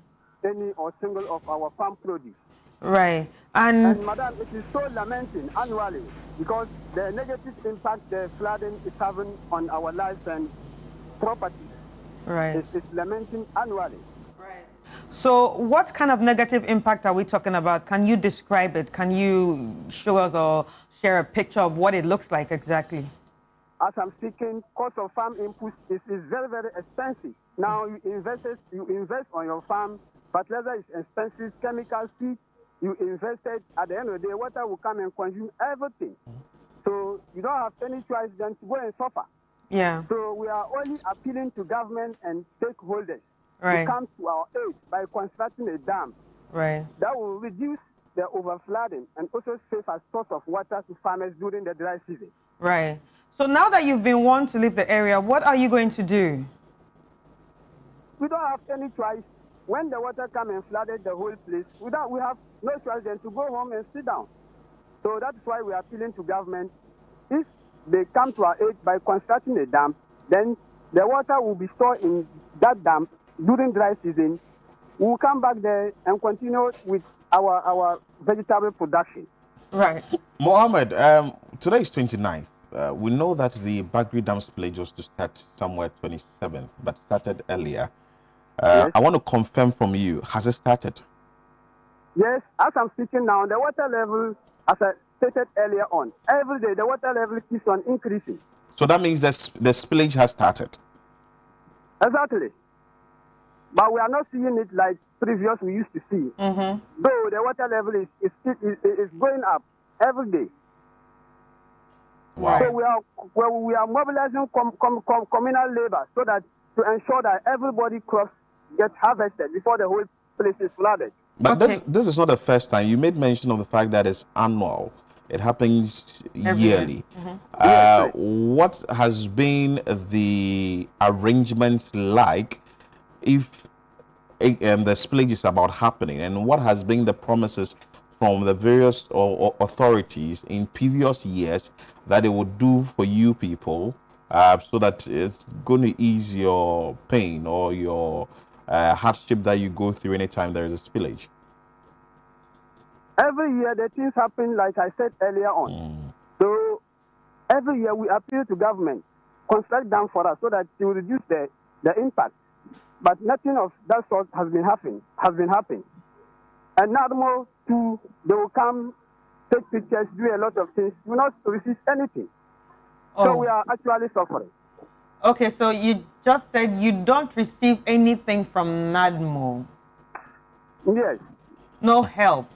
any or single of our farm produce. Right. And madam, it is so lamenting annually because the negative impact the flooding is having on our lives and property. Right. It's lamenting annually. So what kind of negative impact are we talking about? Can you describe it? Can you show us or share a picture of what it looks like exactly? As I'm speaking, cost of farm inputs is very, very expensive. Now you invest on your farm, fertilizer is expensive, chemical seed, you invested, at the end of the day, water will come and consume everything. So you don't have any choice than to go and suffer. Yeah. So we are only appealing to government and stakeholders to come to our aid by constructing a dam. Right. That will reduce the overflooding and also save a source of water to farmers during the dry season. Right. So now that you've been warned to leave the area, what are you going to do? We don't have any choice. When the water come and flooded the whole place, we have no choice than to go home and sit down. So that's why we are appealing to government. If they come to our aid by constructing a dam, then the water will be stored in that dam during dry season. We will come back there and continue with our vegetable production. Right. Mohammed, today is 29th. We know that the Bagri Dam spillage was to start somewhere 27th, but started earlier. Yes. I want to confirm from you, has it started? Yes, as I'm speaking now, the water level, as I stated earlier on, every day the water level keeps on increasing. So that means that the spillage has started? Exactly. But we are not seeing it like previous we used to see. Though the water level is going up every day. Wow. So we are mobilizing communal labor so that to ensure that everybody crops get harvested before the whole place is flooded. But this is not the first time. You made mention of the fact that it's annual. It happens yearly. What has been the arrangement like if the spillage is about happening? And what has been the promises from the various authorities in previous years that they would do for you people so that it's going to ease your pain or your hardship that you go through anytime there is a spillage? Every year the things happen like I said earlier on. So every year we appeal to government, construct dam for us so that it will reduce the impact. But nothing of that sort has been happening. And Nadmo too, they will come, take pictures, do a lot of things, will not receive anything. So we are actually suffering. Okay, so you just said you don't receive anything from Nadmo. Yes. No help.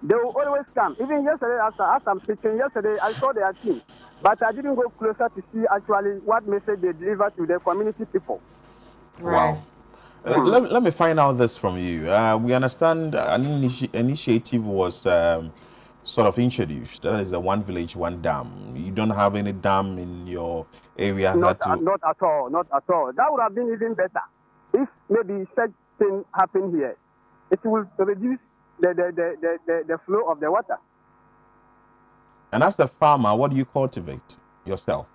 They will always come. Even yesterday, as I'm speaking, yesterday I saw their team, but I didn't go closer to see actually what message they deliver to the community people. Wow. Let me find out this from you. We understand an initiative was sort of introduced. That is a one village, one dam. You don't have any dam in your area. Not at all. That would have been even better if maybe such thing happened here. It will reduce the flow of the water. And as a farmer, what do you cultivate yourself?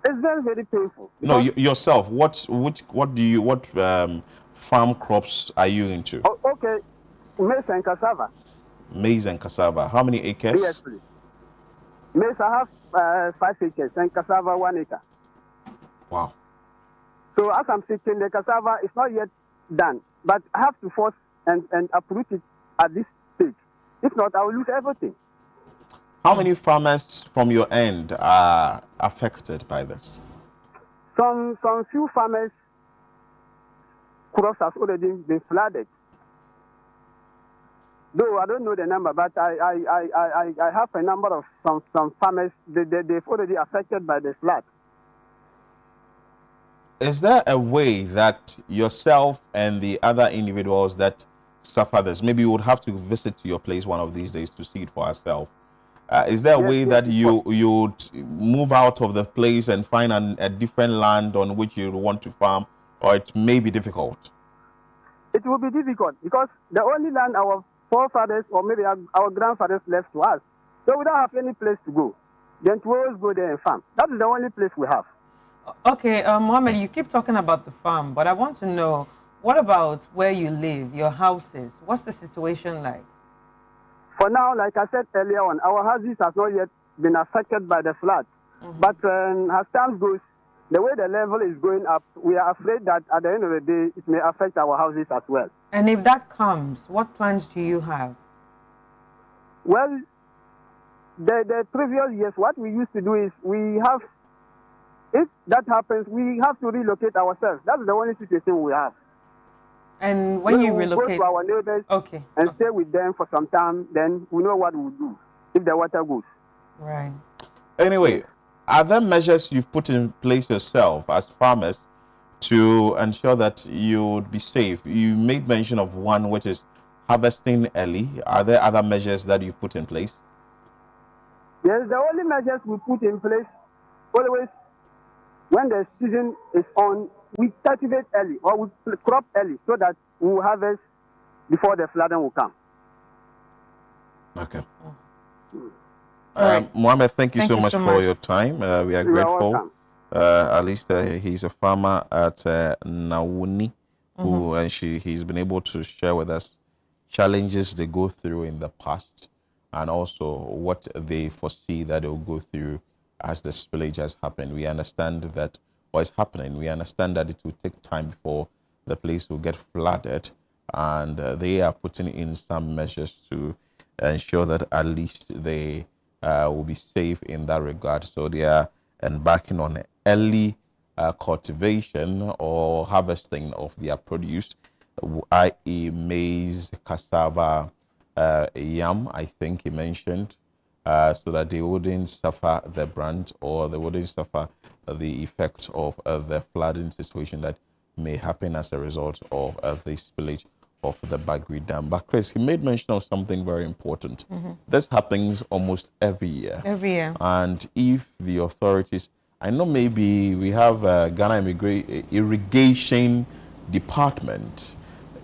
It's very, very painful. No, yourself. What farm crops are you into? Oh, okay, maize and cassava. Maize and cassava. How many acres? Yes, please. Maize I have 5 acres and cassava 1 acre. Wow. So as I'm speaking, the cassava is not yet done, but I have to force and uproot it at this stage. If not, I will lose everything. How many farmers from your end are affected by this? Some few farmers' crops have already been flooded. Though I don't know the number, but I have a number of some farmers. They've already affected by the flood. Is there a way that yourself and the other individuals that suffer this, maybe we would have to visit your place one of these days to see it for ourselves? Is there a way that you would move out of the place and find a different land on which you want to farm, or it may be difficult? It will be difficult because the only land our forefathers or maybe our grandfathers left to us, so we don't have any place to go. Then to always go there and farm. That is the only place we have. Okay, Mohammed, you keep talking about the farm, but I want to know, what about where you live, your houses? What's the situation like? For now, like I said earlier on, our houses have not yet been affected by the flood. But as time goes, the way the level is going up, we are afraid that at the end of the day, it may affect our houses as well. And if that comes, what plans do you have? Well, the previous years, what we used to do is if that happens, we have to relocate ourselves. That's the only situation we have. And when you relocate, go to our neighbors and stay with them for some time, then we know what we'll do if the water goes. Right. Anyway, are there measures you've put in place yourself as farmers to ensure that you would be safe? You made mention of one, which is harvesting early. Are there other measures that you've put in place? Yes, the only measures we put in place, always when the season is on, we cultivate early or we crop early so that we will harvest before the flooding will come. Okay. Mohammed, thank you so much for your time. We are grateful. At least he's a farmer at Nawuni, and he's been able to share with us challenges they go through in the past and also what they foresee that they will go through as the spillage has happened. We understand that what is happening. We understand that it will take time before the place will get flooded, and they are putting in some measures to ensure that at least they will be safe in that regard. So they are embarking on early cultivation or harvesting of their produce, i.e. maize, cassava, yam, I think he mentioned, so that they wouldn't suffer the brunt or they wouldn't suffer the effect of the flooding situation that may happen as a result of the spillage of the Bagri Dam. But Chris, he made mention of something very important. This happens almost every year. Every year. And if the authorities, I know maybe we have Ghana Irrigation Department,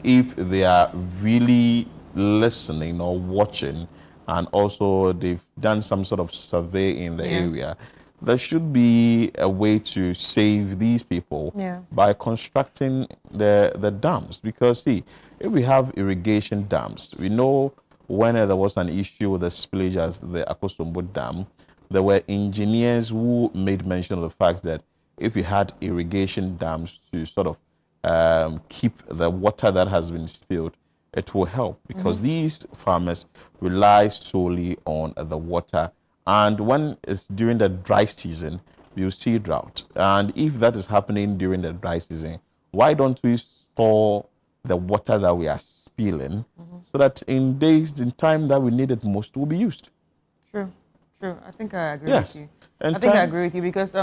if they are really listening or watching, and also they've done some sort of survey in the area, there should be a way to save these people by constructing the dams. Because see, if we have irrigation dams, we know when there was an issue with the spillage of the Akosombo Dam, there were engineers who made mention of the fact that if you had irrigation dams to sort of keep the water that has been spilled, it will help, because these farmers rely solely on the water. And when it's during the dry season, you see drought. And if that is happening during the dry season, why don't we store the water that we are feeling, so that in time that we need it most will be used. True. I think I agree Yes. with you. And I think I agree with you because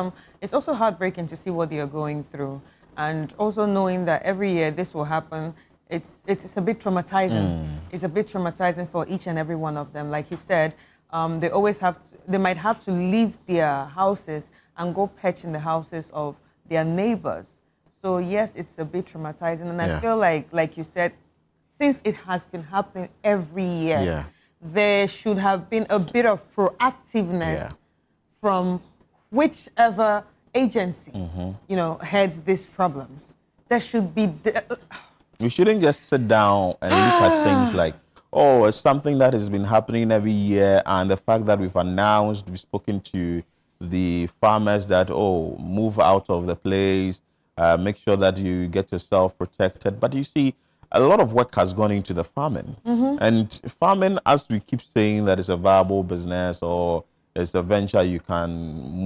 it's also heartbreaking to see what they are going through, and also knowing that every year this will happen. It's a bit traumatizing. It's a bit traumatizing for each and every one of them. Like he said, they might have to leave their houses and go perch in the houses of their neighbors. So yes, it's a bit traumatizing, and I feel like you said, since it has been happening every year, there should have been a bit of proactiveness from whichever agency, heads these problems. There should be. We shouldn't just sit down and look at things like, oh, it's something that has been happening every year, and the fact that we've spoken to the farmers that, oh, move out of the place, make sure that you get yourself protected. But you see, a lot of work has gone into the farming. And farming, as we keep saying, that is a viable business or it's a venture you can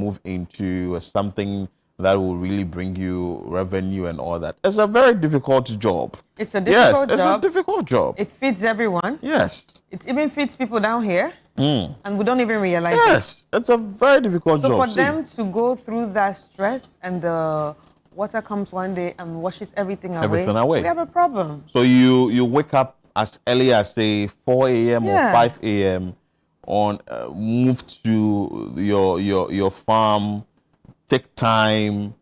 move into, or something that will really bring you revenue and all that. It's a very difficult job. It's a difficult job. Yes, it's a difficult job. It feeds everyone. Yes. It even feeds people down here. And we don't even realize it. Yes, it's a very difficult job. So for them to go through that stress and the water comes one day and washes everything away, we have a problem. So you wake up as early as, say, 4 a.m. or 5 a.m. Move to your farm, take time,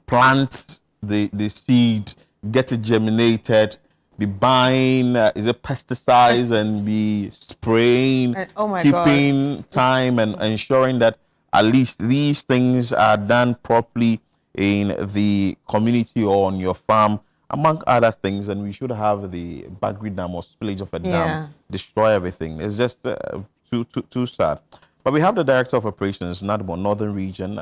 plant the seed, get it germinated, be buying pesticides and be spraying, keeping time and ensuring that at least these things are done properly in the community or on your farm, among other things. And we should have the Bagri Dam or spillage of a dam destroy everything. It's just too sad. But we have the Director of Operations, Nadmo Northern Region,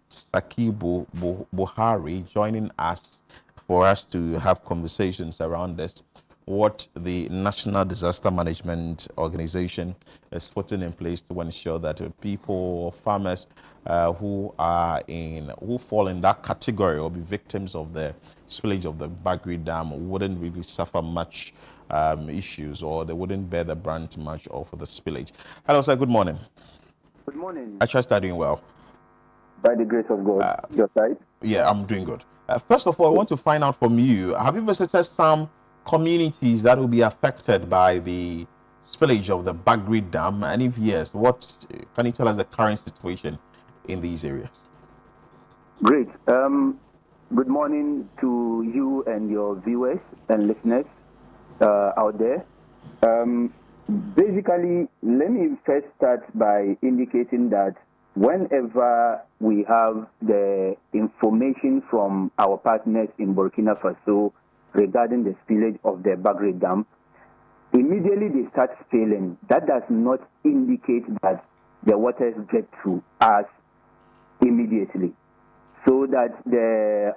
Sakibu Buhari, joining us for us to have conversations around this. What the National Disaster Management Organization is putting in place to ensure that people or farmers who fall in that category or be victims of the spillage of the Bagri Dam wouldn't really suffer much issues, or they wouldn't bear the brunt much of the spillage. Hello, sir. Good morning. Good morning. I trust you're doing well. By the grace of God. Your side? Yeah, I'm doing good. First of all, I want to find out from you, have you visited some communities that will be affected by the spillage of the Bagri Dam? And if yes, what can you tell us the current situation in these areas? Great. Good morning to you and your viewers and listeners out there. Basically, let me first start by indicating that whenever we have the information from our partners in Burkina Faso regarding the spillage of the Bagri Dam, immediately they start spilling. That does not indicate that the waters get to us immediately. So that the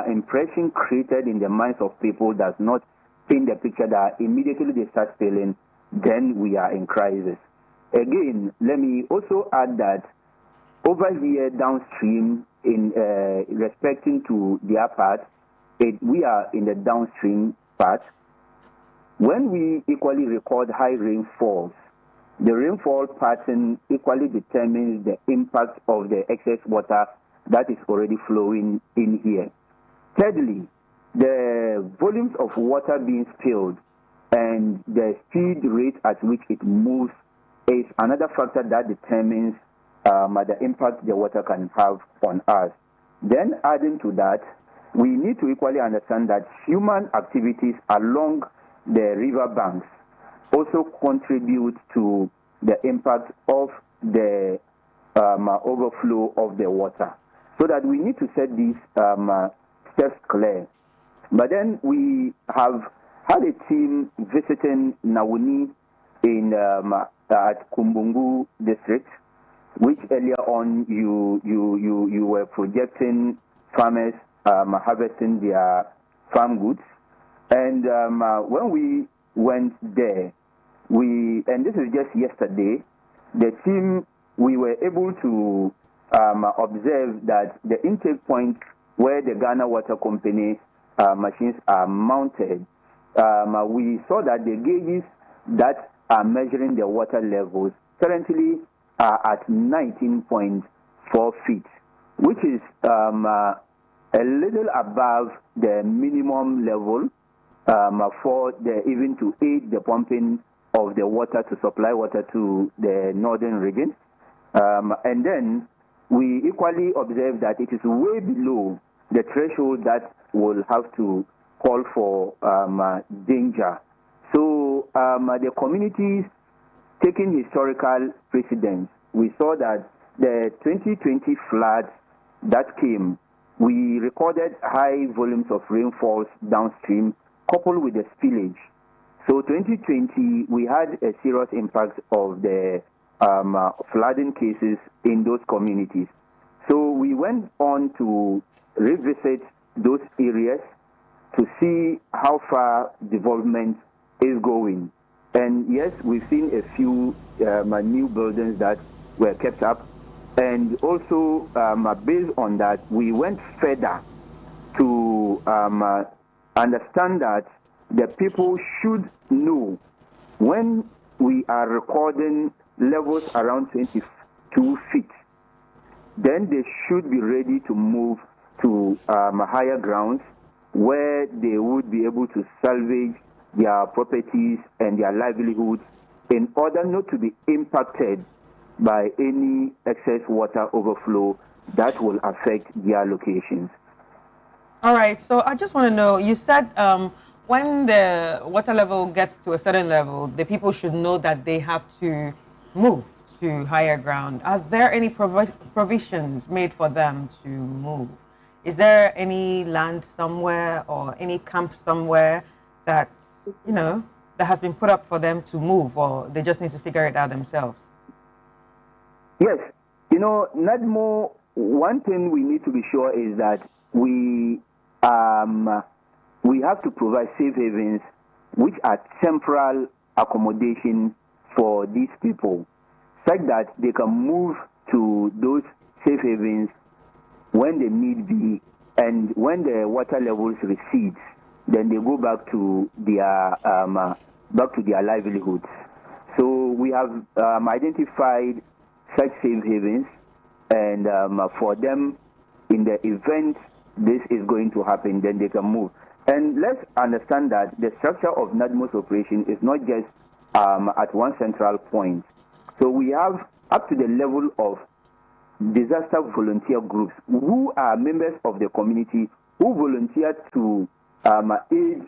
impression created in the minds of people does not paint the picture that immediately they start spilling, then we are in crisis. Again, let me also add that over here downstream, in respecting to their part, we are in the downstream part. When we equally record high rainfalls, the rainfall pattern equally determines the impact of the excess water that is already flowing in here. Thirdly, the volumes of water being spilled and the speed rate at which it moves is another factor that determines the impact the water can have on us. Then adding to that, we need to equally understand that human activities along the river banks also contribute to the impact of the overflow of the water. So that we need to set these steps clear. But then we have had a team visiting Nawuni at Kumbungu district, which earlier on you were projecting farmers harvesting their farm goods. And when we went there, and this is just yesterday, the team, we were able to observe that the intake point where the Ghana Water Company machines are mounted we saw that the gauges that are measuring the water levels currently are at 19.4 feet, which is a little above the minimum level for even to aid the pumping of the water to supply water to the northern region. And then we equally observe that it is way below the threshold that will have to call for danger. So the communities taking historical precedence, we saw that the 2020 floods that came, we recorded high volumes of rainfalls downstream coupled with the spillage. So 2020, we had a serious impact of the flooding cases in those communities. So we went on to revisit those areas to see how far development is going. And yes, we've seen a few new buildings that were kept up. And also, based on that, we went further to understand that the people should know when we are recording levels around 22 feet, then they should be ready to move to higher grounds where they would be able to salvage their properties and their livelihoods in order not to be impacted by any excess water overflow that will affect their locations. All right, so I just want to know, you said when the water level gets to a certain level, the people should know that they have to move to higher ground. Are there any provisions made for them to move? Is there any land somewhere or any camp somewhere that, you know, that has been put up for them to move, or they just need to figure it out themselves? Yes. You know, Nadmo, one thing we need to be sure is that we have to provide safe havens which are temporal accommodation for these people, such that they can move to those safe havens when the need be, and when the water levels recede, then they go back to their livelihoods. So we have identified such safe havens, and for them, in the event this is going to happen, then they can move. And let's understand that the structure of Nadmo's operation is not just at one central point. So we have up to the level of disaster volunteer groups who are members of the community who volunteer to aid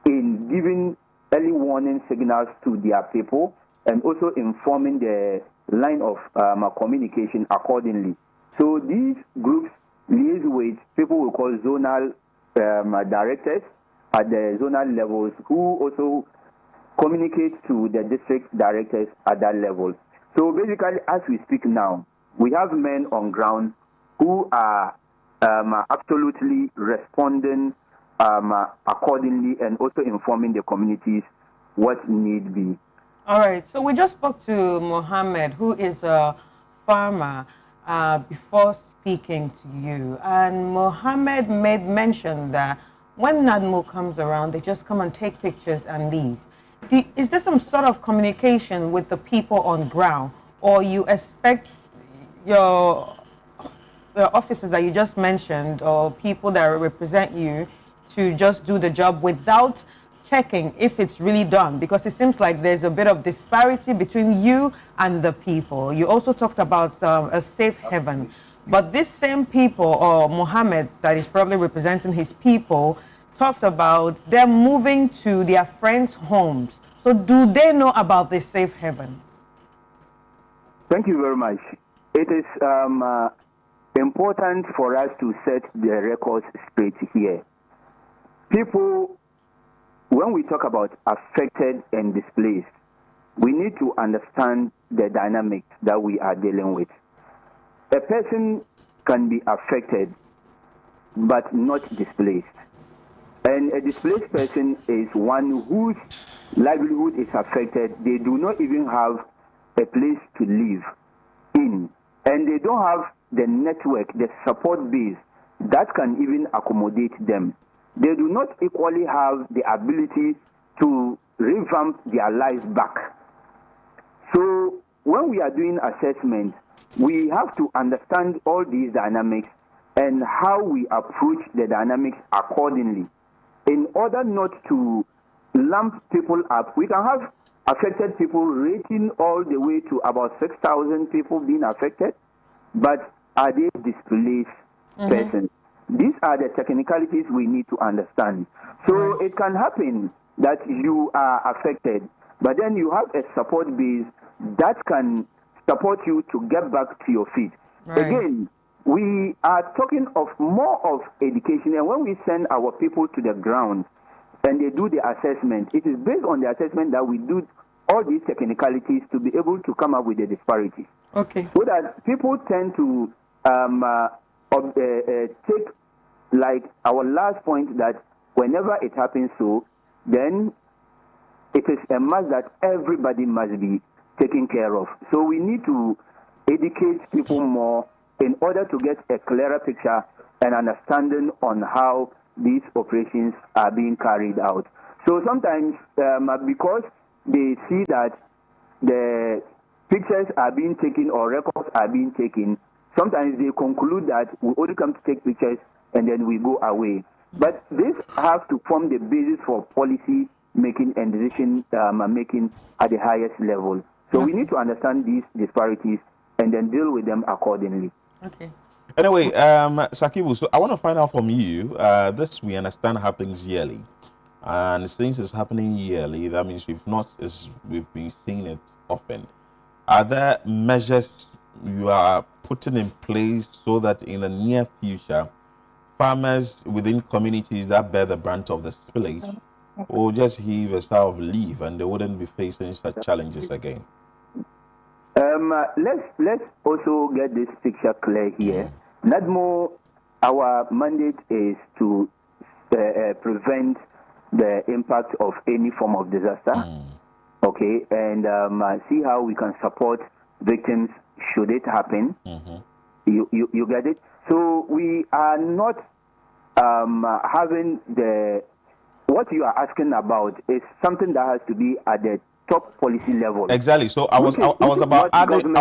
in giving early warning signals to their people and also informing the line of communication accordingly. So these groups liaise with people we call zonal directors at the zonal levels, who also communicate to the district directors at that level. So basically, as we speak now, we have men on ground who are absolutely responding accordingly and also informing the communities what need be. All right, so we just spoke to Mohammed, who is a farmer, before speaking to you. And Mohammed made mention that when Nadmo comes around, they just come and take pictures and leave. Is there some sort of communication with the people on ground, or you expect the officers that you just mentioned or people that represent you to just do the job without checking if it's really done? Because it seems like there's a bit of disparity between you and the people. You also talked about a safe haven, but this same people, or Mohammed that is probably representing his people, talked about them moving to their friends' homes. So do they know about this safe haven? Thank you very much. It is important for us to set the records straight here. People, when we talk about affected and displaced, we need to understand the dynamics that we are dealing with. A person can be affected but not displaced. And a displaced person is one whose livelihood is affected. They do not even have a place to live in. And they don't have the network, the support base that can even accommodate them. they do not equally have the ability to revamp their lives back. So when we are doing assessment, we have to understand all these dynamics and how we approach the dynamics accordingly. In order not to lump people up, we can have affected people rating all the way to about 6,000 people being affected, but are they displaced persons? These are the technicalities we need to understand. So it can happen that you are affected, but then you have a support base that can support you to get back to your feet. Again, we are talking of more of education, and when we send our people to the ground and they do the assessment, it is based on the assessment that we do all these technicalities to be able to come up with the disparities. Okay. So that people tend to take, like our last point, that whenever it happens so, then it is a must that everybody must be taken care of. So we need to educate people more in order to get a clearer picture and understanding on how these operations are being carried out. So sometimes because they see that the pictures are being taken or records are being taken, sometimes they conclude that we only come to take pictures and then we go away. But this has to form the basis for policy making and decision making at the highest level. So we need to understand these disparities and then deal with them accordingly. Okay. Anyway, Sakibu, so I want to find out from you, this we understand happens yearly. And since it's happening yearly, that means we've been seeing it often. Are there measures you are putting in place so that in the near future, farmers within communities that bear the brunt of the spillage will just heave a sigh of relief and they wouldn't be facing such challenges again? Let's also get this picture clear here. Nadmo, our mandate is to prevent the impact of any form of disaster, okay, and see how we can support victims should it happen. You get it? So we are not having what you are asking about is something that has to be at the top policy level. Exactly. So I was about adding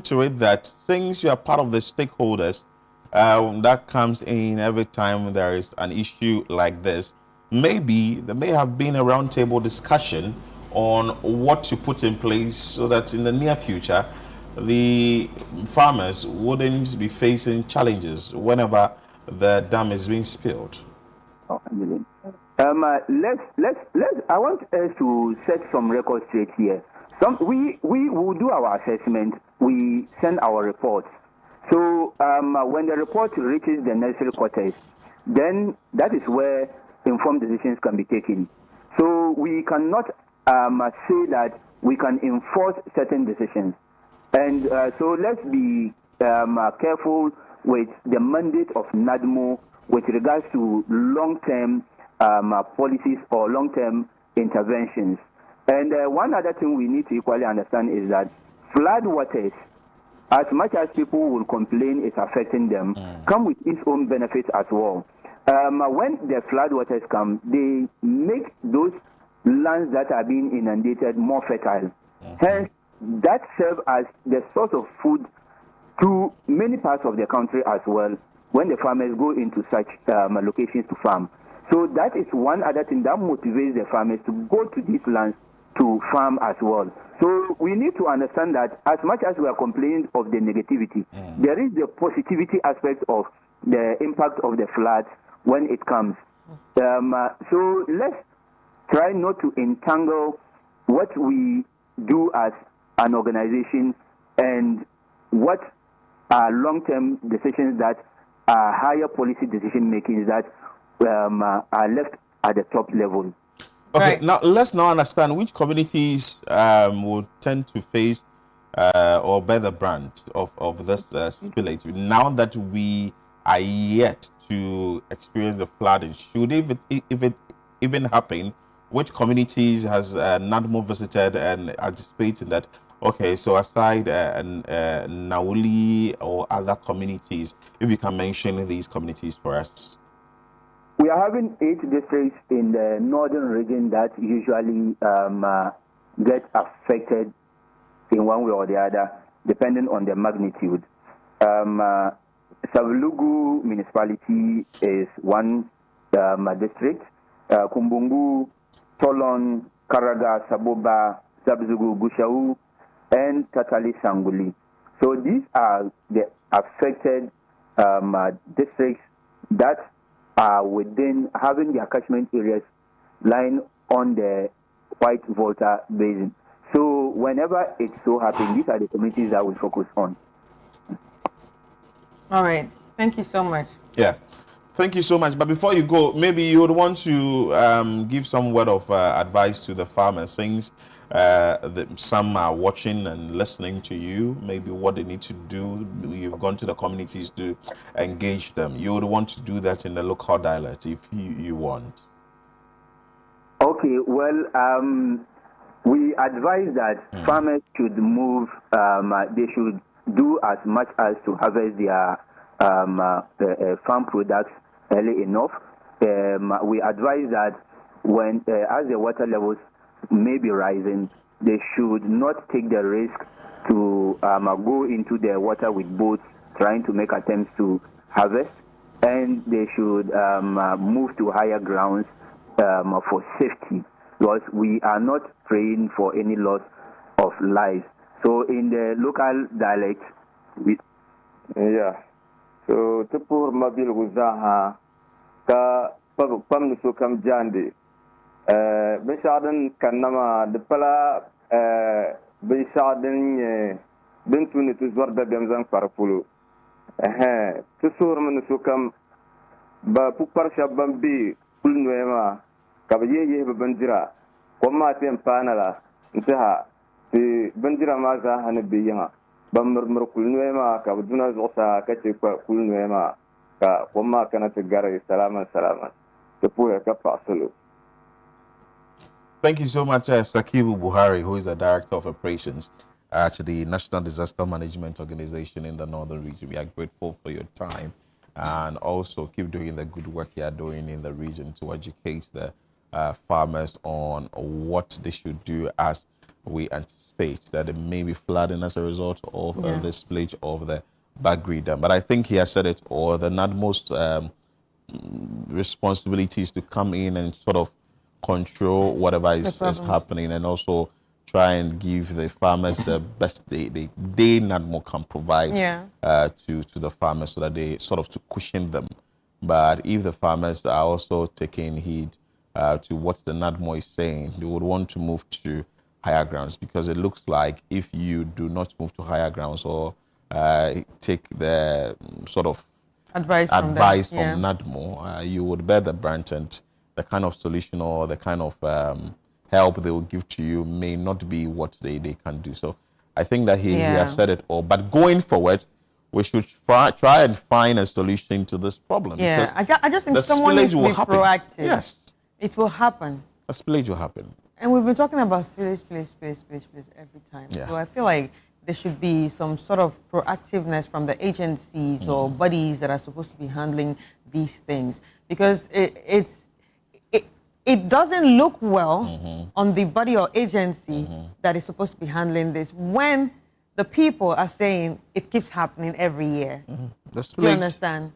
to it that since you are part of the stakeholders, that comes in every time there is an issue like this, maybe there may have been a roundtable discussion on what to put in place so that in the near future the farmers wouldn't be facing challenges whenever the dam is being spilled. I want us to set some records straight here. We will do our assessment. We send our reports. So when the report reaches the necessary quarters, then that is where informed decisions can be taken. So we cannot say that we can enforce certain decisions. And so let's be careful with the mandate of Nadmo with regards to long-term policies or long-term interventions. And one other thing we need to equally understand is that flood waters, as much as people will complain it's affecting them, come with its own benefits as well. When the flood waters come, they make those lands that are being inundated more fertile. Hence, that serves as the source of food to many parts of the country as well when the farmers go into such locations to farm. So that is one other thing that motivates the farmers to go to these lands to farm as well. So we need to understand that as much as we are complaining of the negativity, there is the positivity aspect of the impact of the floods when it comes. So let's try not to entangle what we do as an organization and what are long-term decisions that are higher policy decision making that are left at the top level. Okay, now let's now understand which communities will tend to face or bear the brunt of this spillage now that we are yet to experience the flooding. Should if it even happen, which communities has Nadmo visited and anticipating that Okay, so aside Nauli or other communities, if you can mention these communities for us. We are having 8 districts in the northern region that usually get affected in one way or the other, depending on the magnitude. Savlugu municipality is one district. Kumbungu, Tolon, Karaga, Saboba, Zabzugu, Gushau, and Tatali Sanguli. So these are the affected districts that are within having their catchment areas lying on the White Volta Basin. So whenever it so happens, these are the communities that we focus on. All right. Thank you so much. Yeah. Thank you so much. But before you go, maybe you would want to give some word of advice to the farmers, since some are watching and listening to you, maybe what they need to do. You've gone to the communities to engage them. You would want to do that in the local dialect if you want. Okay, well, we advise that farmers should move, they should do as much as to harvest their farm products early enough. We advise that when, as the water levels may be rising, they should not take the risk to go into the water with boats trying to make attempts to harvest, and they should move to higher grounds for safety, because we are not praying for any loss of lives. So in the local dialect, so tupur mabil guzaha ka pam so kam jande bin shadan kanama de pala bin shadan bin tuni tu zorda dem zang parpulo tu sur man so kam ba pupar shabam bi kul noema ka ba ye ba bandira ko ma tem panala ntaha ti bandira ma za han bi yanga bamr kul noema ka duna zosa ka ti kul noema ka ko ma kana ti gare salaman to puya ka pasolo. Thank you so much, Sakibu Buhari, who is the Director of Operations at the National Disaster Management Organization in the Northern Region. We are grateful for your time, and also keep doing the good work you are doing in the region to educate the farmers on what they should do, as we anticipate that it may be flooding as a result of the spillage of the Bagri Dam. But I think he has said it, or the Nadmo's responsibility is to come in and sort of control whatever is happening, and also try and give the farmers the best they Nadmo can provide to the farmers, so that they sort of to cushion them. But if the farmers are also taking heed to what the Nadmo is saying, they would want to move to higher grounds, because it looks like if you do not move to higher grounds or take the sort of advice from Nadmo, you would bear the brunt, and the kind of solution or the kind of help they will give to you may not be what they can do. So I think that he has said it all. But going forward, we should try and find a solution to this problem. Yeah, I just think someone needs to be proactive. Yes. It will happen. A spillage will happen. And we've been talking about spillage every time. Yeah. So I feel like there should be some sort of proactiveness from the agencies or bodies that are supposed to be handling these things, because it doesn't look well on the body or agency that is supposed to be handling this when the people are saying it keeps happening every year. Do you understand?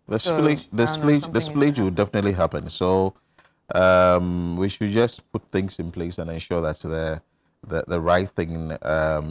The spillage will definitely happen. So we should just put things in place and ensure that the right thing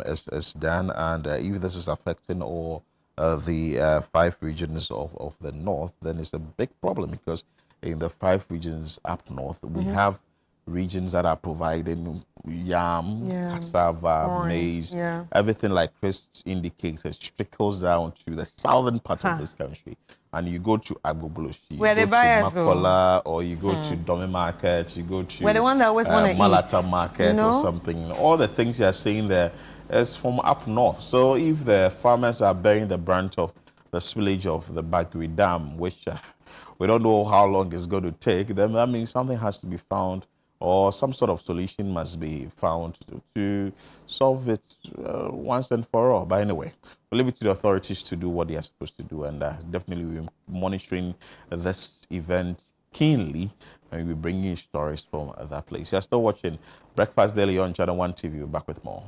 is done. And if this is affecting all the 5 regions of the north, then it's a big problem, because in the 5 regions up north, we have regions that are providing yam, cassava, corn, maize, everything like Chris indicated, trickles down to the southern part of this country. And you go to Agboboloshi, where they buy us, or you go to Dome Market, you go to the one that always Malata Market or something. All the things you are saying there is from up north. So if the farmers are bearing the brunt of the spillage of the Bagri Dam, which we don't know how long it's going to take, then that means something has to be found or some sort of solution must be found to solve it once and for all. But anyway, we'll leave it to the authorities to do what they are supposed to do, and definitely we're monitoring this event keenly, and we'll be bringing you stories from that place. You're still watching Breakfast Daily on Channel 1 TV. We're back with more.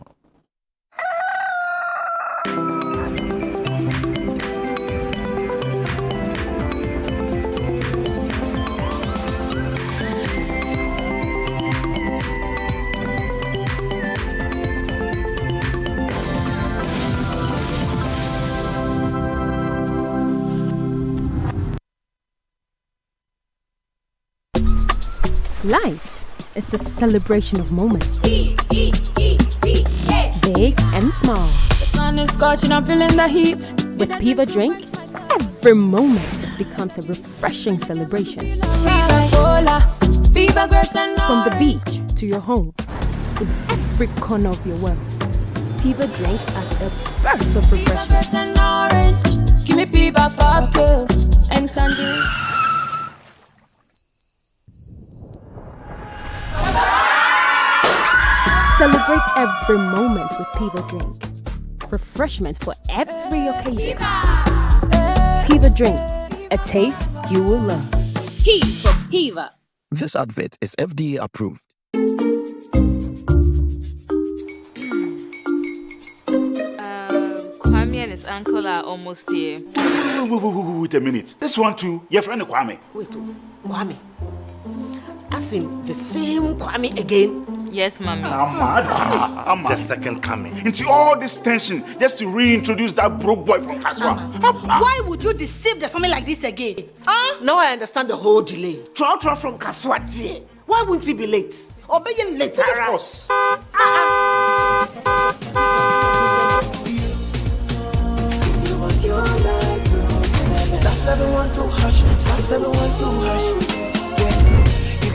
Life is a celebration of moments. Big and small. The sun is scorching, I'm feeling the heat. With Piva Drink, every moment becomes a refreshing celebration. From the beach to your home, in every corner of your world, Piva Drink adds a burst of refreshment. Give me Piva cocktail and tangerine. Celebrate every moment with Piva Drink. Refreshment for every occasion. Piva Drink, a taste you will love. P for Piva. This advert is FDA approved. Kwame and his uncle are almost here. Wait a minute. This one too, your friend Kwame. Wait, Kwame. As in the same Kwame again? Yes, mommy. I'm the second coming. Into all this tension just to reintroduce that broke boy from Kaswa. Why would you deceive the family like this again? Now I understand the whole delay. Troll from Kaswa. Why wouldn't he be late? Or be late? Of course. Star 712 hash, star 712 hash.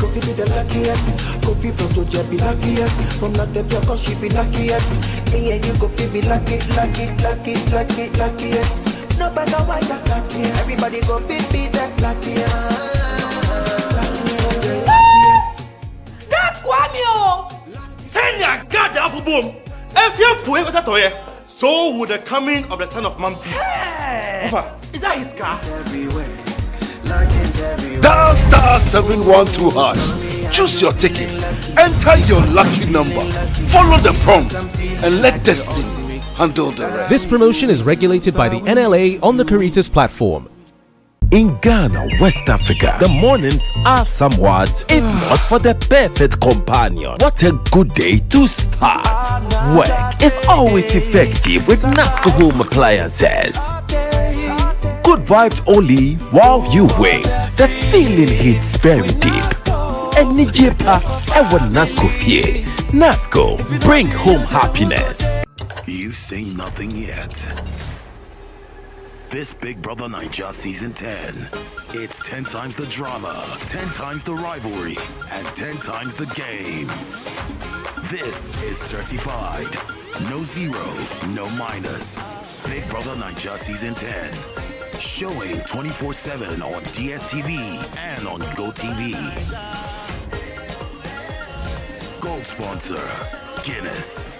Go be the luckiest. Go be from Georgia, be luckiest. From Nadmo, cause she be luckiest. Yeah, you go be luckiest. No matter why you're luckiest. Everybody go be that luckiest. That's Kwame! Send your God apple boom. If you're poor, what's that? So would the coming of the son of man be. Is that his car? Dial star 712 hash. Choose your ticket. Enter your lucky number. Follow the prompt and let destiny handle the rest. This promotion is regulated by the NLA on the Caritas platform. In Ghana, West Africa, the mornings are somewhat, if not for the perfect companion. What a good day to start. Work is always effective with NASCO home appliances. Good vibes only while you wait. The feeling hits very deep. Enijepa ewa NASCO fie. NASCO, bring home happiness. You say nothing yet. This Big Brother Naija Season 10. It's 10 times the drama, 10 times the rivalry, and 10 times the game. This is certified. No zero, no minus. Big Brother Naija Season 10. Showing 24/7 on DSTV and on GoTV. Gold sponsor, Guinness.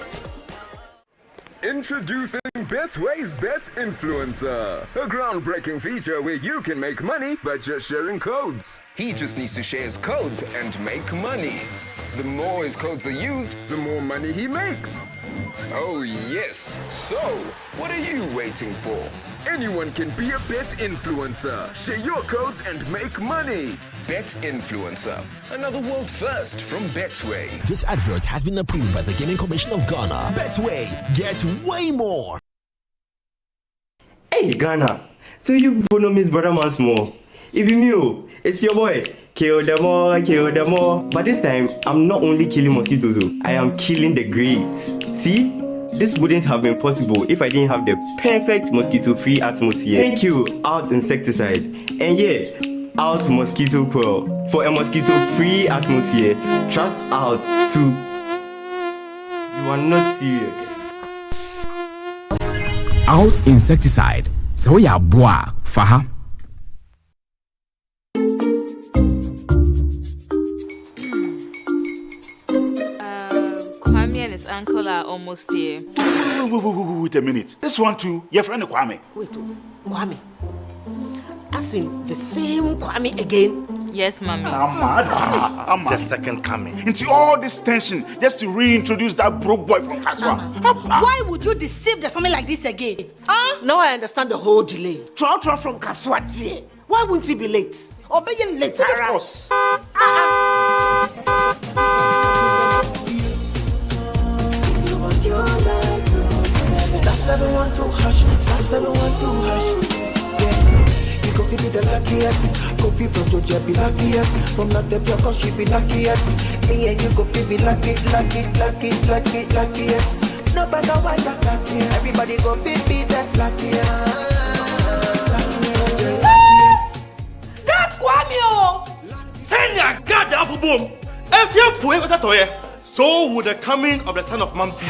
Introducing Betway's Bet Influencer, a groundbreaking feature where you can make money by just sharing codes. He just needs to share his codes and make money. The more his codes are used, the more money he makes. Oh yes, so what are you waiting for? Anyone can be a bet influencer. Share your codes and make money. Bet Influencer, another world first from Betway. This advert has been approved by the Gaming Commission of Ghana. Betway, get way more. Hey Ghana, so you people know Miss Brother once more. If you knew, it's your boy. Kill them all. But this time, I'm not only killing mosquitoes, I am killing the great. See? This wouldn't have been possible if I didn't have the perfect mosquito-free atmosphere. Thank you, Out Insecticide. And yeah, Out Mosquito Coil. For a mosquito-free atmosphere, trust Out too. You are not serious. Out Insecticide. So ya boa, faha. almost here. Wait a minute. This one too, your friend Kwame. Wait, Kwame. As in the same Kwame again? Yes, mommy. I'm the second coming. Into all this tension just to reintroduce that broke boy from Kaswa. Why would you deceive the family like this again? Now I understand the whole delay. Troll from Kaswati. Why wouldn't he be late? Or be late? Of course. Star 712 hash, star 712 hash. You go be the luckiest. Coffee from Georgia be luckiest. From not the cause she be luckiest. Yeah, you go be luckiest. No matter what you're luckiest. Everybody go be the luckiest. That's Kwame! Senya God the apple boom. If you put it with a so would the coming of the son of man be.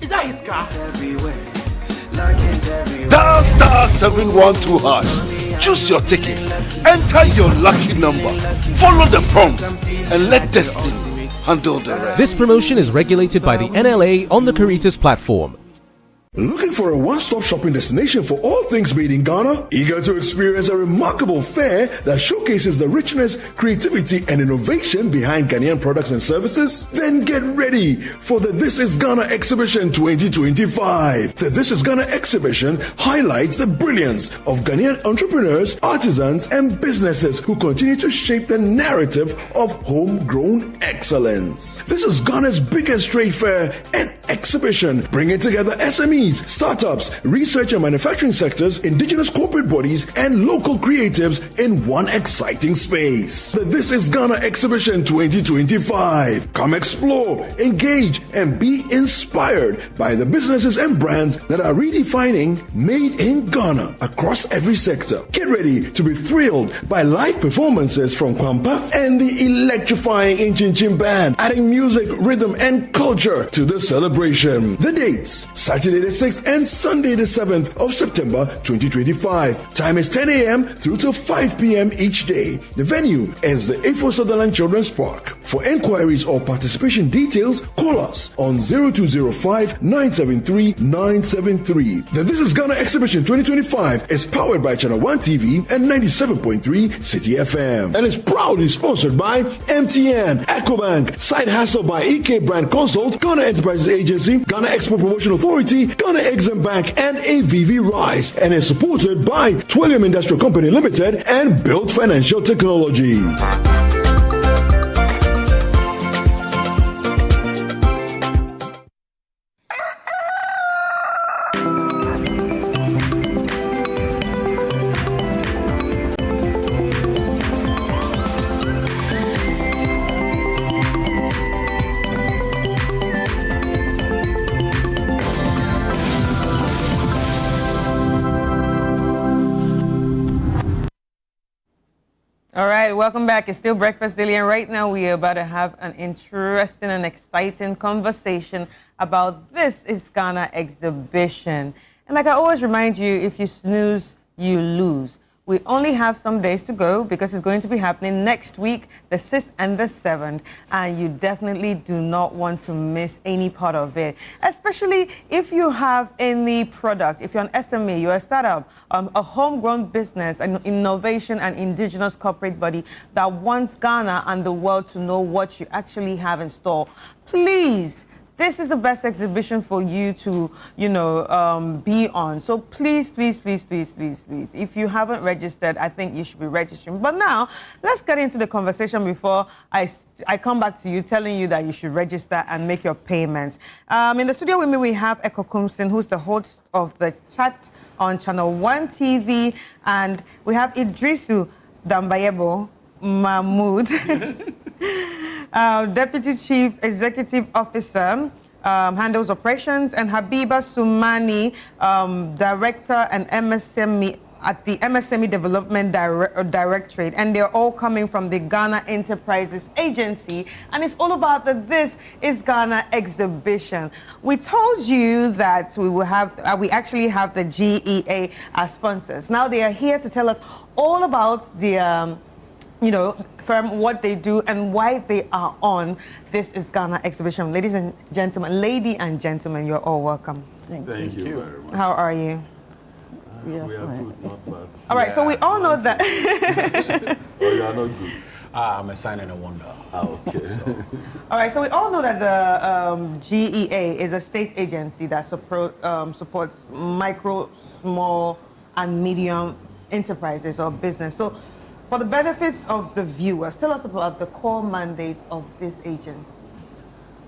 Is that his car? Dial star 712 hash. Choose your ticket. Enter your lucky number. Follow the prompt and let destiny handle the rest. This promotion is regulated by the NLA on the Caritas platform. Looking for a one-stop shopping destination for all things made in Ghana? Eager to experience a remarkable fair that showcases the richness, creativity, and innovation behind Ghanaian products and services? Then get ready for the This is Ghana Exhibition 2025. The This is Ghana Exhibition highlights the brilliance of Ghanaian entrepreneurs, artisans, and businesses who continue to shape the narrative of homegrown excellence. This is Ghana's biggest trade fair and exhibition, bringing together SMEs, startups, research and manufacturing sectors, indigenous corporate bodies, and local creatives in one exciting space. The This is Ghana Exhibition 2025. Come explore, engage, and be inspired by the businesses and brands that are redefining made in Ghana across every sector. Get ready to be thrilled by live performances from Kwampa and the electrifying Inchin Band, adding music, rhythm, and culture to the celebration. The dates: Saturday the 6th and Sunday the 7th of September 2025. Time is 10 a.m. through till 5 p.m. each day. The venue is the A4 Sutherland Children's Park. For enquiries or participation details, call us on 0205 973 973. The This is Ghana Exhibition 2025 is powered by Channel 1 TV and 97.3 City FM and is proudly sponsored by MTN, EcoBank, Side Hustle by EK Brand Consult, Ghana Enterprises Agency, Ghana Export Promotion Authority, Ghana Exim Bank, and AVV Rise, and is supported by Twillium Industrial Company Limited and Built Financial Technology. All right, welcome back. It's still Breakfast Daily, and right now we are about to have an interesting and exciting conversation about This is Ghana exhibition. And like I always remind you, if you snooze, you lose. We only have some days to go because it's going to be happening next week, the 6th and the 7th, and you definitely do not want to miss any part of it, especially if you have any product, if you're an SME, you're a startup, a homegrown business, an innovation and indigenous corporate body that wants Ghana and the world to know what you actually have in store. Please, this is the best exhibition for you to, be on. So please, please, please, please, please, please, if you haven't registered, I think you should be registering. But now, let's get into the conversation before I come back to you telling you that you should register and make your payments. In the studio with me, we have Eko Kumsin, who's the host of the chat on Channel 1 TV, and we have Idrisu Dambayebo Mahmoud, Deputy Chief Executive Officer, handles operations, and Habiba Sumani, Director and MSME at the MSME Development Directorate, and they're all coming from the Ghana Enterprises Agency, and it's all about the This is Ghana exhibition. We told you that we will have, we actually have the GEA as sponsors. Now they are here to tell us all about the firm, what they do, and why they are on This is Ghana exhibition. Lady and gentlemen, you're all welcome. Thank you very much. How are you? We are good, not bad. All right, so we all know that. Oh, you are not good. I'm a sign and a wonder. Okay. All right, so we all know that the GEA is a state agency that supports micro, small, and medium enterprises or business. So for the benefits of the viewers, tell us about the core mandate of this agency.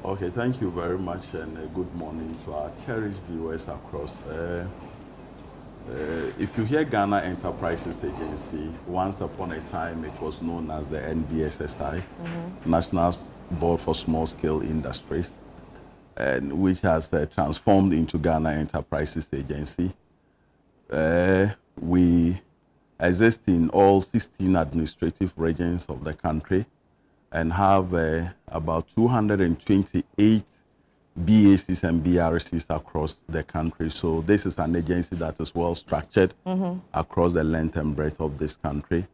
Okay, thank you very much, and good morning to our cherished viewers across. If you hear Ghana Enterprises Agency, once upon a time it was known as the NBSSI, National Board for Small Scale Industries, and which has transformed into Ghana Enterprises Agency. We exist in all 16 administrative regions of the country and have about 228 BACs and BRCs across the country. So this is an agency that is well structured across the length and breadth of this country,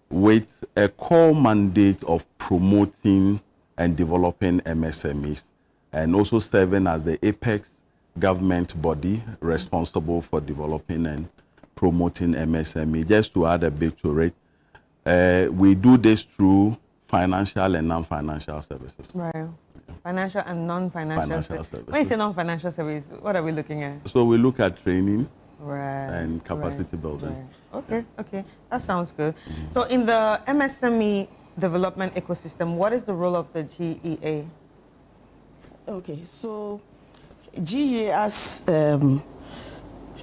with a core mandate of promoting and developing MSMEs, and also serving as the apex government body responsible for developing and promoting MSME. Just to add a bit to it, we do this through financial and non-financial services. Right. Financial and non-financial services. When you say non-financial service, what are we looking at? So we look at training right. and capacity building. Right. Okay, that sounds good. So in the MSME development ecosystem, what is the role of the GEA? Okay, so GEA, as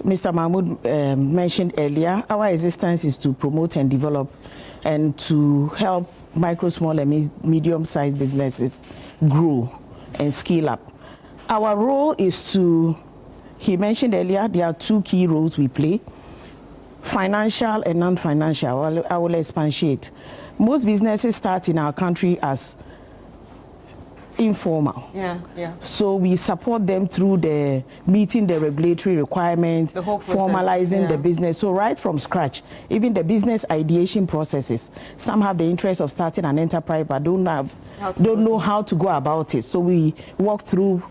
Mr. Mahmoud mentioned earlier, our existence is to promote and develop and to help micro, small, and medium-sized businesses grow and scale up. Our role is to, he mentioned earlier, there are two key roles we play, financial and non-financial. I will expatiate. Most businesses start in our country as informal. Yeah. So we support them through the meeting the regulatory requirements, the whole process, formalizing the business. So right from scratch, even the business ideation processes. Some have the interest of starting an enterprise but don't know how to go about it. So we walk through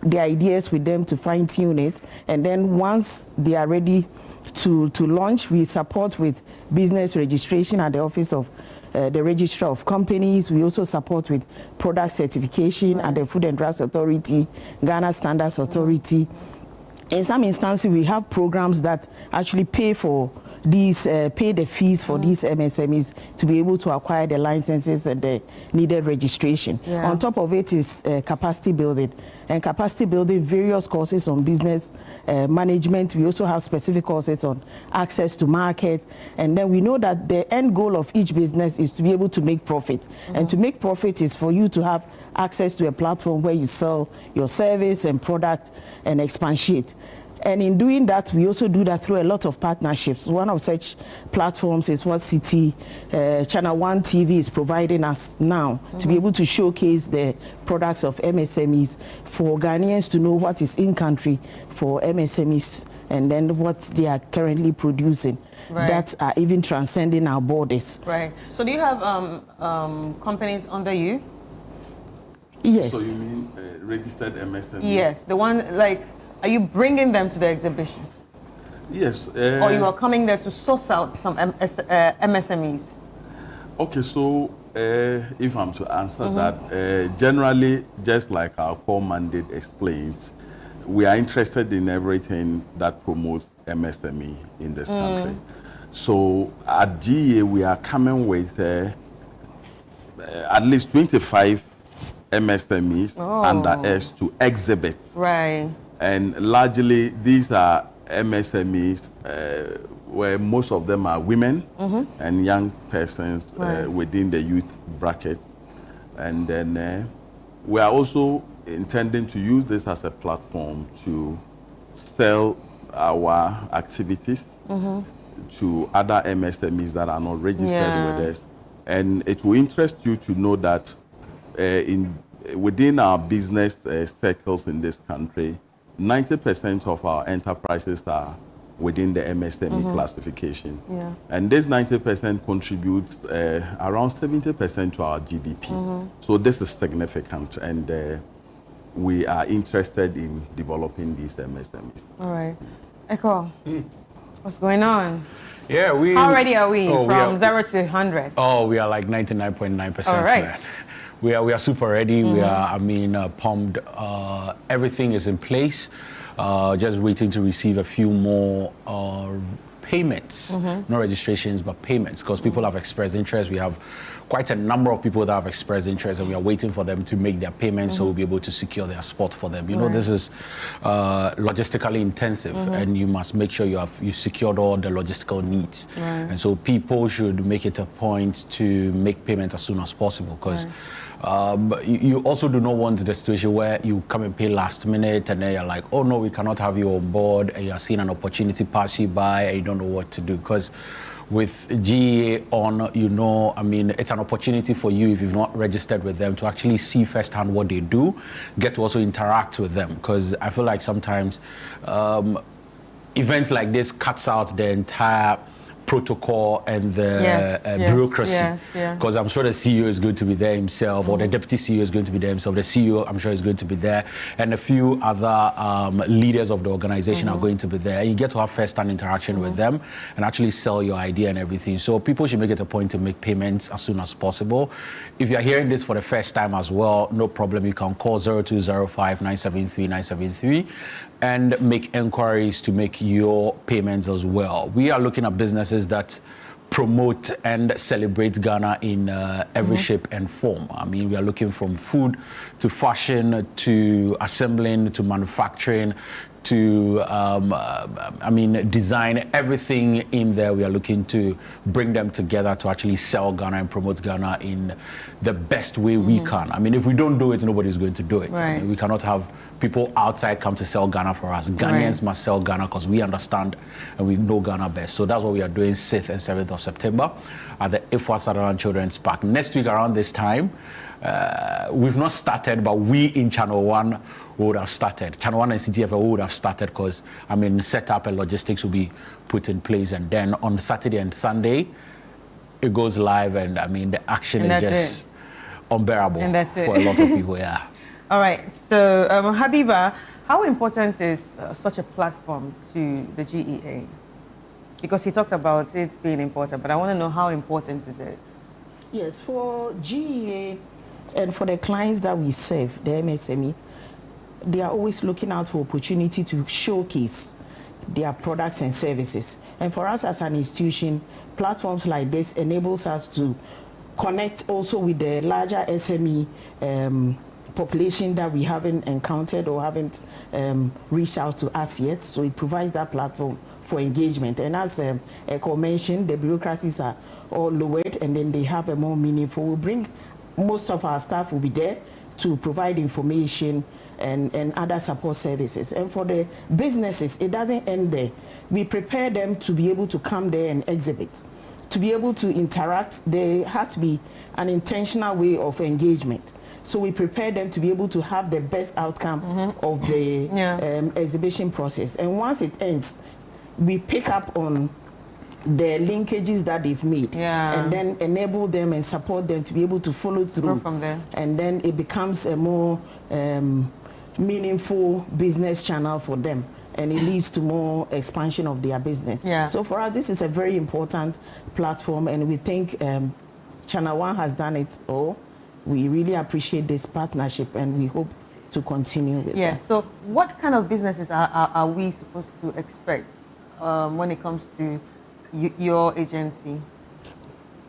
the ideas with them to fine-tune it, and then once they are ready to launch, we support with business registration at the office of the Registrar of Companies. We also support with product certification at the Food and Drugs Authority, Ghana Standards Authority. In some instances, we have programs that actually pay for these, pay the fees for these MSMEs to be able to acquire the licenses and the needed registration. On top of it is capacity building. And capacity building, various courses on business management. We also have specific courses on access to market. And then we know that the end goal of each business is to be able to make profit. And to make profit is for you to have access to a platform where you sell your service and product and expatiate. And in doing that, we also do that through a lot of partnerships. One of such platforms is what City Channel 1 TV is providing us now to be able to showcase the products of MSMEs for Ghanaians to know what is in country for MSMEs and then what they are currently producing that are even transcending our borders. Right. So do you have companies under you? Yes. So you mean registered MSMEs? Yes, the one like. Are you bringing them to the exhibition? Yes. Or you are coming there to source out some MSMEs? Okay, so if I'm to answer that, generally, just like our core mandate explains, we are interested in everything that promotes MSME in this country. So at GEA, we are coming with at least 25 MSMEs under us to exhibit. Right. And largely, these are MSMEs where most of them are women and young persons within the youth bracket. And then we are also intending to use this as a platform to sell our activities to other MSMEs that are not registered with us. And it will interest you to know that within our business circles in this country, 90% of our enterprises are within the MSME classification. Yeah. And this 90% contributes around 70% to our GDP. So this is significant, and we are interested in developing these MSMEs. All right. Echo, what's going on? Yeah, How ready are we Oh, from 0 to 100? Oh, we are like 99.9%. All right. Man. We are super ready. We are, pumped. Everything is in place. Just waiting to receive a few more payments, not registrations, but payments, because people have expressed interest. We have quite a number of people that have expressed interest, and we are waiting for them to make their payments so we'll be able to secure their spot for them. You know, this is logistically intensive, and you must make sure you've secured all the logistical needs. And so people should make it a point to make payment as soon as possible, because you also do not want the situation where you come and pay last minute and then you're like, oh no, we cannot have you on board, and you're seeing an opportunity pass you by and you don't know what to do. Because with GEA on, it's an opportunity for you, if you've not registered with them, to actually see firsthand what they do, get to also interact with them. Because I feel like sometimes events like this cuts out the entire protocol and the bureaucracy, because I'm sure the CEO is going to be there himself, or the deputy CEO is going to be there himself, the CEO I'm sure is going to be there, and a few other leaders of the organization are going to be there. You get to have first-hand interaction with them and actually sell your idea and everything. So people should make it a point to make payments as soon as possible. If you're hearing this for the first time as well, no problem, you can call 0205 973 973 and make inquiries to make your payments as well. We are looking at businesses that promote and celebrate Ghana in every shape and form. We are looking from food to fashion to assembling to manufacturing to design, everything in there. We are looking to bring them together to actually sell Ghana and promote Ghana in the best way we can. If we don't do it, nobody's going to do it. We cannot have people outside come to sell Ghana for us. Ghanaians must sell Ghana because we understand and we know Ghana best. So that's what we are doing 6th and 7th of September at the Ifwa Sutherland Children's Park. Next week around this time, we've not started, but we in Channel 1 would have started. Channel 1 and CTFL would have started because, setup and logistics will be put in place. And then on Saturday and Sunday, it goes live, and the action is just unbearable for a lot of people, All right, so Habiba, how important is such a platform to the GEA? Because he talked about it being important, but I want to know how important is it? Yes, for GEA and for the clients that we serve, the MSME, they are always looking out for opportunity to showcase their products and services. And for us as an institution, platforms like this enables us to connect also with the larger SME population that we haven't encountered or haven't reached out to us yet. So it provides that platform for engagement. And as Eko mentioned, the bureaucracies are all lowered, and then they have a more meaningful. We'll bring most of our staff will be there to provide information and other support services. And for the businesses, it doesn't end there. We prepare them to be able to come there and exhibit. To be able to interact, there has to be an intentional way of engagement. So we prepare them to be able to have the best outcome of the exhibition process. And once it ends, we pick up on the linkages that they've made and then enable them and support them to be able to follow through from there. And then it becomes a more meaningful business channel for them, and it leads to more expansion of their business. So for us, this is a very important platform, and we think Channel 1 has done it all. We really appreciate this partnership, and we hope to continue with that. So what kind of businesses are we supposed to expect when it comes to your agency?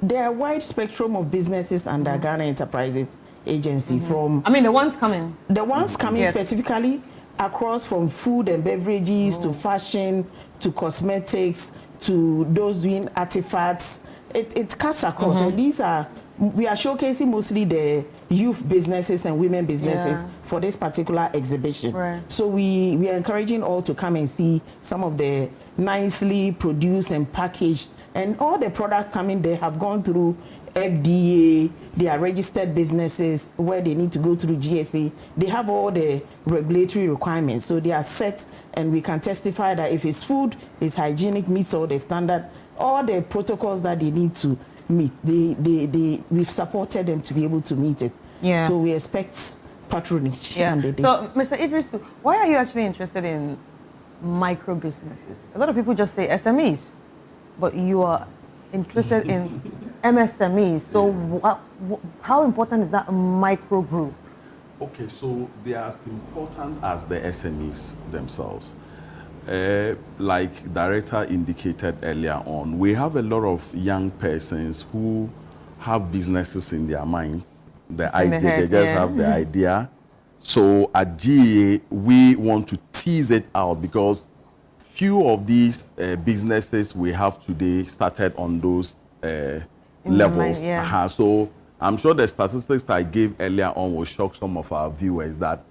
There are a wide spectrum of businesses under Ghana Enterprises Agency, from... the ones coming. The ones coming specifically across, from food and beverages to fashion to cosmetics to those doing artifacts. It cuts across, and these are... We are showcasing mostly the youth businesses and women businesses for this particular exhibition. So we are encouraging all to come and see some of the nicely produced and packaged, and all the products coming there have gone through FDA, they are registered businesses where they need to go through GSA. They have all the regulatory requirements, so they are set, and we can testify that if it's food, it's hygienic, meets all the standard, all the protocols that they need to meet. We've supported them to be able to meet it. Yeah. So we expect patronage. Yeah. And they So, Mr. Idris, why are you actually interested in micro businesses? A lot of people just say SMEs, but you are interested in MSMEs. So, how important is that micro group? Okay, so they are as important as the SMEs themselves. Like Director indicated earlier on, we have a lot of young persons who have businesses in their minds. The idea, they just have the idea. So at GA, we want to tease it out because few of these businesses we have today started on those levels. So I'm sure the statistics I gave earlier on will shock some of our viewers that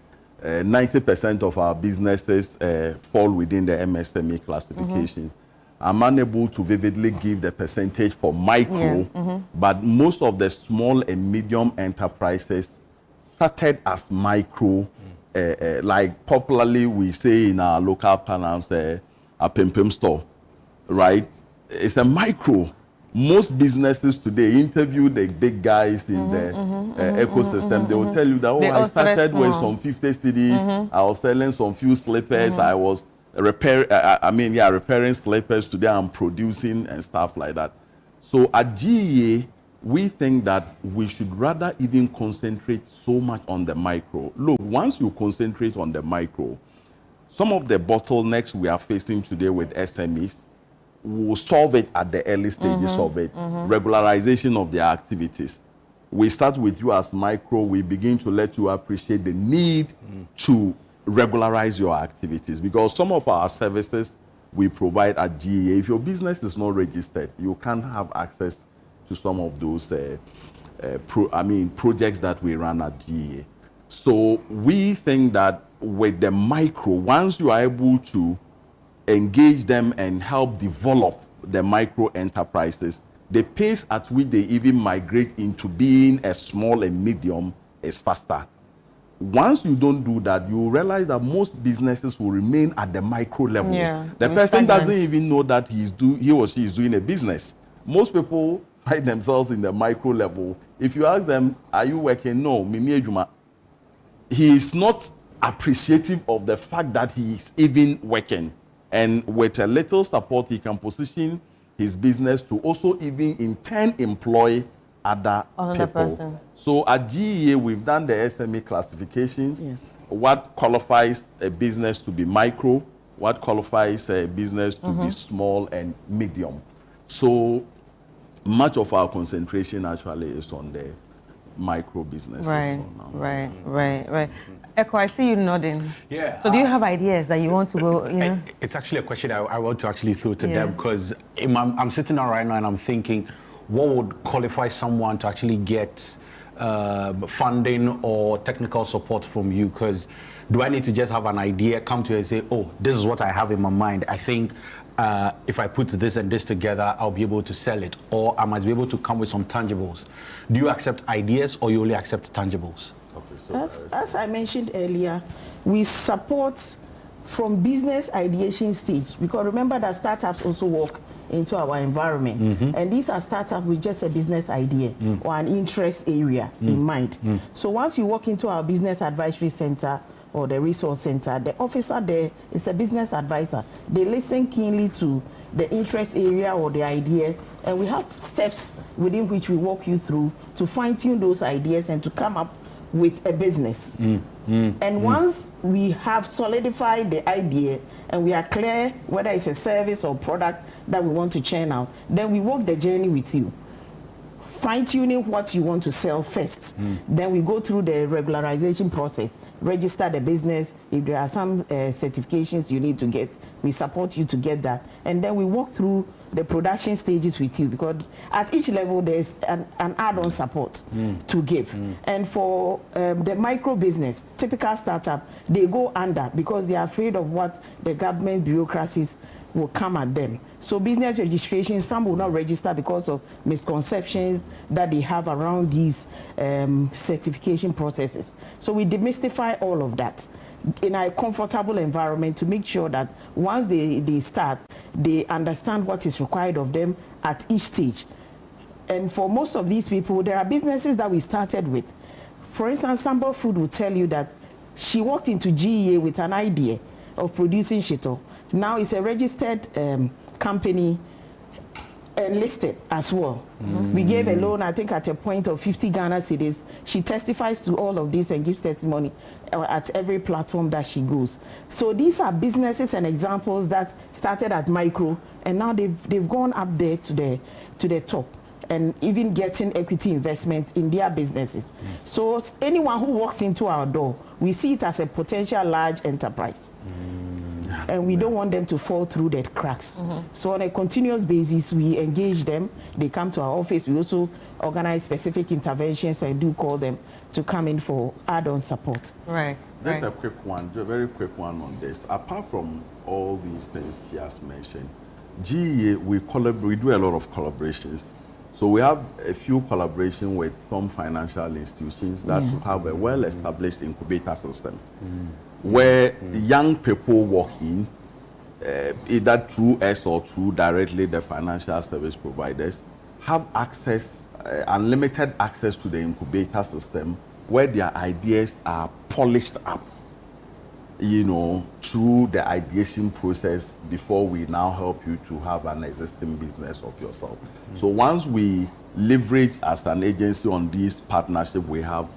90% of our businesses fall within the MSME classification. I'm unable to vividly give the percentage for micro, but most of the small and medium enterprises started as micro, like popularly we say in our local parlance, a pim store, right? It's a micro. Most businesses today interview the big guys in the ecosystem. They will tell you that, I started with some 50 CDs. I was selling some few slippers. I was repairing slippers. Today I'm producing and stuff like that. So at GEA, we think that we should rather even concentrate so much on the micro. Look, once you concentrate on the micro, some of the bottlenecks we are facing today with SMEs, will solve it at the early stages of it. Regularization of their activities. We start with you as micro, we begin to let you appreciate the need to regularize your activities, because some of our services we provide at GEA, if your business is not registered, you can't have access to some of those projects that we run at GEA. So we think that with the micro, once you are able to engage them and help develop the micro enterprises, the pace at which they even migrate into being a small and medium is faster. Once you don't do that, you realize that most businesses will remain at the micro level. The person doesn't even know that he or she is doing a business. Most people find themselves in the micro level. If you ask them, are you working? No, Mimi Ejuma. He is not appreciative of the fact that he is even working. And with a little support, he can position his business to also even in turn employ other people. Person. So at GEA, we've done the SME classifications. What qualifies a business to be micro, what qualifies a business to be small and medium. So much of our concentration actually is on the micro businesses. Right. Echo, I see you nodding. Yeah. So do you have ideas that you want to go, It's actually a question I want to actually throw to them, because I'm sitting down right now and I'm thinking, what would qualify someone to actually get funding or technical support from you? Because do I need to just have an idea, come to you and say, oh, this is what I have in my mind. I think if I put this and this together, I'll be able to sell it. Or I must be able to come with some tangibles. Do you accept ideas or you only accept tangibles? Okay, so as I mentioned earlier, we support from business ideation stage, because remember that startups also work into our environment. And these are startups with just a business idea or an interest area in mind. So once you walk into our business advisory center or the resource center, the officer there is a business advisor. They listen keenly to the interest area or the idea, and we have steps within which we walk you through to fine-tune those ideas and to come up with a business. And once we have solidified the idea and we are clear whether it's a service or product that we want to churn out, then we walk the journey with you, fine-tuning what you want to sell first. Then we go through the regularization process, register the business. If there are some certifications you need to get, we support you to get that. And then we walk through the production stages with you, because at each level there's an add-on support to give. And for the micro business, typical startup, they go under because they are afraid of what the government bureaucracies will come at them. So business registration, some will not register because of misconceptions that they have around these certification processes. So we demystify all of that in a comfortable environment to make sure that once they start, they understand what is required of them at each stage. And for most of these people, there are businesses that we started with. For instance, Sambo Food will tell you that she walked into GEA with an idea of producing shito. Now it's a registered company and listed as well. We gave a loan, I think, at a point of 50 Ghana cedis. She testifies to all of this and gives testimony at every platform that she goes. So these are businesses and examples that started at micro, and now they've gone up there to the top, and even getting equity investments in their businesses. So anyone who walks into our door, we see it as a potential large enterprise. And we don't want them to fall through the cracks. So on a continuous basis, we engage them. They come to our office. We also organize specific interventions and do call them to come in for add-on support. Right. Just a quick one, a very quick one on this. Apart from all these things she has mentioned, GEA, we do a lot of collaborations. So we have a few collaborations with some financial institutions that have a well-established incubator system where young people walk in, either through us or through directly the financial service providers, have access, unlimited access to the incubator system where their ideas are polished up, you know, through the ideation process before we now help you to have an existing business of yourself. So once we leverage as an agency on this partnership we have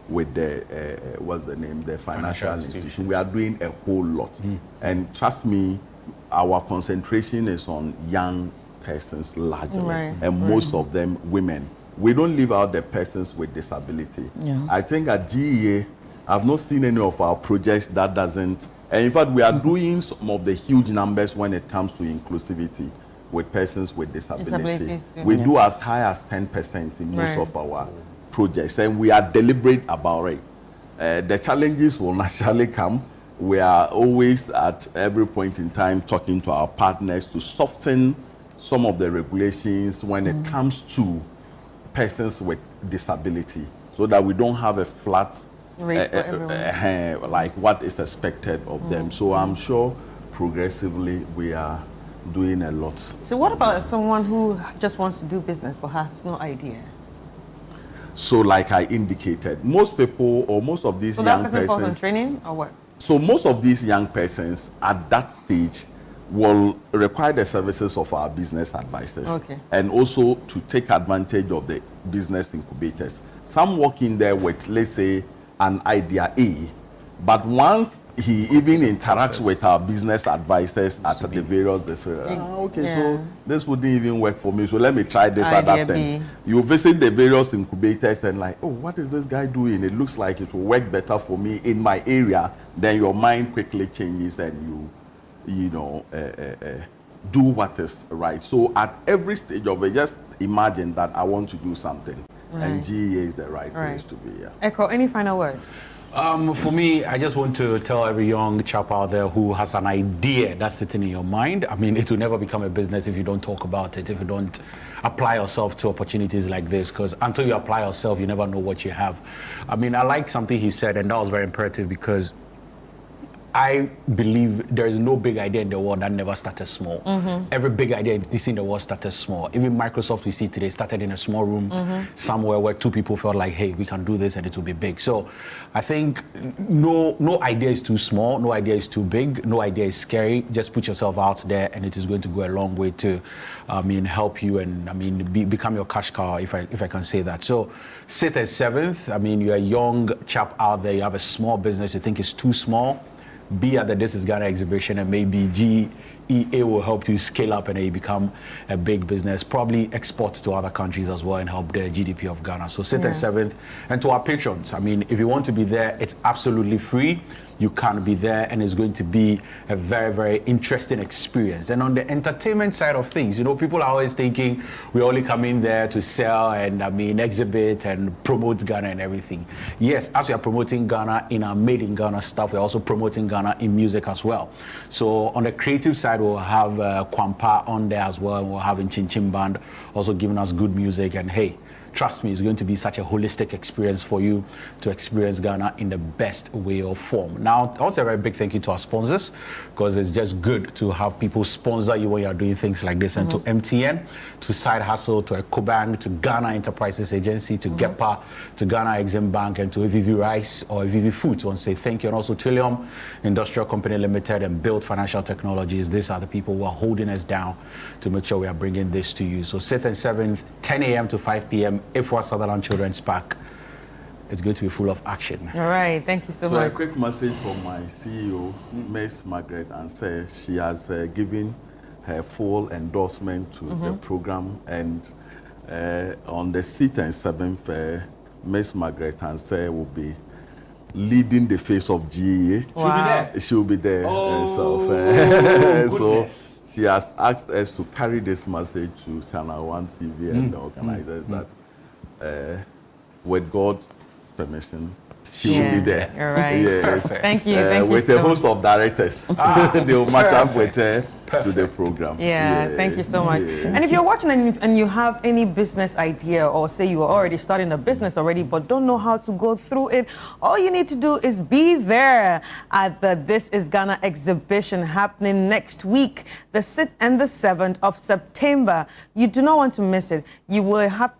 with the, the financial institution, we are doing a whole lot. And trust me, our concentration is on young persons largely, and most of them women. We don't leave out the persons with disability. I think at GEA, I've not seen any of our projects that doesn't, and in fact, we are doing some of the huge numbers when it comes to inclusivity with persons with disability. We do as high as 10% in most of our projects, and we are deliberate about it. The challenges will naturally come. We are always at every point in time talking to our partners to soften some of the regulations when it comes to persons with disability, so that we don't have a flat rate for everyone, like what is expected of them. So I'm sure progressively we are doing a lot. So what about someone who just wants to do business but has no idea? So like I indicated, most people or most of these young persons... So that person falls on training or what? So most of these young persons at that stage will require the services of our business advisors, and also to take advantage of the business incubators. Some walk in there with, let's say, an idea A, but once he even interacts with our business advisors at the various, they say, so this wouldn't even work for me, so let me try this other thing. You visit the various incubators and like, oh, what is this guy doing? It looks like it will work better for me in my area. Then your mind quickly changes and you know, do what is right. So at every stage of it, just imagine that I want to do something, and GEA is the right place to be. Echo, any final words? For me, I just want to tell every young chap out there who has an idea that's sitting in your mind. I mean, it will never become a business if you don't talk about it, if you don't apply yourself to opportunities like this, because until you apply yourself, you never know what you have. I mean, I like something he said, and that was very imperative, because I believe there is no big idea in the world that never started small. Every big idea you see in the world started small. Even Microsoft we see today started in a small room somewhere where two people felt like, hey, we can do this and it will be big. So I think no idea is too small, no idea is too big, no idea is scary. Just put yourself out there and it is going to go a long way to help you and become your cash cow, if I can say that. So sit at 7th. I mean, you're a young chap out there, you have a small business, you think it's too small. Be at the This Is Ghana exhibition, and maybe GEA will help you scale up and you become a big business, probably export to other countries as well and help the GDP of Ghana. So sit at 7th. And to our patrons, I mean, if you want to be there, it's absolutely free. you can be there, and it's going to be a very, very interesting experience. And on the entertainment side of things, you know, people are always thinking we're only coming there to sell and exhibit and promote Ghana and everything. Yes, as we are promoting Ghana in our Made in Ghana stuff, we're also promoting Ghana in music as well. So on the creative side, we'll have Kwampa on there as well, and we'll have Chin Chin Band also giving us good music. And hey, trust me, it's going to be such a holistic experience for you to experience Ghana in the best way or form. Now, I want to say a very big thank you to our sponsors, because it's just good to have people sponsor you when you're doing things like this. And to MTN, to Side Hustle, to EcoBank, to Ghana Enterprises Agency, to GEPA, to Ghana Exim Bank, and to AVV Rice or AVV Foods. I want to say thank you. And also Trillium Industrial Company Limited and Build Financial Technologies. These are the people who are holding us down to make sure we are bringing this to you. So 6th and 7th, 10 a.m. to 5 p.m. Ifwa Sutherland Children's Park. It's going to be full of action. All right, thank you so much. A quick message from my CEO, Ms. Margaret, and say she has given her full endorsement to the program, and on the 6th and 7th, Ms. Margaret and say will be leading the face of GEA. Wow. She'll be there. So she has asked us to carry this message to Channel 1 TV and the organizers that with God's permission, she will be there. All right. Yes. Thank you. Thank you with so a host of directors. They will match up with her to the program. Yeah, thank you so much. And if you're watching and you have any business idea, or say you are already starting a business already but don't know how to go through it, all you need to do is be there at the This is Ghana exhibition happening next week, the 6th and the 7th of September. You do not want to miss it. You will have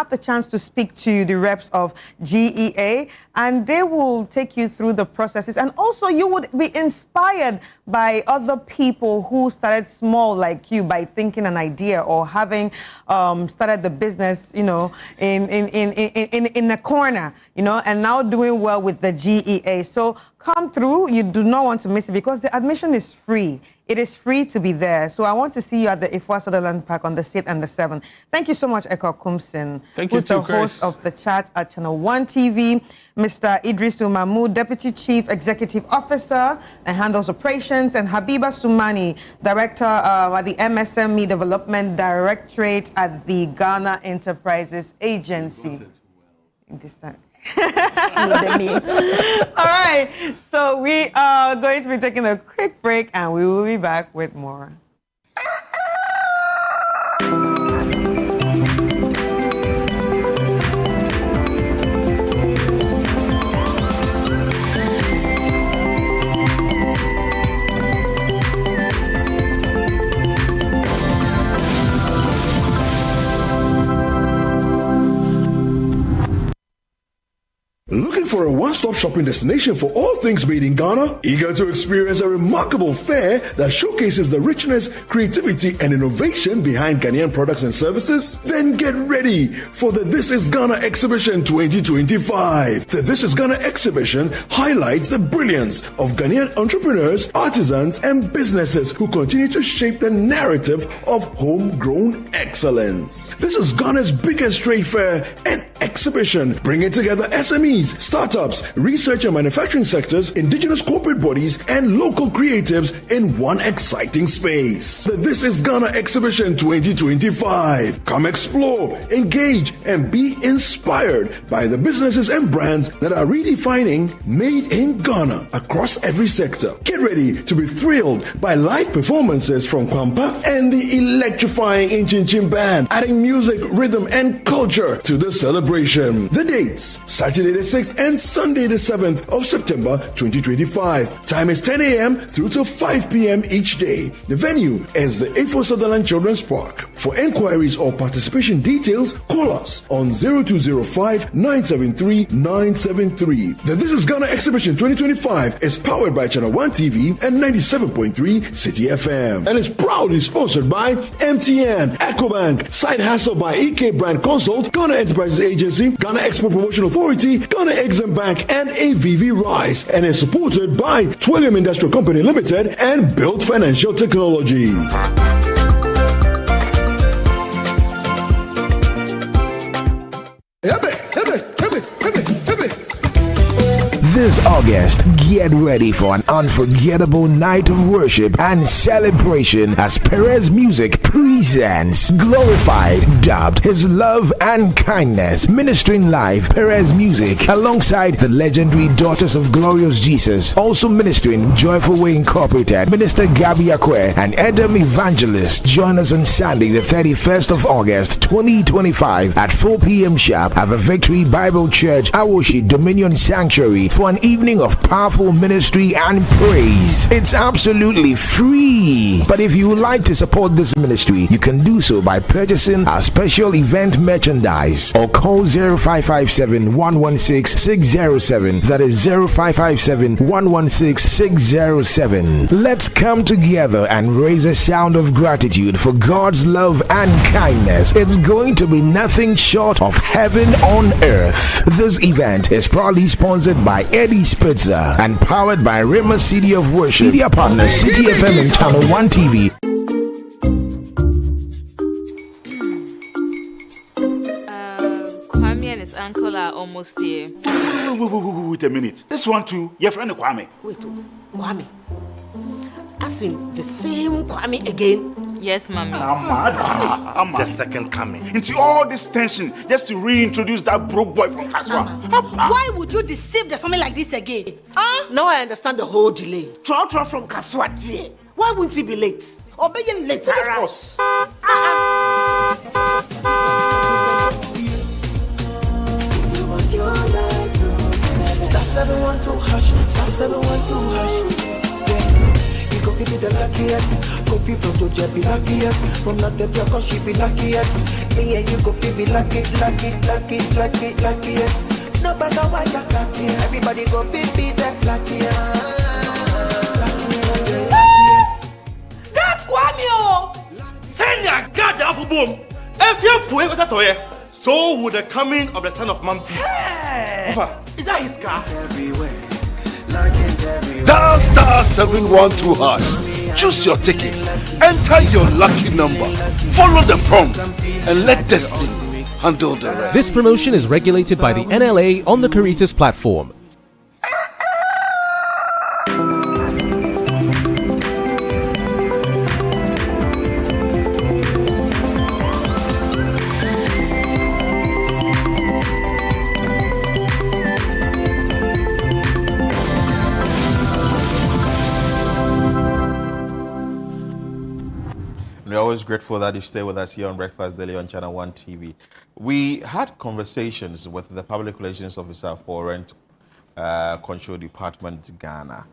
the chance to speak to the reps of GEA, and they will take you through the processes. And also you would be inspired by other people who started small like you, by thinking an idea or having started the business, you know, in a corner, you know, and now doing well with the GEA. So come through. You do not want to miss it, because the admission is free. It is free to be there. So I want to see you at the Ifwa Sutherland Park on the 6th and the 7th. Thank you so much, Eko Kumsin, who's the host of the chat at Channel 1 TV. Mr. Idrisu Mahmoud, Deputy Chief Executive Officer and handles operations, and Habiba Sumani, Director at the MSME Development Directorate at the Ghana Enterprises Agency. This time. All right, so we are going to be taking a quick break, and we will be back with more. Looking for a one-stop shopping destination for all things made in Ghana? Eager to experience a remarkable fair that showcases the richness, creativity, and innovation behind Ghanaian products and services? Then get ready for the This is Ghana exhibition 2025. The This is Ghana exhibition highlights the brilliance of Ghanaian entrepreneurs, artisans, and businesses who continue to shape the narrative of homegrown excellence. This is Ghana's biggest trade fair and exhibition, bringing together SMEs, startups, research and manufacturing sectors, indigenous corporate bodies, and local creatives in one exciting space. The This is Ghana exhibition 2025. Come explore, engage, and be inspired by the businesses and brands that are redefining Made in Ghana across every sector. Get ready to be thrilled by live performances from Kwampa and the electrifying Chin Chin Band, adding music, rhythm, and culture to the celebration. The dates: Saturday the 6th and Sunday the 7th of September 2025. Time is 10 a.m. through to 5 p.m. each day. The venue is the Ifwa Sutherland Children's Park. For enquiries or participation details, call us on 0205-973-973. The This is Ghana Exhibition 2025 is powered by Channel 1 TV and 97.3 City FM, and is proudly sponsored by MTN, EcoBank, Side Hustle by EK Brand Consult, Ghana Enterprises Agency, Ghana Export Promotion Authority, Ghana Exim Bank, and AVV Rice, and is supported by Trillium Industrial Company Limited and Build Financial Technologies. This August, Get ready for an unforgettable night of worship and celebration as Perez Music presents Glorified, dubbed His Love and Kindness. Ministering live, Perez Music alongside the legendary Daughters of Glorious Jesus. Also ministering Joyful Way Incorporated, Minister Gabby Akwe and Edom Evangelist. Join us on Sunday the 31st of August 2025 at 4 p.m. sharp at the Victory Bible Church, Awoshi Dominion Sanctuary for an evening of powerful ministry and praise. It's absolutely free. But if you would like to support this ministry, you can do so by purchasing our special event merchandise or call 0557 116 607. That is 0557 116 607. Let's come together and raise a sound of gratitude for God's love and kindness. It's going to be nothing short of heaven on earth. This event is proudly sponsored by Eddie Spitzer and powered by Rima City of Worship. Media partner City FM and Channel 1 TV. Kwame and his uncle are almost here. Wait a minute. This one too, your friend Kwame. Wait, Kwame. As in the same Kwame again? Yes, mommy. I'm the second coming. Into all this tension just to reintroduce that broke boy from Kaswa. Why would you deceive the family like this again? Now I understand the whole delay. Troll from Kaswa dear. Why wouldn't he be late? Or be late? Of course. Star 712 hash, star 712 hash. You go be the luckiest. Go be from Georgia, be luckiest. From not the cause she be luckiest. Yeah, you go be luckiest. No matter why you're luckiest. Everybody go be the luckiest. That's Kwame! Send your God the apple boom. If you put it toy, so would the coming of the Son of Man be. Is that his car? Dial star 712 hash. Choose your ticket. Enter your lucky number. Follow the prompts and let destiny handle the rest. This promotion is regulated by the NLA on the Caritas platform. We're always grateful that you stay with us here on Breakfast Daily on Channel 1 TV. We had conversations with the Public Relations Officer for Rent Control Department Ghana,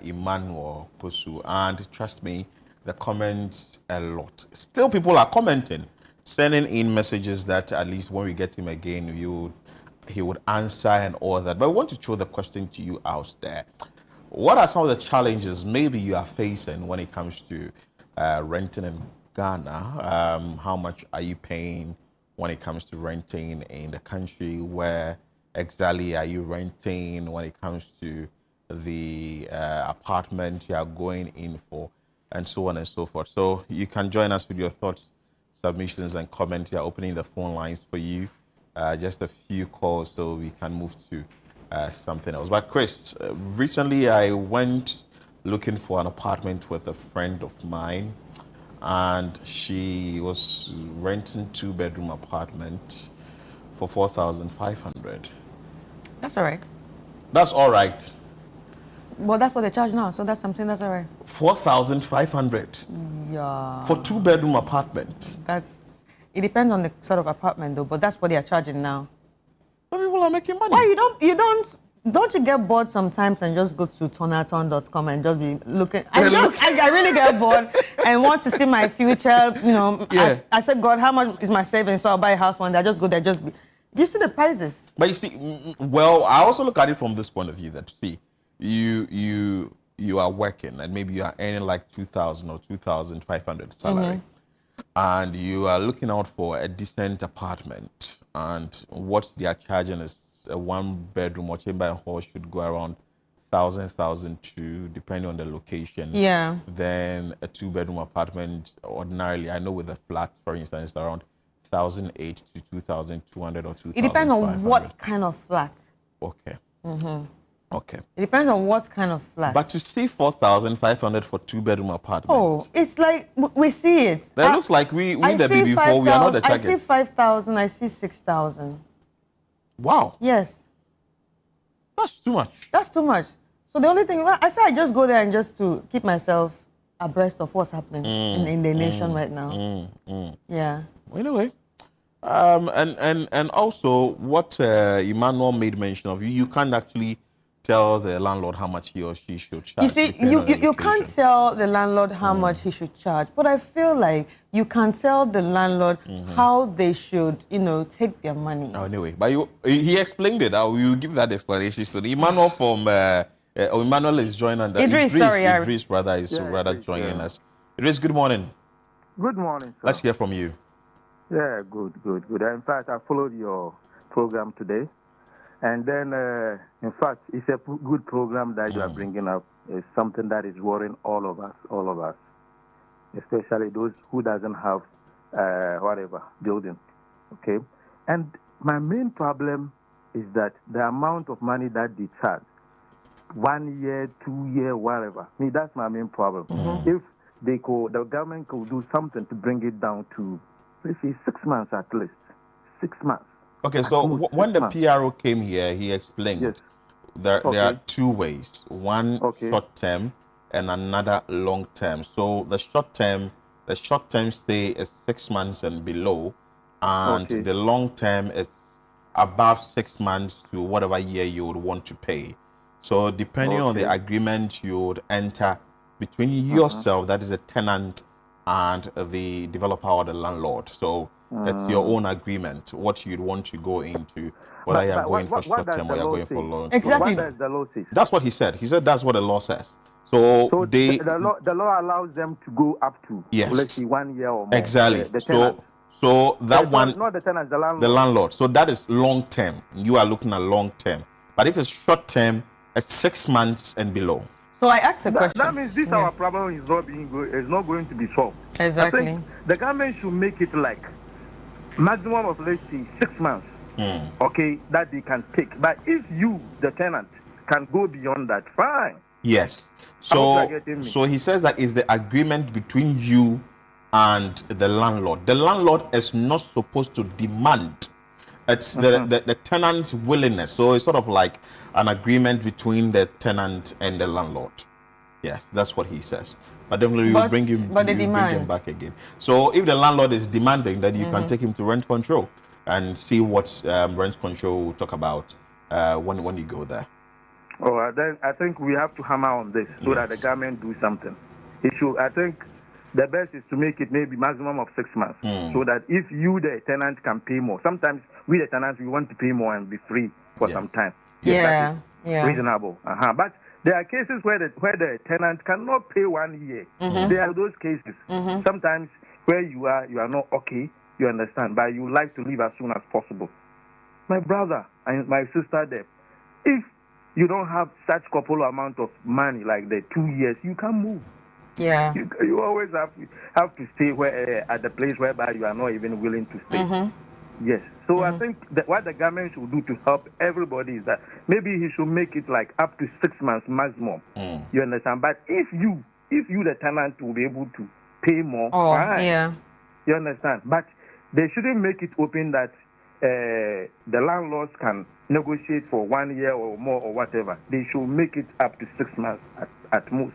Emmanuel Pusu, and trust me, the comments a lot. Still, people are commenting, sending in messages that at least when we get him again, he would answer and all that. But I want to throw the question to you out there. What are some of the challenges maybe you are facing when it comes to renting in Ghana? How much are you paying when it comes to renting in the country? Where exactly are you renting when it comes to the apartment you are going in for, and so on and so forth? So you can join us with your thoughts, submissions, and comments. We are opening the phone lines for you. Just a few calls so we can move to something else. But Chris, recently I went looking for an apartment with a friend of mine, and she was renting 2-bedroom apartment for 4,500. That's all right. That's all right. Well, that's what they charge now, so that's something that's all right. 4,500. Yeah. For 2-bedroom apartment. It depends on the sort of apartment though, but that's what they are charging now. Some people are making money. Why don't you get bored sometimes and just go to tonaton.com and just be looking? I really get bored and want to see my future. You know, yeah. I said, God, how much is my savings? So I'll buy a house one day. I just go there, Do you see the prices? But you see, well, I also look at it from this point of view that see, you are working and maybe you are earning like 2,000 or 2,500 salary, and you are looking out for a decent apartment, and what they are charging is a 1-bedroom or chamber and hall should go around 1,000 depending on the location. Yeah. Then a 2-bedroom apartment, ordinarily, I know with a flat, for instance, around 1,008 to 2,200 or 2,500. It depends on what kind of flat. Okay. Okay. It depends on what kind of flat. But to see 4,500 for 2-bedroom apartment. Oh, it's like we see it. That looks like we the baby before we are not the target. I see 5,000. I see 6,000. Wow. Yes. That's too much. That's too much. So the only thing I say, I just go there and just to keep myself abreast of what's happening in the nation right now. Yeah. Anyway, and also what Emmanuel made mention of, you can't actually tell the landlord how much he or she should charge. You see, you can't tell the landlord how much he should charge, but I feel like you can tell the landlord how they should, take their money. Oh, anyway, but he explained it. I will give that explanation. So Emmanuel from Emmanuel is joining us. Idris rather is joining us. Idris, good morning. Good morning, sir. Let's hear from you. Yeah, good. In fact, I followed your program today. And then, in fact, it's a good program that you are bringing up. It's something that is worrying all of us, especially those who doesn't have building, okay? And my main problem is that the amount of money that they charge, 1 year, 2 year, whatever. Me, that's my main problem. If the government could do something to bring it down to, let's say, 6 months at least, 6 months. Okay, so when the PRO came here, he explained there are two ways. One short term and another long term. So the short term stay is 6 months and below, and the long term is above 6 months to whatever year you would want to pay. So depending on the agreement you would enter between yourself, that is a tenant, and the developer or the landlord. So it's your own agreement, what you'd want to go into, whether you're going for short term or you're going for long. Exactly. What does the law say? That's what he said. He said that's what the law says. So the law allows them to go up to, let's say, 1 year or more. Exactly. So that one, not the tenant, the landlord. The landlord. So that is long term. You are looking at long term. But if it's short term, it's 6 months and below. So I asked a question. That means our problem is not going to be solved. Exactly. I think the government should make it like maximum of, let's say, 6 months, okay, that they can take. But if you, the tenant, can go beyond that, fine. Yes. So he says that is the agreement between you and the landlord. The landlord is not supposed to demand. It's the tenant's willingness. So it's sort of like an agreement between the tenant and the landlord. Yes, that's what he says. But definitely you bring him back again. So if the landlord is demanding, then you can take him to rent control and see what rent control will talk about when you go there. Oh, then I think we have to hammer on this so that the government do something. I think the best is to make it maybe maximum of 6 months, so that if you, the tenant, can pay more. Sometimes we, the tenants, we want to pay more and be free for some time. Yeah. Reasonable. But there are cases where the tenant cannot pay 1 year. There are those cases. Sometimes where you are not okay, you understand, but you like to leave as soon as possible. My brother and my sister there, if you don't have such couple amount of money like the 2 years, you can move. Yeah. You always have to stay at the place whereby you are not even willing to stay. Yes. So I think that what the government should do to help everybody is that maybe he should make it like up to 6 months maximum. You understand? But if you, the tenant, will be able to pay more, fine. You understand? But they shouldn't make it open that the landlords can negotiate for 1 year or more or whatever. They should make it up to 6 months at most.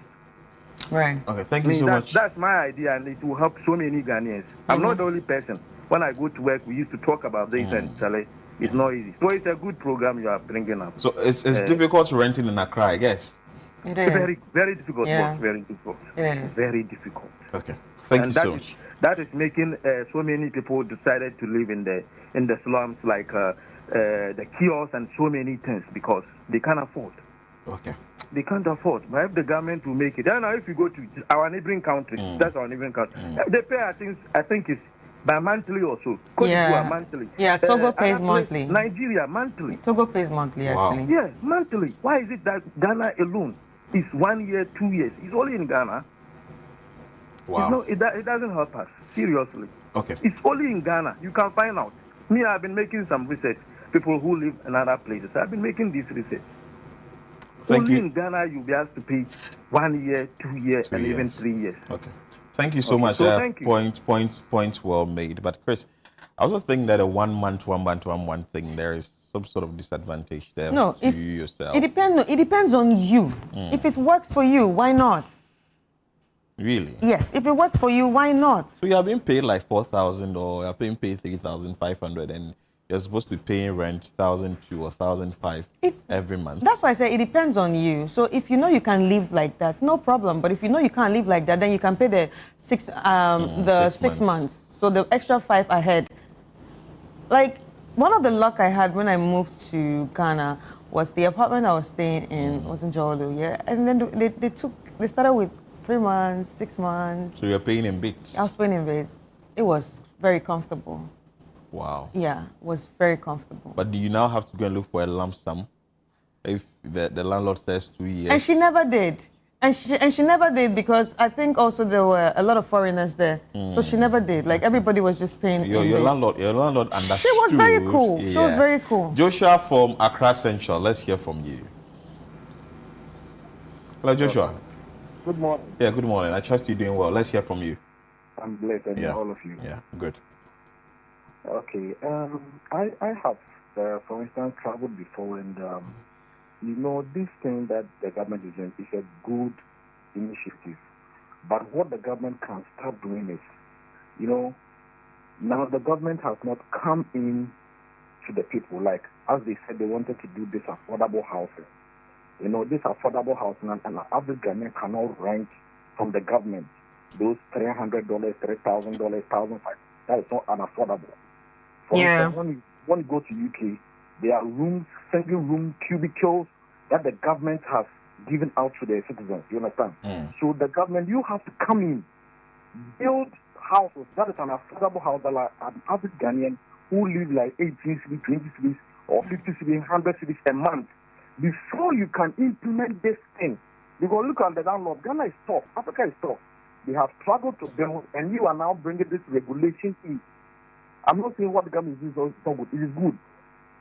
Right. Okay, thank you so much. That's my idea, and it will help so many Ghanaians. I'm not the only person. When I go to work, we used to talk about this, and Charlie, it's not easy. So it's a good program you are bringing up. So it's difficult renting in Accra, I guess. It is. Very, very difficult work. Very difficult. Very difficult. Okay. Thank you so much. That is making so many people decided to live in the slums, like the kiosks and so many things, because they can't afford. Okay. They can't afford. But if the government will make it, then if you go to our neighboring countries, that's our neighboring country, they pay, I think it's by monthly or so. Monthly. Yeah, Togo pays monthly. Nigeria, monthly. Togo pays monthly, actually. Yeah, monthly. Why is it that Ghana alone is 1 year, 2 years? It's only in Ghana. Wow. It doesn't help us, seriously. Okay. It's only in Ghana. You can find out. Me, I've been making some research. People who live in other places, I've been making this research. Only in Ghana, you'll be asked to pay 1 year, 2 years, and even 3 years. Okay. Thank you so much. So thank you. Point well made. But Chris, I also think that a 1 month thing, there is some sort of disadvantage there to you yourself. It depends on you. If it works for you, why not? Really? Yes. If it works for you, why not? So you are being paid like 4,000 or you're being paid 3,500 and you're supposed to be paying rent 1,200 or 1,500 every month. That's why I say it depends on you. So if you know you can live like that, no problem. But if you know you can't live like that, then you can pay the 6 months. So the extra 5 ahead. Like one of the luck I had when I moved to Ghana was the apartment I was staying in was in Jolo, yeah. And then they started with 3 months, 6 months. So you're paying in bits? I was paying in bits. It was very comfortable. Wow. Yeah, it was very comfortable. But do you now have to go and look for a lump sum if the landlord says 2 years? And she never did. And she never did because I think also there were a lot of foreigners there. So she never did. Like everybody was just paying. Your landlord understood. She was very cool. Yeah. She was very cool. Joshua from Accra Central, let's hear from you. Hello, Joshua. Good morning. Yeah, good morning. I trust you're doing well. Let's hear from you. I'm blessed, and all of you. Yeah, good. Okay. I have, for instance, traveled before, and you know, this thing that the government is doing is a good initiative. But what the government can start doing is, you know, now the government has not come in to the people, like as they said they wanted to do this affordable housing. You know, this affordable housing, and an average Ghanaian cannot rent from the government those $300, $3,000, $1,500. That is not unaffordable. For instance, when you go to UK, there are rooms, single room cubicles that the government has given out to their citizens. You understand? So the government, you have to come in, build houses that is an affordable house that like an average Ghanaian who live like 18 cities, 20 cities, or 50 cities, 100 cities a month. Before you can implement this thing, because look at the landlord, Ghana is tough, Africa is tough. They have struggled to build, and you are now bringing this regulation in. I'm not saying what the government is doing is not good. It is good.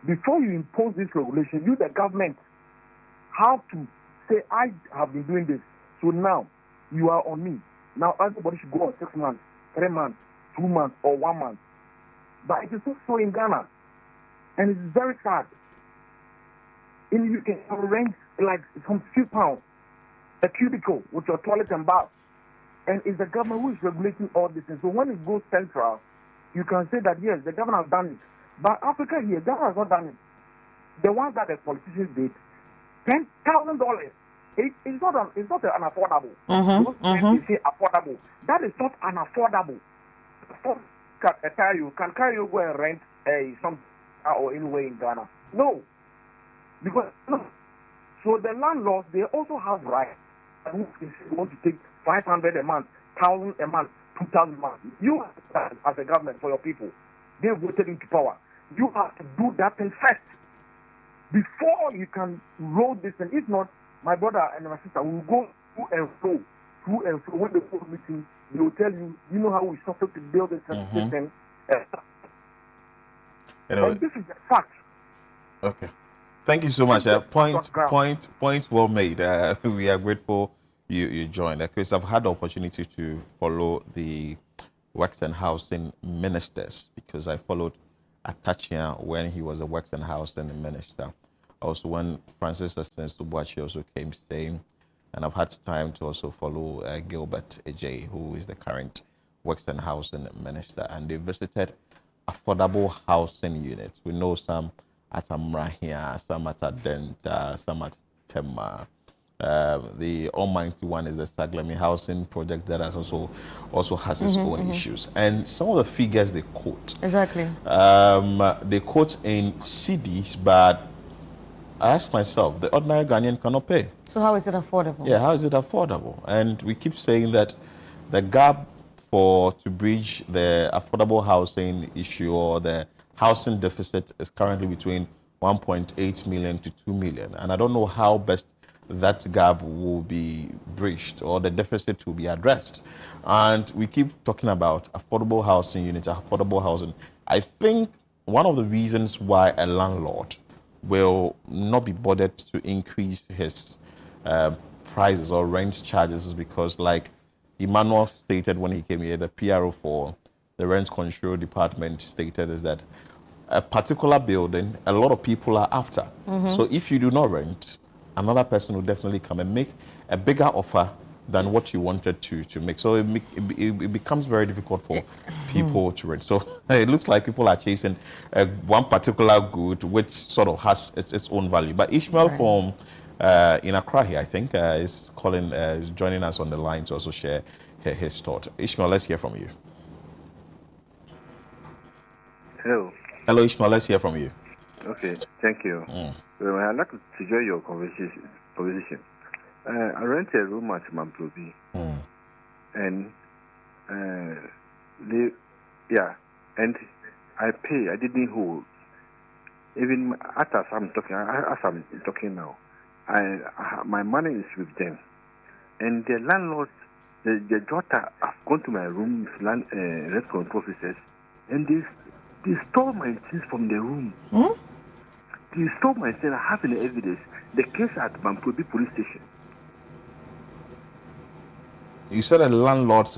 Before you impose this regulation, you, the government, have to say, I have been doing this. So now, you are on me. Now, everybody should go on 6 months, 3 months, 2 months, or 1 month. But it is not so in Ghana. And it is very sad. In the UK, you rent like some few pounds, a cubicle with your toilet and bath. And it's the government who is regulating all this. And so when it goes central, you can say that, yes, the government has done it. But Africa here, Ghana has not done it. The ones that the politicians did, $10,000. It's not unaffordable. You say affordable. That is not unaffordable. Can Cario go and rent some or anywhere in Ghana? No. Because no. So the landlords, they also have rights. Who want to take 500 a month, 1,000 a month, 2,000 a month. You as a government for your people, they voted into power. You have to do that thing first before you can roll this. And if not, my brother and my sister will go through and fro. When they go to meeting, they will tell you, you know how we suffered to build this system. And this is a fact. Okay. Thank you so much. Point well made. We are grateful you joined. Chris, I've had the opportunity to follow the Works and Housing ministers because I followed Atachia when he was a Works and Housing minister. Also when Francis Subuachi also came staying, and I've had time to also follow Gilbert Ejay, who is the current Works and Housing minister, and they visited affordable housing units. We know some at Amrahia, some at Adenta, some at Tema. The almighty one is the Saglami housing project that has also has its own issues. And some of the figures they quote. Exactly. They quote in CDs, but I ask myself, the ordinary Ghanaian cannot pay. So how is it affordable? Yeah, how is it affordable? And we keep saying that the gap to bridge the affordable housing issue or the housing deficit is currently between 1.8 million to 2 million. And I don't know how best that gap will be bridged or the deficit will be addressed. And we keep talking about affordable housing units, affordable housing. I think one of the reasons why a landlord will not be bothered to increase his prices or rent charges is because, like Emmanuel stated when he came here, the PRO for the rent control department stated is that a particular building, a lot of people are after. So if you do not rent, another person will definitely come and make a bigger offer than what you wanted to make. So it becomes very difficult for people to rent. So it looks like people are chasing one particular good which sort of has its own value. But Ishmael from in Accra here, I think, is joining us on the line to also share his thought. Ishmael, let's hear from you. Hello. Hello, Ishmael, let's hear from you. Okay, thank you. I'd like to join your conversation. I rent a room at Mamplobi, and and I pay. I didn't hold. Even as I'm talking now, my money is with them, and the landlord, the daughter, have gone to my room, rent control officers, and they stole my things from the room. They stole my things. I have the evidence. The case at Mamplobi police station. You said a landlord's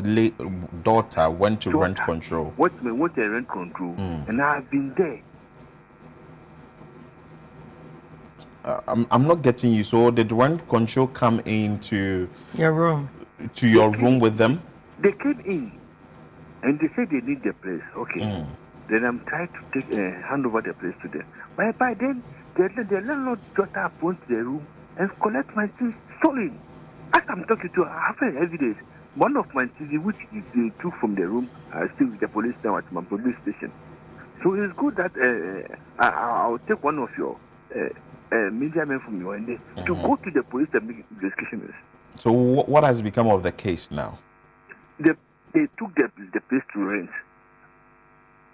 daughter went to rent control. Went to rent control, and I've been there. I'm not getting you. So did rent control come into your room? To your room with them? They came in, and they said they need the place. Okay. Then I'm trying to hand over the place to them. But by then, the landlord's daughter went to the room and collect my things stolen. As I'm talking to her, I have evidence. One of my TV, which they took from the room, are still with the police now at my police station. So it's good that I'll take one of your media men from your end to go to the police and make investigation. So what has become of the case now? They took the place to rent.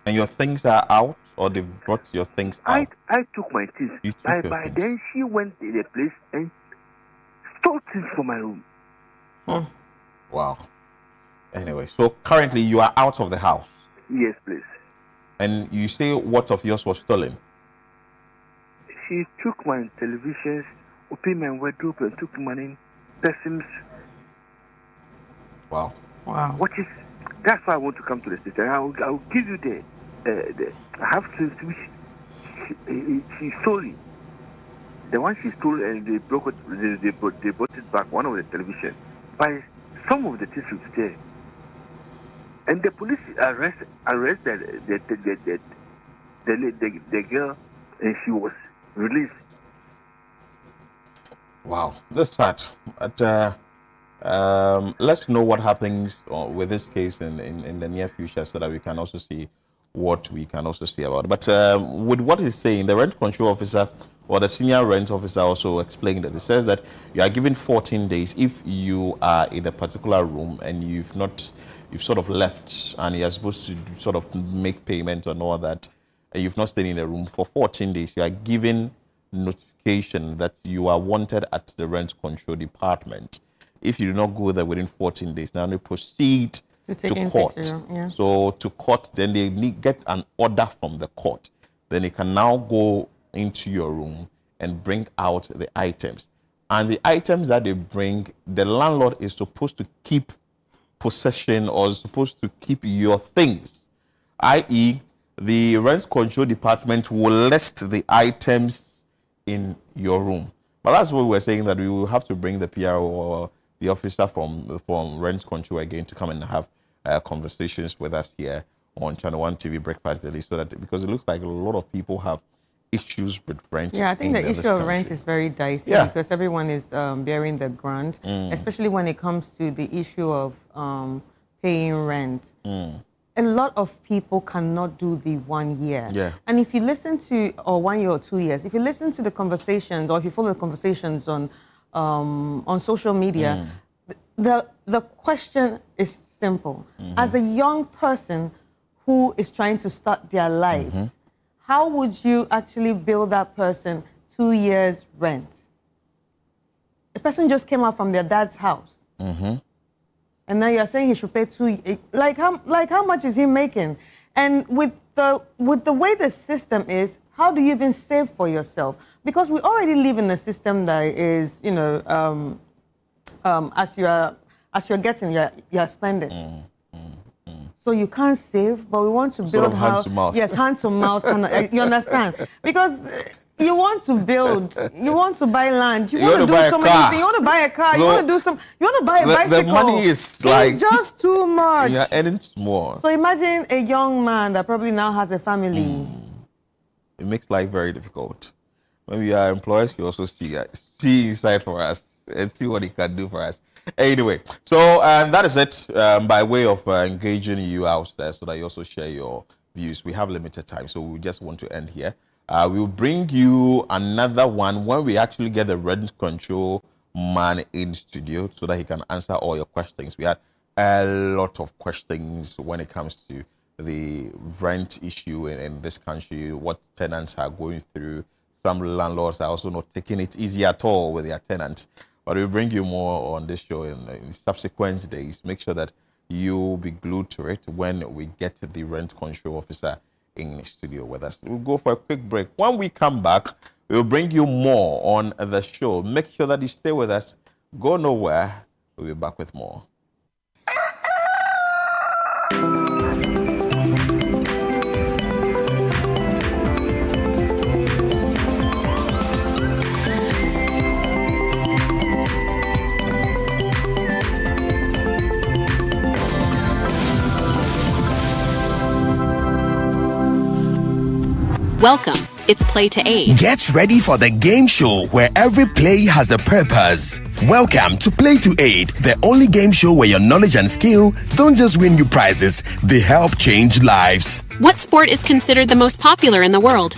And your things are out, or they brought your things out? I took my things. By then, she went to the place and stole things from my room. Wow. Anyway, so currently you are out of the house. Yes, please. And you say what of yours was stolen? She took my televisions, opened my wardrobe, and took money, perfumes. Wow. That's why I want to come to the station. I'll give you the I have things which she stole it. The one she stole and they broke it, they brought it back, one of the television. By some of the things was there. And the police arrested the girl, and she was released. Wow, that's sad. But let's know what happens with this case in the near future so that we can also see what we can also see about it. But with what he's saying, the rent control officer or the senior rent officer also explained that it says that you are given 14 days if you are in a particular room and you've sort of left and you're supposed to sort of make payment and all that, and you've not stayed in the room for 14 days, you are given notification that you are wanted at the rent control department. If you do not go there within 14 days, now they proceed to court. So to court, then they get an order from the court. Then they can now go into your room and bring out the items. And the items that they bring, the landlord is supposed to keep possession or is supposed to keep your things, i.e., the rent control department will list the items in your room. But that's what we're saying, that we will have to bring the PRO or the officer from rent control again to come and have conversations with us here on Channel 1 TV Breakfast Daily, so that, because it looks like a lot of people have issues with rent. Yeah, I think the issue of rent is very dicey because everyone is bearing the grunt, especially when it comes to the issue of paying rent. A lot of people cannot do the 1 year. And if you listen to, or 1 year or 2 years, if you listen to the conversations or if you follow the conversations on social media, the question is simple. As a young person who is trying to start their lives, how would you actually bill that person 2 years rent? The person just came out from their dad's house. And now you're saying he should pay like how much is he making? And with with the way the system is, how do you even save for yourself? Because we already live in a system that is, you know, as you're getting, you're spending. So you can't save, but we want to build sort of hand to mouth. Yes, hand to mouth. You understand? Because you want to build, you want to buy land, you want to do so many things. You want to buy a car, you want to do some, you want to buy a bicycle. The money is like, it's just too much. You're earning more. So imagine a young man that probably now has a family. It makes life very difficult. When we are employers, we also see inside for us and see what he can do for us. Anyway, so that is it by way of engaging you out there so that you also share your views. We have limited time, so we just want to end here. We'll bring you another one when we actually get the rent control man in studio so that he can answer all your questions. We had a lot of questions when it comes to the rent issue in this country, what tenants are going through. Some landlords are also not taking it easy at all with their tenants. But we'll bring you more on this show in subsequent days. Make sure that you'll be glued to it when we get the rent control officer in the studio with us. We'll go for a quick break. When we come back, we'll bring you more on the show. Make sure that you stay with us. Go nowhere. We'll be back with more. Welcome. It's Play to Aid. Get ready for the game show where every play has a purpose. Welcome to Play to Aid, the only game show where your knowledge and skill don't just win you prizes, they help change lives. What sport is considered the most popular in the world?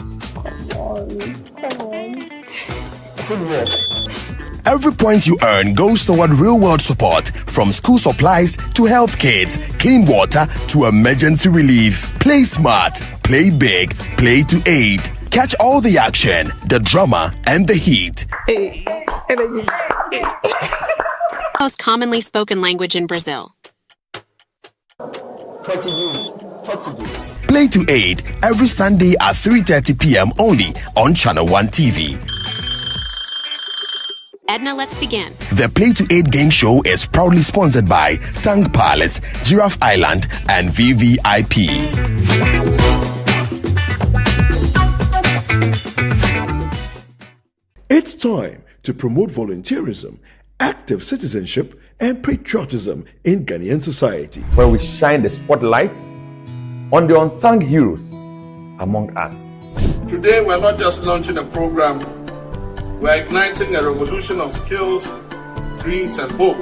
Football. Every point you earn goes toward real-world support, from school supplies to health kits, clean water to emergency relief. Play smart, play big, play to aid. Catch all the action, the drama, and the heat. Most commonly spoken language in Brazil. Portuguese. Play to Aid every Sunday at 3:30 p.m. only on Channel 1 TV. Edna, let's begin. The Play to Aid game show is proudly sponsored by Tang Palace, Giraffe Island, and VVIP. It's time to promote volunteerism, active citizenship, and patriotism in Ghanaian society, where we shine the spotlight on the unsung heroes among us. Today, we're not just launching a program, we're igniting a revolution of skills, dreams, and hope.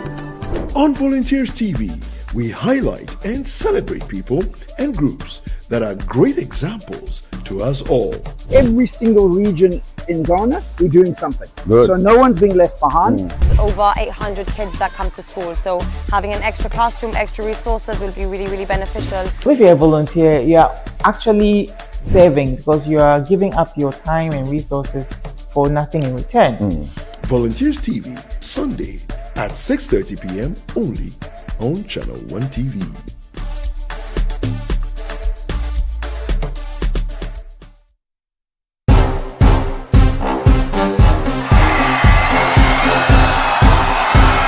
On Volunteers TV, we highlight and celebrate people and groups that are great examples to us all. Every single region in Ghana, we're doing something. Good. So no one's being left behind. Over 800 kids that come to school. So having an extra classroom, extra resources will be really, really beneficial. If you're a volunteer, you're actually serving because you are giving up your time and resources for nothing in return. Volunteers TV, Sunday at 6:30 p.m. only on Channel 1 TV.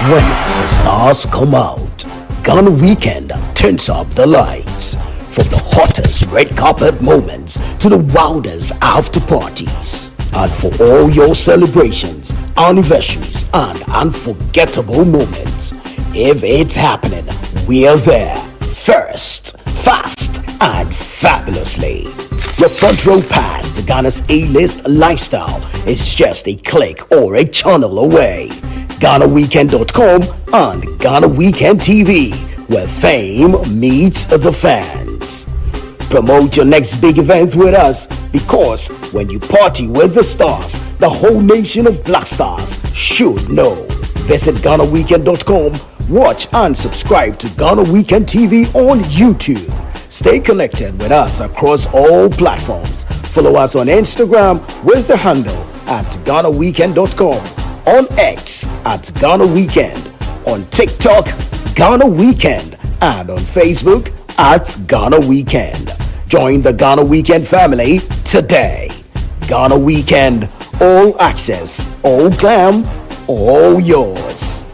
When the stars come out, Ghana Weekend turns up the lights. From the hottest red carpet moments to the wildest after parties. And for all your celebrations, anniversaries, and unforgettable moments, if it's happening, we're there. First, fast, and fabulously. Your front row pass to Ghana's A-list lifestyle is just a click or a channel away. GhanaWeekend.com and Ghana Weekend TV, where fame meets the fans. Promote your next big event with us, because when you party with the stars, the whole nation of Black Stars should know. Visit GhanaWeekend.com, watch and subscribe to Ghana Weekend TV on YouTube. Stay connected with us across all platforms. Follow us on Instagram with the handle at GhanaWeekend.com, on X at Ghana Weekend, on TikTok, Ghana Weekend, and on Facebook at Ghana Weekend. Join the Ghana Weekend family today. Ghana Weekend, all access, all glam, all yours.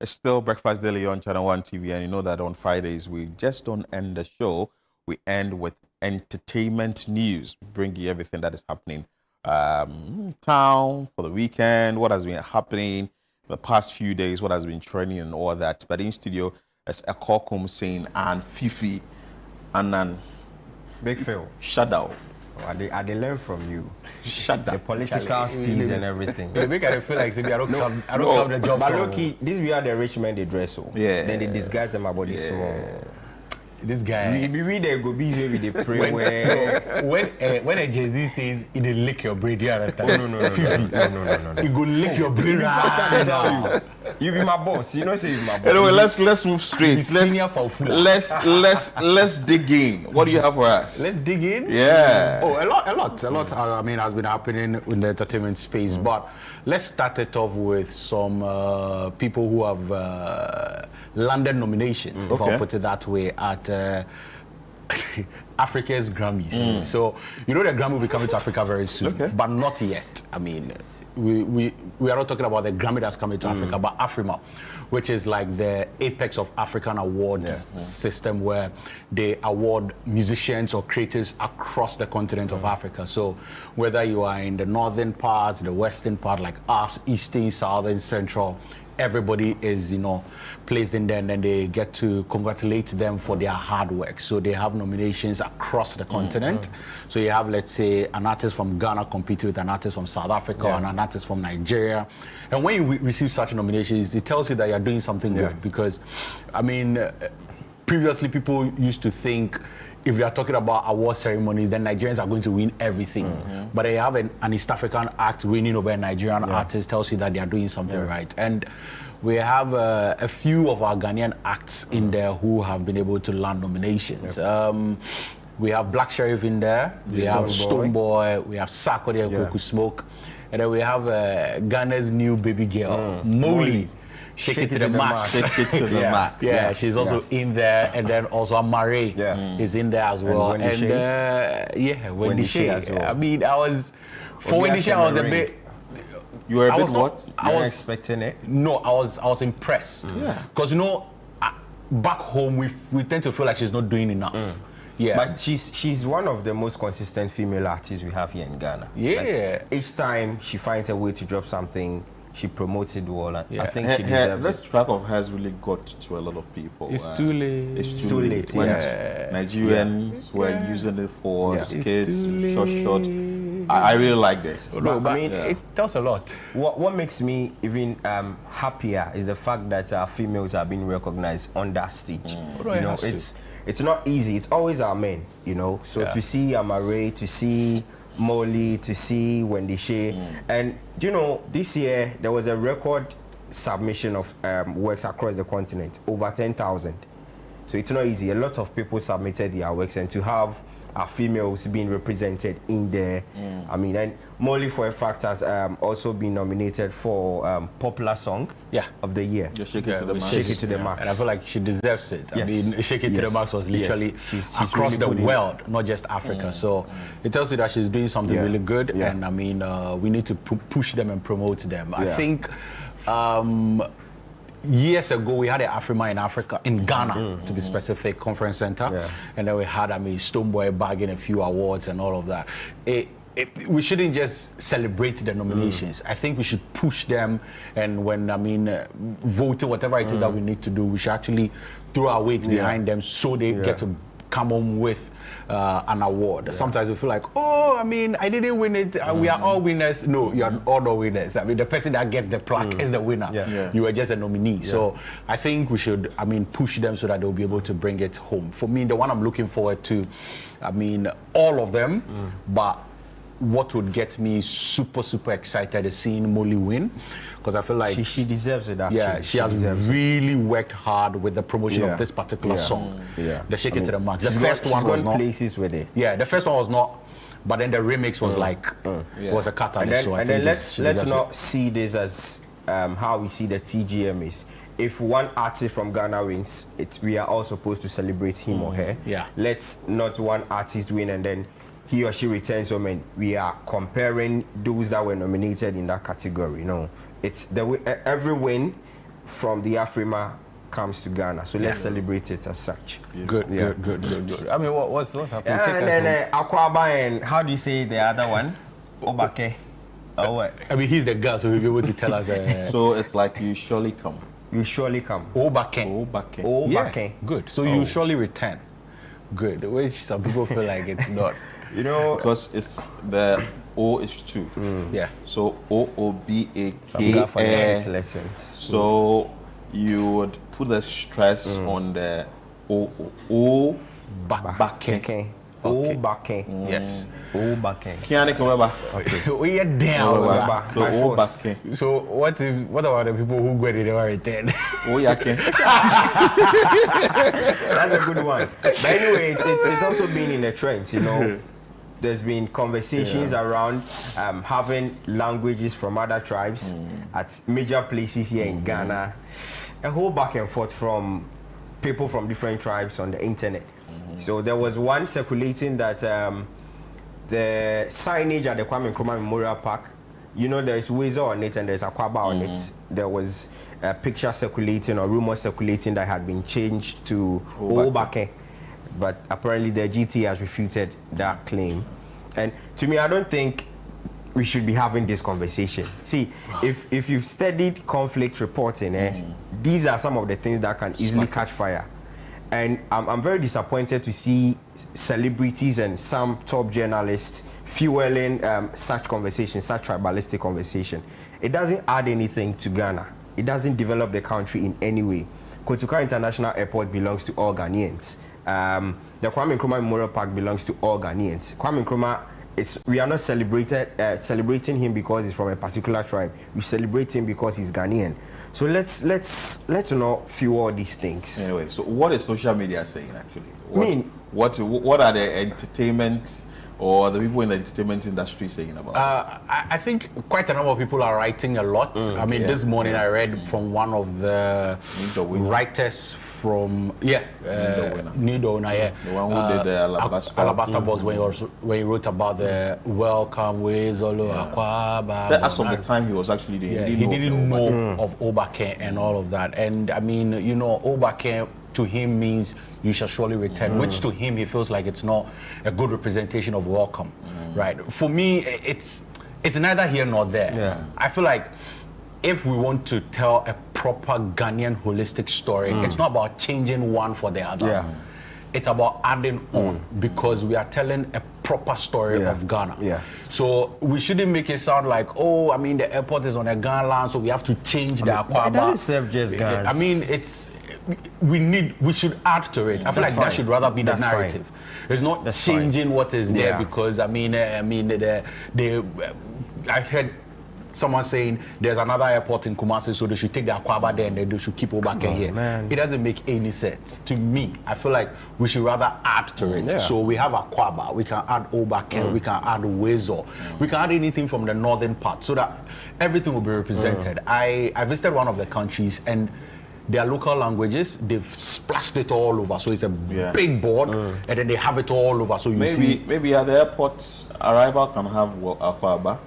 It's still Breakfast Daily on Channel 1 TV, and you know that on Fridays we just don't end the show. We end with entertainment news, bring you everything that is happening town for the weekend, what has been happening the past few days, what has been trending and all that. But in studio, it's Ekokum saying and Fifi and then Big Phil. Shadow. I learn from you. Shut the political steez and everything. They make I feel like maybe I don't come the job. But look, these we are the rich men they dress so. Yeah. Then they disguise them about this small. This guy. We they go busy with the pray when a Jay-Z says it will lick your brain, do you understand? No. It go lick your brain. You be my boss. You know say you be my boss. Anyway, let's move straight. Let's dig in. What do you have for us? Let's dig in. Yeah. Oh, a lot. I mean, has been happening in the entertainment space. But let's start it off with some people who have landed nominations, if I'll put it that way, at Africa's Grammys. So you know the Grammy will be coming to Africa very soon, but not yet. I mean, we are not talking about the Grammy that's coming to Africa, but AFRIMA, which is like the apex of African awards system, where they award musicians or creatives across the continent of Africa. So whether you are in the northern parts, the western part, like us, eastern, southern, central, everybody is, placed in there, and then they get to congratulate them for their hard work. So they have nominations across the continent. So you have, let's say, an artist from Ghana compete with an artist from South Africa and an artist from Nigeria. And when you receive such nominations, it tells you that you're doing something good. Because, I mean, previously people used to think if we are talking about award ceremonies, then Nigerians are going to win everything. But they have an East African act winning over a Nigerian artist, tells you that they are doing something right. And we have a few of our Ghanaian acts in there who have been able to land nominations. We have Black Sheriff in there, we have Stonebwoy, we have Sarkodie and Koku Smoke, and then we have Ghana's new baby girl, Molly. Shake it to the max. Shake it to the max. Yeah, she's also in there, and then also Amare is in there as well. And Wendy Shea as well. I mean, I was a bit. You were a bit what? I was expecting it. No, I was impressed. Because back home we tend to feel like she's not doing enough. Yeah, but she's one of the most consistent female artists we have here in Ghana. Yeah, like, each time she finds a way to drop something, she promotes it well. I think she deserves this track of hers really got to a lot of people. It's too late. It's too late. When Nigerians were using it for skits, short. I really liked it. But I mean, it tells a lot. What makes me even happier is the fact that females are being recognized on that stage. It's not easy. It's always our men, So to see Amare, to see Molly, to see Wendy Shea, and this year there was a record submission of works across the continent, over 10,000. So it's not easy. A lot of people submitted their works, and to have our females being represented in there. I mean, and Molly, for a fact, has also been nominated for Popular Song of the Year. Shake It to the Max. Shake It to the Max. And I feel like she deserves it. I mean, Shake It to the Max was literally she's across really the world, not just Africa. So it tells you that she's doing something really good. And I mean, we need to push them and promote them. I think years ago, we had an AFRIMA in Ghana, to be specific, conference center. And then we had, Stonebwoy bagging a few awards and all of that. We shouldn't just celebrate the nominations. I think we should push them, and when, voting, whatever it is that we need to do, we should actually throw our weight behind them so they get to come home with an award. Sometimes we feel like, I didn't win it. We are all winners. No, you are all the winners. I mean, the person that gets the plaque is the winner. You were just a nominee. So I think we should, push them so that they'll be able to bring it home. For me, the one I'm looking forward to, all of them, but what would get me super excited is seeing Molly win, because I feel like she deserves it. Actually. Yeah, she has really worked hard with the promotion of this particular song. The Shake It to the Max. The first one was not places with it. Yeah, the first one was not. But then the remix was was a catalyst. And then let's not see this as how we see the TGM is. If one artist from Ghana wins, we are all supposed to celebrate him or her. Yeah. Let's not one artist win and then he or she returns home and we are comparing those that were nominated in that category. No, it's every win from the Afrima comes to Ghana, so let's celebrate it as such. Good. I mean, what's happening? And then Akwaba and how do you say the other one? Obake. Oh, what? I mean, he's the guy, so he'll be able to tell us. So it's like you surely come. You surely come. Obake. Yeah, good. So you surely return. Good. Which some people feel like it's not. You know, because it's the O is 2. Yeah. So OOBAKE. Lessons. So you would put the stress on the O Bake. Obake. Yes. Obake. Kiani Komeba. Okay. We are down. So Obake. So what about the people who go to the return? Oyake. That's a good one. But anyway, it's also been in the trends, you know. There's been conversations around having languages from other tribes at major places here in Ghana. A whole back and forth from people from different tribes on the internet. So there was one circulating that the signage at the Kwame Nkrumah Memorial Park, you know, there's Weezer on it and there's Akwaba on it. There was a picture circulating or rumor circulating that had been changed to Obake. But apparently the GT has refuted that claim. And to me, I don't think we should be having this conversation. See, if you've studied conflict reporting, these are some of the things that can easily catch fire. And I'm very disappointed to see celebrities and some top journalists fueling such conversation, such tribalistic conversation. It doesn't add anything to Ghana. It doesn't develop the country in any way. Kotuka International Airport belongs to all Ghanaians. The Kwame Nkrumah Memorial Park belongs to all Ghanaians. Kwame Nkrumah, we are not celebrating him because he's from a particular tribe. We celebrate him because he's Ghanaian. So let's not fuel all these things. Anyway, so what is social media saying actually? What are the entertainment or the people in the entertainment industry saying about this? I think quite a number of people are writing a lot. I mean, this morning I read from one of the writers from Nido, the one who did the Alabaster Box when he wrote about the welcome ways Akwaba. As of the time he was actually there, he didn't know of Obake and all of that. And I mean, you know, Obake to him means you shall surely return, which to him he feels like it's not a good representation of welcome, right? For me, it's neither here nor there. I feel like if we want to tell a proper Ghanaian holistic story, it's not about changing one for the other. It's about adding on, because we are telling a proper story of Ghana. So we shouldn't make it sound like, oh, I mean, the airport is on a Ghana land, so we have to change the Akwaba. It doesn't serve just Ghana. I mean, we should add to it. I feel like that should rather be the narrative. It's not changing what is there because I heard someone saying there's another airport in Kumasi, so they should take the Akwaba there and then they should keep Obake here. Man. It doesn't make any sense to me. I feel like we should rather add to it. So we have Akwaba, we can add Obake, we can add Wezo, we can add anything from the northern part so that everything will be represented. I visited one of the countries and their local languages, they've splashed it all over. So it's a big board, and then they have it all over. So maybe at the airport, arrival can have Akwaba,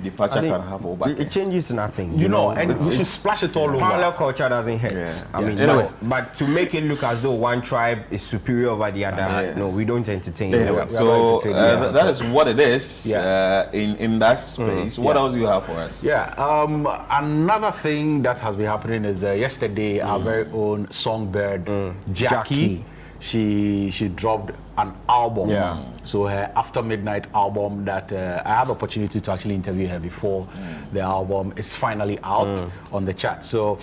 departure can have Obake. It changes nothing. You know, and we should splash it all over. Parallel culture doesn't hurt. I mean, but to make it look as though one tribe is superior over the other, no, we don't entertain. So that is what it is in that space. What else do you have for us? Another thing that has been happening is yesterday our very own songbird Jackie. she dropped an album. Yeah. So her After Midnight album that I had the opportunity to actually interview her before the album is finally out on the chat. So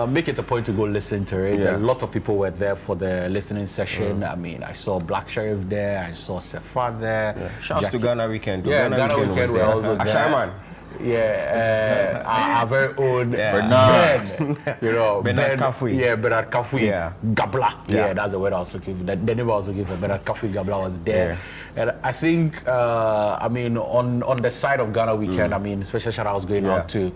make it a point to go listen to it. Yeah. A lot of people were there for the listening session. I mean, I saw Black Sheriff there. I saw Sefa there. Yeah. Shouts to Ghana Weekend. Yeah, Ghana Weekend were also there. Ashaman. Yeah, our very own Bernard. Bernard Kafui. Yeah, Bernard Kafui. Yeah. Gabla. Yeah, that's the word I was looking for. The name I was looking for. Bernard Kafui Gabla was there. Yeah. And I think, I mean, on the side of Ghana Weekend, I mean, special shout outs going out to,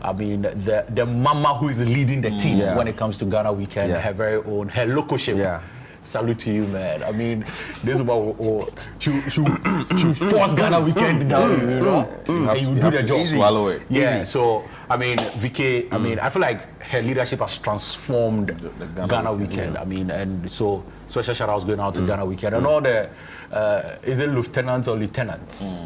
I mean, the mama who is leading the team when it comes to Ghana Weekend, her very own, her local ship. Yeah. Salute to you, man. I mean, this about she force Ghana Weekend down, you know, and you do the job. Swallow it. Yeah. So I mean, VK. I mean, I feel like her leadership has transformed the Ghana Weekend. I mean, and so special shout outs going out to Ghana Weekend and all the is it lieutenants or lieutenants?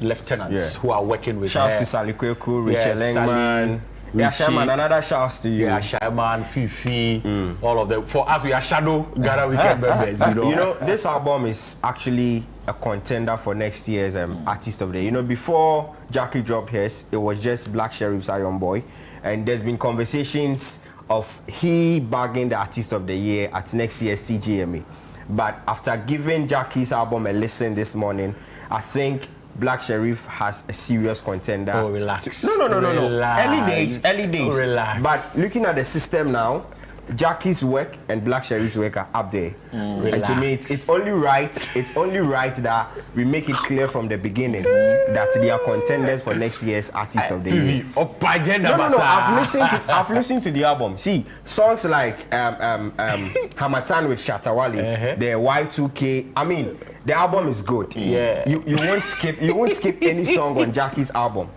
Lieutenants who are working with. Shouts to Salikweku, Rachel Engman. Yeah, Shaman, another shouts to you. Yeah, Shaman, Fifi, all of them. For us, we are shadow Ghana Weekend members. You know, this album is actually a contender for next year's Artist of the Year. You know, before Jackie dropped his, it was just Black Sheriff's Iron Boy, and there's been conversations of he bagging the Artist of the Year at next year's TGMA. But after giving Jackie's album a listen this morning, I think Black Sheriff has a serious contender. Oh, relax. No. Relax. Early days. Oh, relax. But looking at the system now, Jackie's work and Black Sheriff's work are up there. And to me, it's only right. It's only right that we make it clear from the beginning that they are contenders for next year's Artist of the Year. No. I've listened to the album. See, songs like Hamatan with Shatawali, the Y2K. I mean, the album is good. Yeah. You won't skip any song on Jackie's album.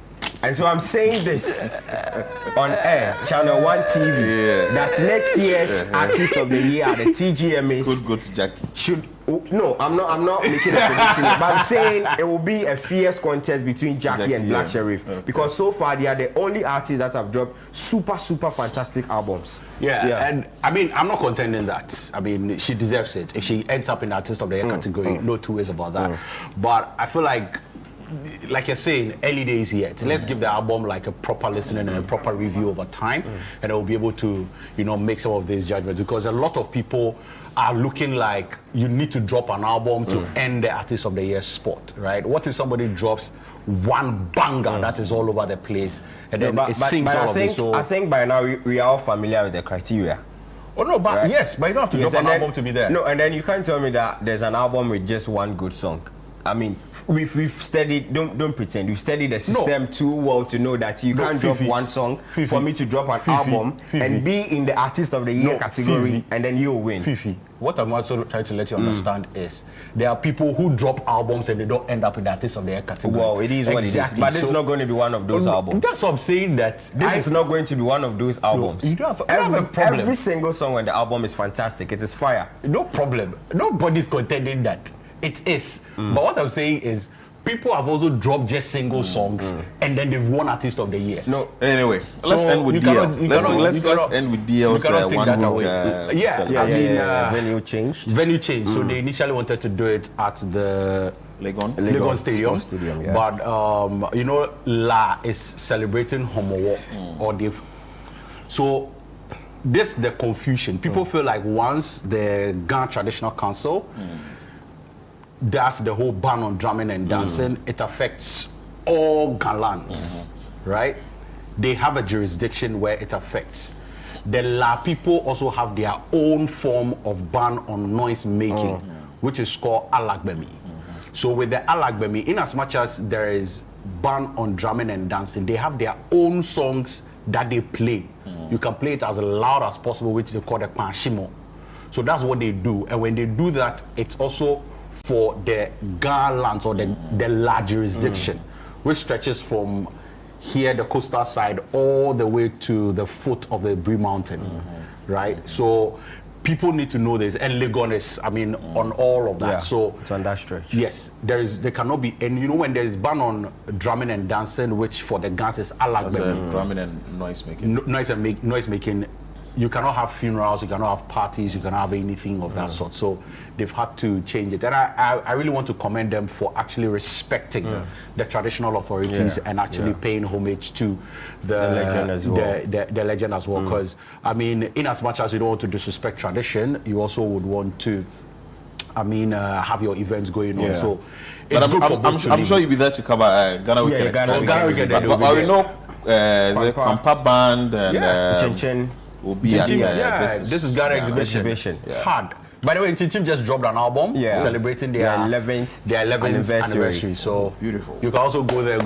And so I'm saying this on air, Channel 1 TV, that next year's Artist of the Year at the TGMAs could go to Jackie. I'm not making a prediction, but I'm saying it will be a fierce contest between Jackie and Black Sheriff, because so far they are the only artists that have dropped super fantastic albums. Yeah, and I mean, I'm not contending that. I mean, she deserves it. If she ends up in the Artist of the Year category, no two ways about that. But I feel like you're saying, early days yet. Let's give the album like a proper listening and a proper review over time, and we'll be able to, you know, make some of these judgments, because a lot of people are looking like you need to drop an album to end the Artist of the Year spot, right? What if somebody drops one banger that is all over the place and then it sings all of it? So I think by now we are all familiar with the criteria. Oh no, but right? yes, but you don't have to drop an album to be there. No, and then you can't tell me that there's an album with just one good song. I mean, we've studied, don't pretend, we've studied the system too well to know that you can't drop one song for me to drop an album and be in the Artist of the Year category and then you'll win. What I'm also trying to let you understand is there are people who drop albums and they don't end up in the Artist of the Year category. Well, it is what it is. But this is not going to be one of those albums. That's what I'm saying, that this is not going to be one of those albums. You don't have a problem. Every single song on the album is fantastic. It is fire. No problem. Nobody's contending that. It is. But what I'm saying is, people have also dropped just single songs and then they've won Artist of the Year. No. Anyway, let's end with DL. Let's end with DL's one room. Venue changed. So they initially wanted to do it at the Legon Stadium. Yeah. But you know, La is celebrating Homowo or they've. So this the confusion. People feel like once the Ghana Traditional Council does the whole ban on drumming and dancing, it affects all Ghanaians, right? They have a jurisdiction where it affects. The La people also have their own form of ban on noise making, which is called Alagbemi. So with the Alagbemi, in as much as there is ban on drumming and dancing, they have their own songs that they play. You can play it as loud as possible, which they call the Panshimo. So that's what they do. And when they do that, it's also for the Ghana lands or the large jurisdiction, which stretches from here, the coastal side, all the way to the foot of the Bree Mountain, right? So people need to know this, and Legon is, I mean, on all of that. Yeah, so it's on that stretch. Yes, there cannot be, and you know when there is ban on drumming and dancing, which for the Gans is Alagbemi. Drumming and noise making. Noise making. you cannot have funerals, you cannot have parties, you cannot have anything of that sort. So they've had to change it. And I really want to commend them for actually respecting the traditional authorities and actually paying homage to the legend as well. The legend as well. Because, I mean, in as much as you don't want to disrespect tradition, you also would want to, I mean, have your events going on. So it's good for both. I'm sure you'll be there to cover Ghana Weekend. Ghana Weekend. But we know the Pampa Band and Chin Chin will be at this is Ghana exhibition. Hard. By the way, Chin Chin just dropped an album celebrating their 11th anniversary. So beautiful. You can also go there,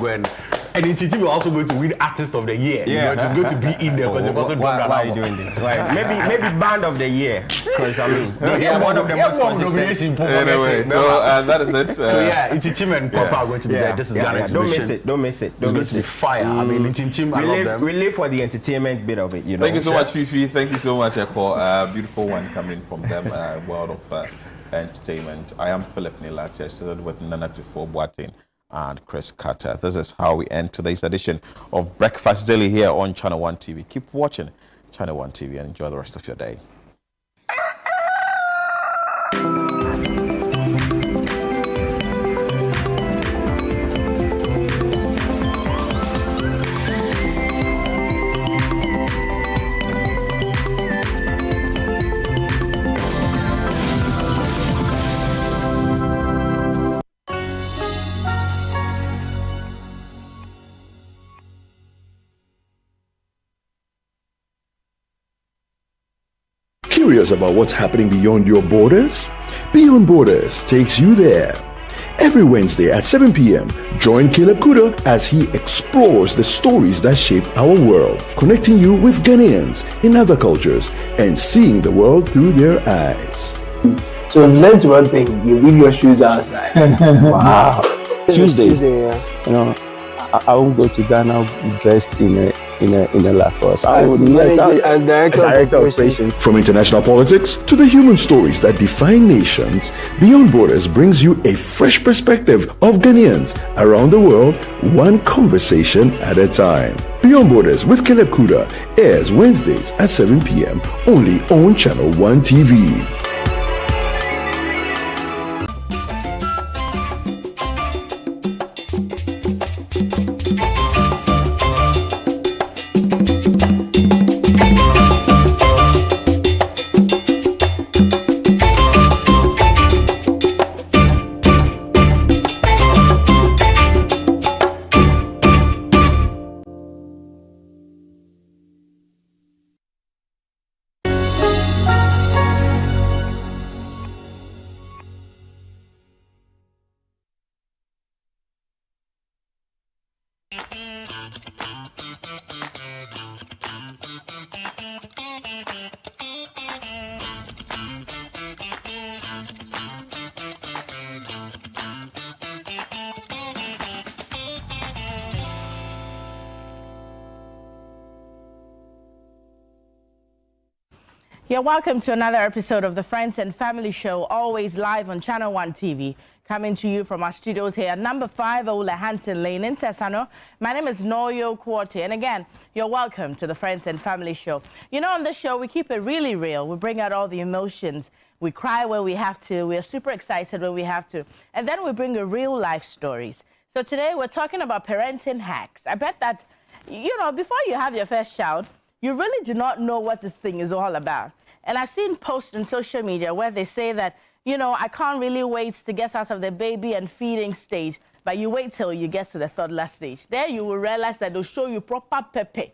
and in Chin Chin, we're also going to win Artist of the Year. You know, it's going to be in there because they've also dropped an album. Why are you doing this? Maybe Band of the Year, because I mean, one of the most nomination. Anyway, so that is it. So yeah, Ichichim and Papa are going to be there. This is Ghana exhibition. Don't miss it. It's going to be fire. I mean, Ichichim, I love them. We live for the entertainment bit of it, you know. Thank you so much, Fifi. Thank you so much, Eko. Beautiful one coming from them. World of entertainment. I am Philip Nilache. I started with Nana Tufo Boateng and Chris Carter. This is how we end today's edition of Breakfast Daily here on Channel 1 TV. Keep watching Channel 1 TV and enjoy the rest of your day. Curious about what's happening beyond your borders? Beyond Borders takes you there. Every Wednesday at 7 p.m., join Caleb Kuda as he explores the stories that shape our world, connecting you with Ghanaians in other cultures and seeing the world through their eyes. So we've learned one thing: you leave your shoes outside. Wow. Tuesdays, yeah. You know, I won't go to Ghana dressed in a Lacoste. As director of operations. From international politics to the human stories that define nations, Beyond Borders brings you a fresh perspective of Ghanaians around the world, one conversation at a time. Beyond Borders with Caleb Kuda airs Wednesdays at 7 p.m. only on Channel 1 TV. Yeah, welcome to another episode of the Friends and Family Show, always live on Channel 1 TV. Coming to you from our studios here at number 5 Ola Hansen Lane in Tesano. My name is Noyo Kwarti, and again, you're welcome to the Friends and Family Show. You know, on this show, we keep it really real. We bring out all the emotions. We cry where we have to. We are super excited when we have to. And then we bring you real life stories. So today, we're talking about parenting hacks. I bet that, you know, before you have your first child, you really do not know what this thing is all about. And I've seen posts on social media where they say that, you know, I can't really wait to get out of the baby and feeding stage, but you wait till you get to the toddler stage. There you will realize that they'll show you proper pepper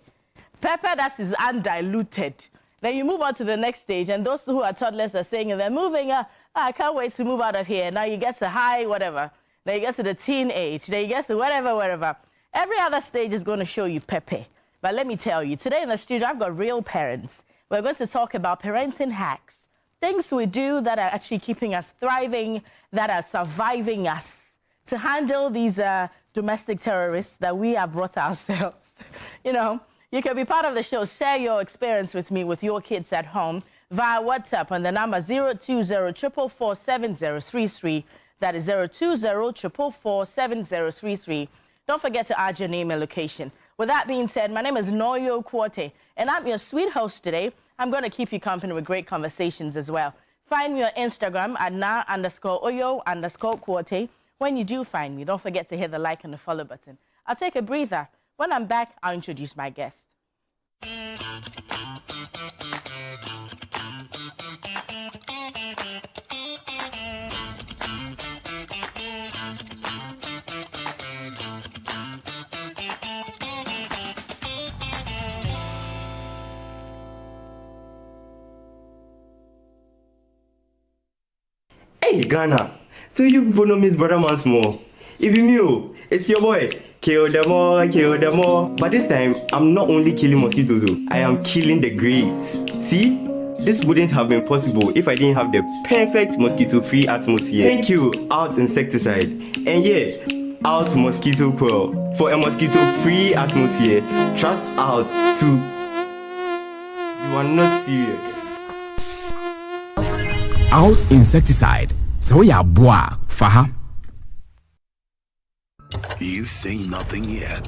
that is undiluted. Then you move on to the next stage, and those who are toddlers are saying they're moving, I can't wait to move out of here. Now you get to high, whatever. Then you get to the teen age. Then you get to whatever. Every other stage is going to show you pepper. But let me tell you, today in the studio, I've got real parents. We're going to talk about parenting hacks, things we do that are actually keeping us thriving, that are surviving us, to handle these domestic terrorists that we have brought ourselves. You know, you can be part of the show. Share your experience with me, with your kids at home, via WhatsApp on the number 020-444-7033. That is 020-444-7033. Don't forget to add your name and location. With that being said, my name is Noyo Kwarti, and I'm your sweet host today. I'm going to keep you company with great conversations as well. Find me on Instagram at na_oyo_quartey. When you do find me, don't forget to hit the like and the follow button. I'll take a breather. When I'm back, I'll introduce my guest. Hey Ghana, so you people know Miss Brother once more. It be me, it's your boy. Kill them all, kill them all. But this time, I'm not only killing mosquitoes, I am killing the grades. See? This wouldn't have been possible if I didn't have the perfect mosquito-free atmosphere. Thank you, Out Insecticide. And yeah, Out Mosquito Coil. For a mosquito-free atmosphere, trust Out to... You are not serious. Out Insecticide. So ya boa, faha. You say nothing yet.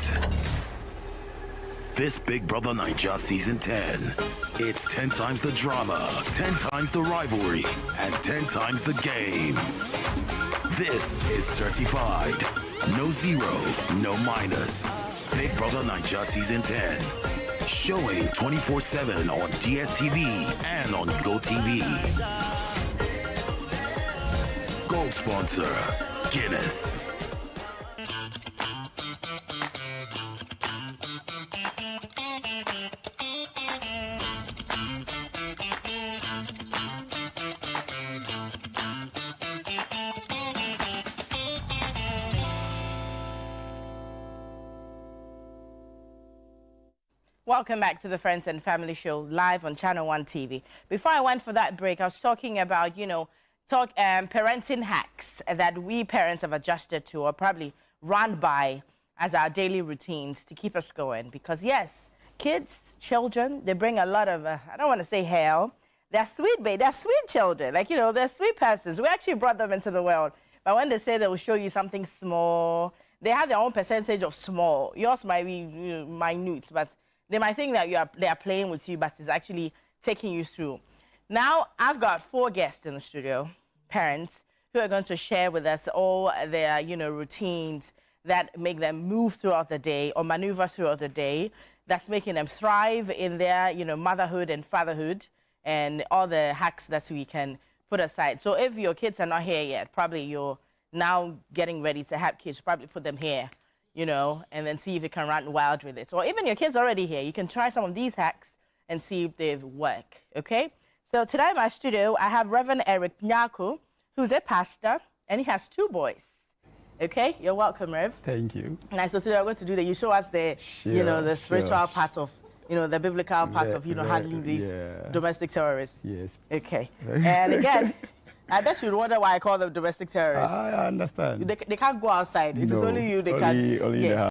This Big Brother Naija Season 10. It's 10 times the drama, 10 times the rivalry, and 10 times the game. This is certified. No zero, no minus. Big Brother Naija Season 10. Showing 24/7 on DSTV and on GoTV. Gold sponsor, Guinness. Welcome back to the Friends and Family Show, live on Channel 1 TV. Before I went for that break, I was talking about, parenting hacks that we parents have adjusted to or probably run by as our daily routines to keep us going. Because, yes, kids, children, they bring a lot of, I don't want to say hell. They're sweet, baby. They're sweet children. They're sweet persons. We actually brought them into the world. But when they say they will show you something small, they have their own percentage of small. Yours might be minute, but they might think that they are playing with you, but it's actually taking you through. Now, I've got 4 guests in the studio, parents, who are going to share with us all their, routines that make them move throughout the day or maneuver throughout the day, that's making them thrive in their, motherhood and fatherhood, and all the hacks that we can put aside. So if your kids are not here yet, probably you're now getting ready to have kids, probably put them here, and then see if you can run wild with it. Or even your kids already here, you can try some of these hacks and see if they work, okay? So today in my studio, I have Reverend Eric Nyaku, who's a pastor, and he has 2 boys. Okay, you're welcome, Rev. Thank you. And so today we're going to do that. You show us the, the spiritual part of, the biblical part of, handling these domestic terrorists. Yes. Okay. And again, I bet you'd wonder why I call them domestic terrorists. I understand. They can't go outside. It is only you they only can. the house.